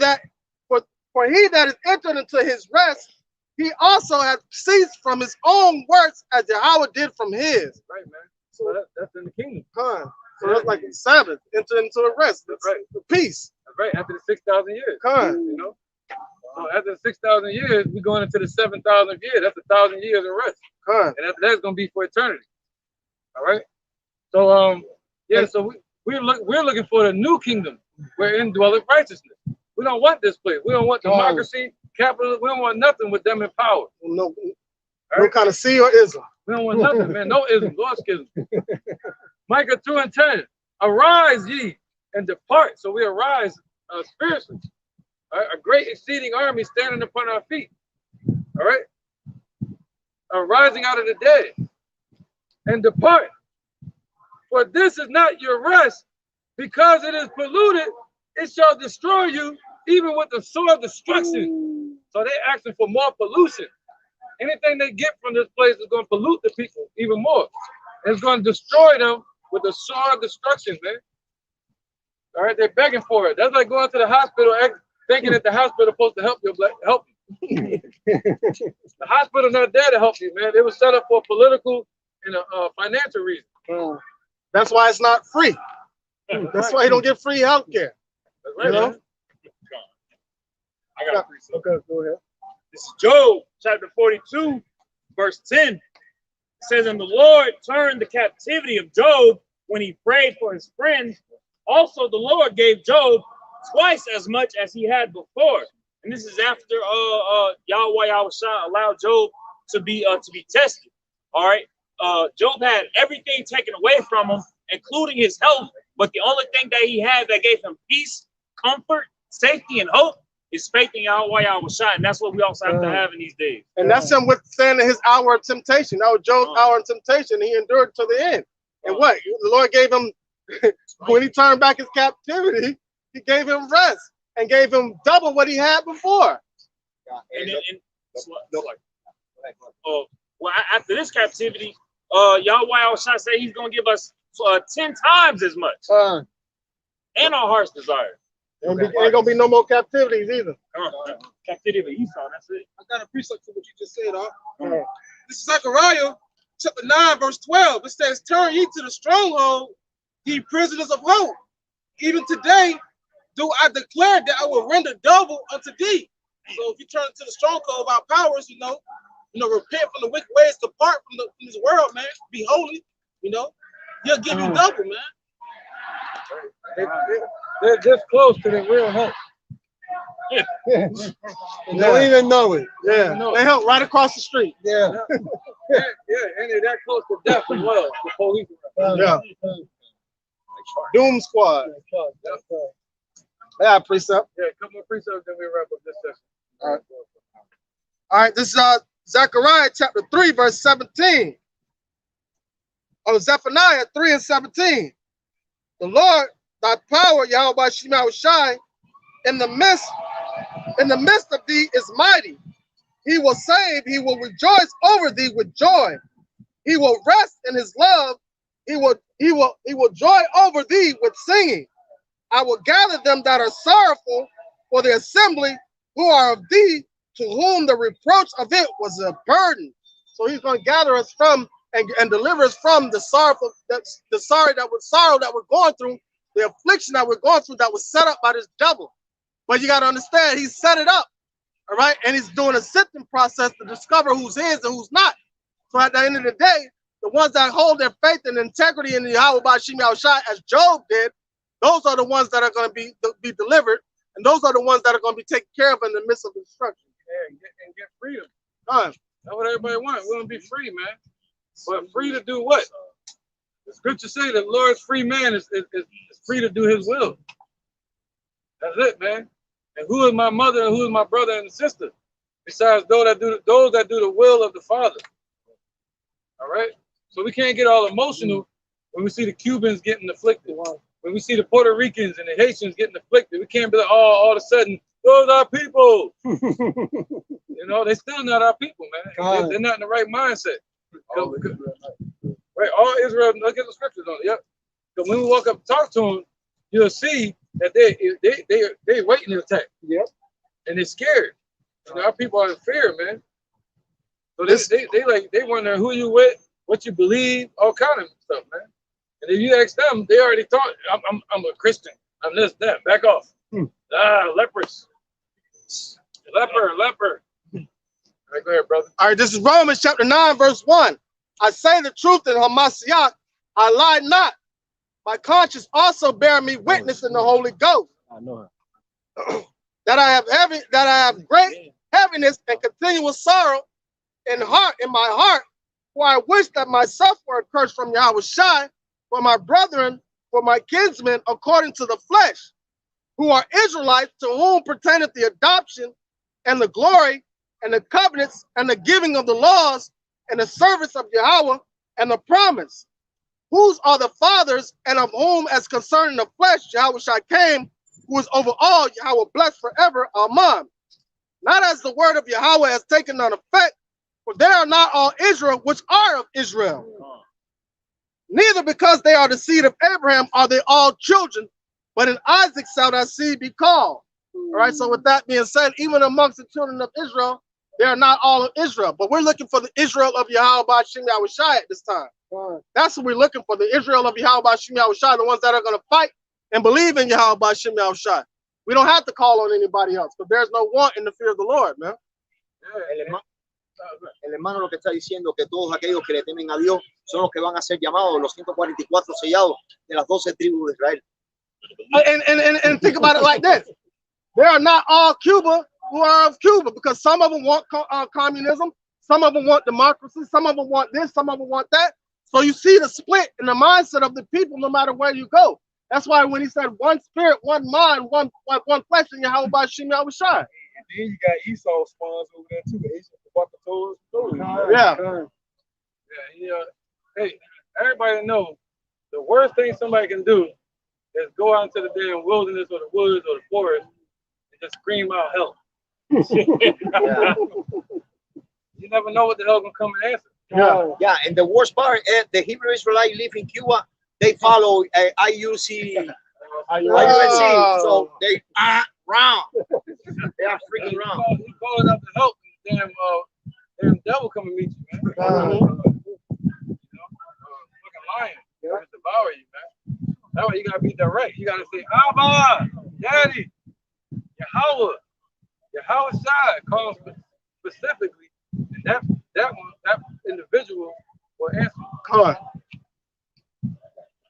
[SPEAKER 3] he that is entered into his rest, he also has ceased from his own works as Yahawah did from his.
[SPEAKER 5] Right, man. So that's in the kingdom.
[SPEAKER 3] So that's like the Sabbath, enter into the rest.
[SPEAKER 5] That's right.
[SPEAKER 3] The peace.
[SPEAKER 5] That's right. After the 6,000 years.
[SPEAKER 3] Con.
[SPEAKER 5] You know. So after the 6,000 years, we're going into the 7,000th year. That's 1,000 years of rest.
[SPEAKER 3] Con.
[SPEAKER 5] And after that's gonna be for eternity. All right. So yeah. So we're looking for the new kingdom wherein dwelleth righteousness. We don't want this place. We don't want democracy, capitalism. We don't want nothing with them in power.
[SPEAKER 3] No kind of sea or ism.
[SPEAKER 5] We don't want nothing, man. No ism, no schism. Micah 2:10. Arise ye and depart. So we arise spiritually. Right? A great exceeding army standing upon our feet. All right. Arising out of the dead and depart. For this is not your rest, because it is polluted, it shall destroy you, even with the sword of destruction. So they're asking for more pollution. Anything they get from this place is going to pollute the people even more. It's going to destroy them with the sword of destruction, man. All right, they're begging for it. That's like going to the hospital thinking that the hospital is supposed to help you. The hospital's not there to help you, man. It was set up for political and financial reasons.
[SPEAKER 3] That's why it's not free. That's why you don't get free health care.
[SPEAKER 5] That's right,
[SPEAKER 3] you know?
[SPEAKER 5] man.
[SPEAKER 8] I got a precept.
[SPEAKER 3] Okay, go ahead.
[SPEAKER 8] This is Job chapter 42, verse 10. It says, and the Lord turned the captivity of Job when he prayed for his friends. Also, the Lord gave Job twice as much as he had before. And this is after Yahawah allowed Job to be tested. All right. Job had everything taken away from him, including his health. But the only thing that he had that gave him peace, comfort, safety, and hope is faith in Yahawah, and that's what we also have to have in these days.
[SPEAKER 3] And that's him withstanding his hour of temptation. That was Job's hour of temptation. He endured to the end. And what? The Lord gave him, when he turned back his captivity, he gave him rest and gave him double what he had before.
[SPEAKER 8] Well, after this captivity, Yahawah said he's going to give us 10 times as much. And our heart's desire.
[SPEAKER 3] Ain't gonna be no more captivities either.
[SPEAKER 8] Captivity of Esau, that's it.
[SPEAKER 6] I got a precept to what you just said, This is Zechariah chapter 9, verse 12. It says, turn ye to the stronghold, ye prisoners of hope. Even today do I declare that I will render double unto thee. So if you turn to the stronghold of our powers, repent from the wicked ways, depart from this world, man. Be holy, he'll give you double, man.
[SPEAKER 5] They're just close to the real help.
[SPEAKER 3] They don't even know it. Yeah, they help right across the street.
[SPEAKER 5] Yeah, and they're that close to death as well. The police.
[SPEAKER 3] Yeah. Doom Squad. Yeah, precept.
[SPEAKER 5] Yeah, a couple more precepts, then we wrap up this session.
[SPEAKER 3] All right. This is Zechariah chapter 3, verse 17. Zephaniah 3 and 17. The Lord, thy power, Yahawah Shai, in the midst of thee is mighty. He will save, he will rejoice over thee with joy. He will rest in his love. He will joy over thee with singing. I will gather them that are sorrowful for the assembly, who are of thee, to whom the reproach of it was a burden. So he's going to gather us from and deliver us from the sorrow that we're going through, the affliction that we're going through that was set up by this devil. But you got to understand, he set it up, all right? And he's doing a sifting process to discover who's his and who's not. So at the end of the day, the ones that hold their faith and integrity in the Yahawah Shai, as Job did, those are the ones that are going to be delivered, and those are the ones that are going to be taken care of in the midst of destruction.
[SPEAKER 5] Yeah, and get freedom. That's what everybody wants. We want to be free, man. But free to do what? The scriptures say the Lord's free man is free to do his will. That's it, man. And who is my mother and who is my brother and sister? Besides those that do the will of the Father. All right? So we can't get all emotional when we see the Cubans getting afflicted. When we see the Puerto Ricans and the Haitians getting afflicted. We can't be like, oh, all of a sudden, those are our people. They're still not our people, man. They're not in the right mindset. Right, all Israel, look at the scriptures on it. Yep. So when we walk up and talk to them, you'll see that they're waiting to attack. Yep. And they're scared. Our people are in fear, man. So they wonder who you with, what you believe, all kind of stuff, man. And if you ask them, they already thought I'm a Christian. I'm this, that. Back off. Lepers. Leper. All right, go ahead, brother.
[SPEAKER 3] All right, this is Romans chapter 9, verse 1. I say the truth in Hamashiach, I lie not. My conscience also bear me witness in the Holy Ghost.
[SPEAKER 11] I know
[SPEAKER 3] that I have great heaviness and continual sorrow in my heart, for I wish that myself were accursed from Yahawah for my brethren, for my kinsmen, according to the flesh, who are Israelites, to whom pertaineth the adoption and the glory and the covenants and the giving of the laws and the service of Yahawah and the promise, whose are the fathers, and of whom, as concerning the flesh, Yahawah came, who is over all, Yahawah blessed forever. Amen. Not as the word of Yahawah has taken on effect, for they are not all Israel which are of Israel. Neither because they are the seed of Abraham are they all children, but in Isaac shall thy seed be called. All right, so with that being said, even amongst the children of Israel, they are not all of Israel, but we're looking for the Israel of Yahawah Shem Yahushai at this time. That's what we're looking for, the Israel of Yahawah Shem Yahushai, the ones that are going to fight and believe in Yahawah Shem Yahushai. We don't have to call on anybody else, because there's no want in the fear of the Lord, man.
[SPEAKER 11] El hermano lo que está diciendo que todos aquellos que le temen a Dios son los que van a ser llamados los 144 sellados de las 12 tribus de Israel.
[SPEAKER 3] And think about it like this. They are not all Cuba who are of Cuba, because some of them want communism, some of them want democracy, some of them want this, some of them want that. So you see the split in the mindset of the people no matter where you go. That's why when he said one spirit, one mind, one flesh in Yahawah Shem Yahushai.
[SPEAKER 10] And then you got Esau spawns over there too.
[SPEAKER 5] Hey, everybody know the worst thing somebody can do is go out into the damn wilderness or the woods or the forest and just scream out help. You never know what the hell gonna come and answer.
[SPEAKER 11] Yeah, and the worst part is the Hebrew Israelites live in Cuba. They follow IUC, so they round. They are freaking round.
[SPEAKER 5] You calling out to help, damn devil come and meet you, man. Fucking lion, gonna devour you, man. That's why you gotta be direct. You gotta say, Abba, Daddy, Yahawah Shai, call specifically, and that individual will answer.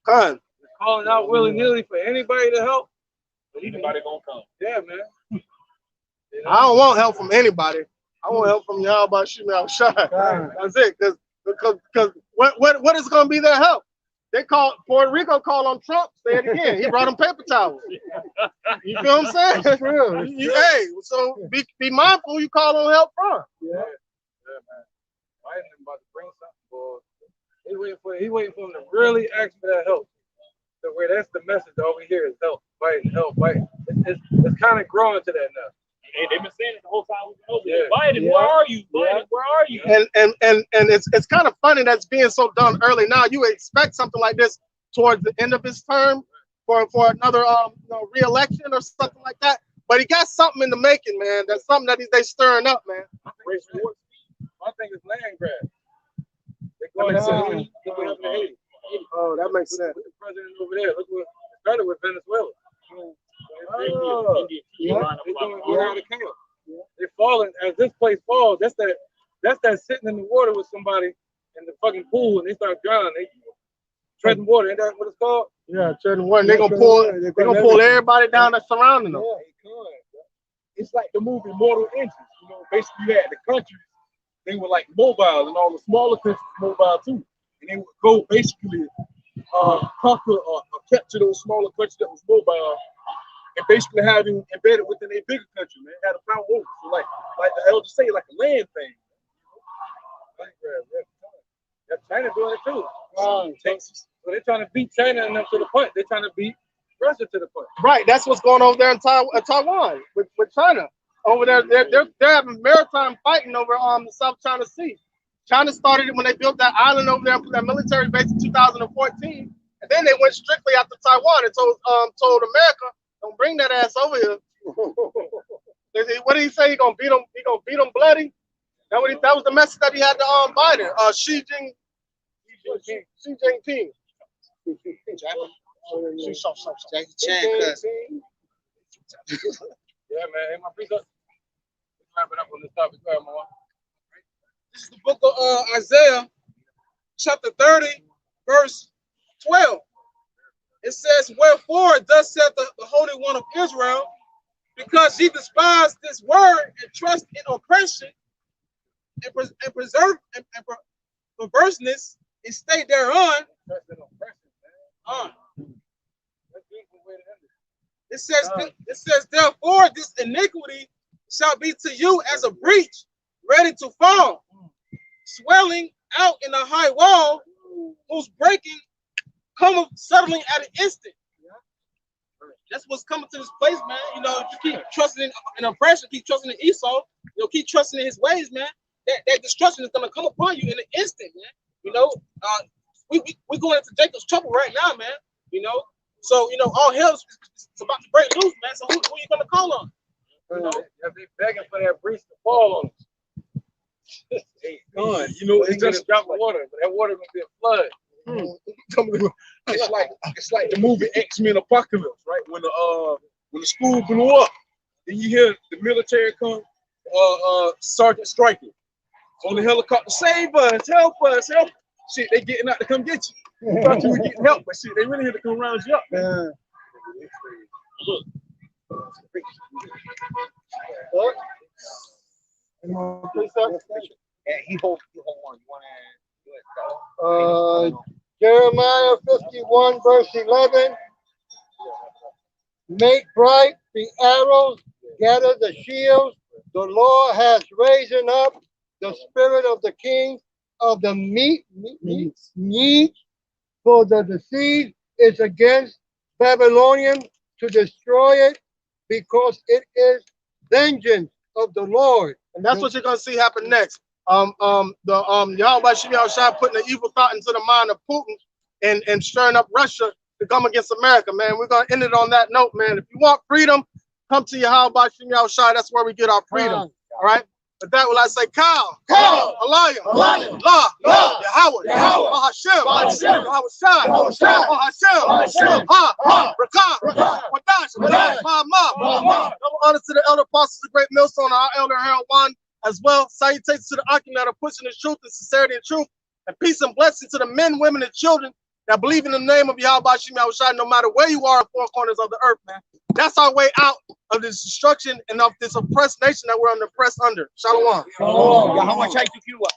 [SPEAKER 5] Calling out willy-nilly for anybody to help.
[SPEAKER 8] Anybody gonna come?
[SPEAKER 5] Yeah, man. You know?
[SPEAKER 3] I don't want help from anybody. I want help from Yahawah Shem Yahushai. That's it. Because what is going to be their help? They call Puerto Rico called on Trump. Say it again. He brought them paper towels. You feel what I'm saying? That's real. Hey, so be mindful who you call on help from.
[SPEAKER 5] Yeah, man. Biden about to bring something, boy. He waiting for him to really ask for that help. So where that's the message all we hear is help, Biden, help, Biden. It's kind of growing to that now.
[SPEAKER 8] Hey, they've been saying it the whole time we've been over there. Biden, where are you? Biden, where are you?
[SPEAKER 3] And it's kind of funny that's being so done early now. You would expect something like this towards the end of his term for another re-election or something like that. But he got something in the making, man. That's something that they stirring up, man.
[SPEAKER 5] I think it's land grab. They're going to Haiti. Look what happened to Haiti.
[SPEAKER 3] Oh, that makes sense.
[SPEAKER 5] Look at the president over there. Look what started with Venezuela. They're falling as this place falls. That's that sitting in the water with somebody in the fucking pool and they start drowning. They treading water. Ain't that what it's called?
[SPEAKER 3] Yeah, treading water. They're gonna pull everybody down that's surrounding them.
[SPEAKER 10] It's like the movie Mortal Engines. You know, basically you had the countries, they were like mobile, and all the smaller countries were mobile too. And they would go basically conquer or capture those smaller countries that was mobile, and basically having embedded within a bigger country, man. Had a power over. So like the elders say, like a land thing.
[SPEAKER 5] Yeah, China doing it too. Texas. So they're trying to beat China and them to the punch. They're trying to beat Russia to the punch.
[SPEAKER 3] Right. That's what's going on over there in Taiwan with China. Over there, they're having maritime fighting over the South China Sea. China started it when they built that island over there and put that military base in 2014, and then they went strictly after Taiwan and told America, "Don't bring that ass over here." What did he say? He gonna beat them. He gonna beat them bloody. That was the message that he had to Biden. Xi Jinping.
[SPEAKER 9] Jackie Chan, cuz.
[SPEAKER 5] Yeah, man. Hey, my priest up. Let's wrap it up on this topic. Go ahead, Mama.
[SPEAKER 6] This is the book of Isaiah, chapter 30, verse 12. It says, "Wherefore thus saith the Holy One of Israel, because ye despise this word and trust in oppression and preserve and perverseness and stay thereon." It says, "Therefore this iniquity shall be to you as a breach ready to fall, swelling out in a high wall, whose breaking cometh suddenly at an instant." That's what's coming to this place, man. You know, if you keep trusting in oppression, keep trusting in Esau, keep trusting in his ways, man. That destruction is gonna come upon you in an instant, man. You know, we going into Jacob's trouble right now, man. You know, so all hell's about to break loose, man. So who are you gonna call on? You know,
[SPEAKER 5] they'll be begging for that breach to fall on us.
[SPEAKER 10] Hey, God, it's just
[SPEAKER 5] a drop of water, but that water gonna be a flood.
[SPEAKER 10] It's like the movie X-Men Apocalypse, right? When the school blew up, then you hear the military come, Sergeant Stryker on the helicopter, "Save us, help us, help." Shit, they getting out to come get you. You thought you were getting help, but shit, they really here to come round you up.
[SPEAKER 2] Look. Any more precepts?
[SPEAKER 11] Yeah, he hold one. You want to do it?
[SPEAKER 2] Jeremiah 51, verse 11. Make bright the arrows, gather the shields. The Lord has raised up the spirit of the kings of the meat, for the siege is against Babylonian to destroy it, because it is vengeance of the Lord.
[SPEAKER 3] And that's what you're gonna see happen next. Yahawah Shem Yahushua putting the evil thought into the mind of Putin and stirring up Russia to come against America, man. We're gonna end it on that note, man. If you want freedom, come to Yahawah Shem Yahushua. That's where we get our freedom. All right. With that, will I say, Kal, Alayim, La, Yahawah, Hashem, Yahawah Hashem, Ha, Rakah, Wadash, Ma. Double honor to the elder apostles, the great millstone, our elder Harold One, as well. Salutations to the Akim that are pushing the truth and sincerity and truth, and peace and blessing to the men, women, and children that believe in the name of Yahawah Shem Yahushua, no matter where you are in four corners of the earth, man. That's our way out of this destruction and of this oppressed nation that we're oppressed under. Shalom.
[SPEAKER 11] Yahawah Shai to Cuba.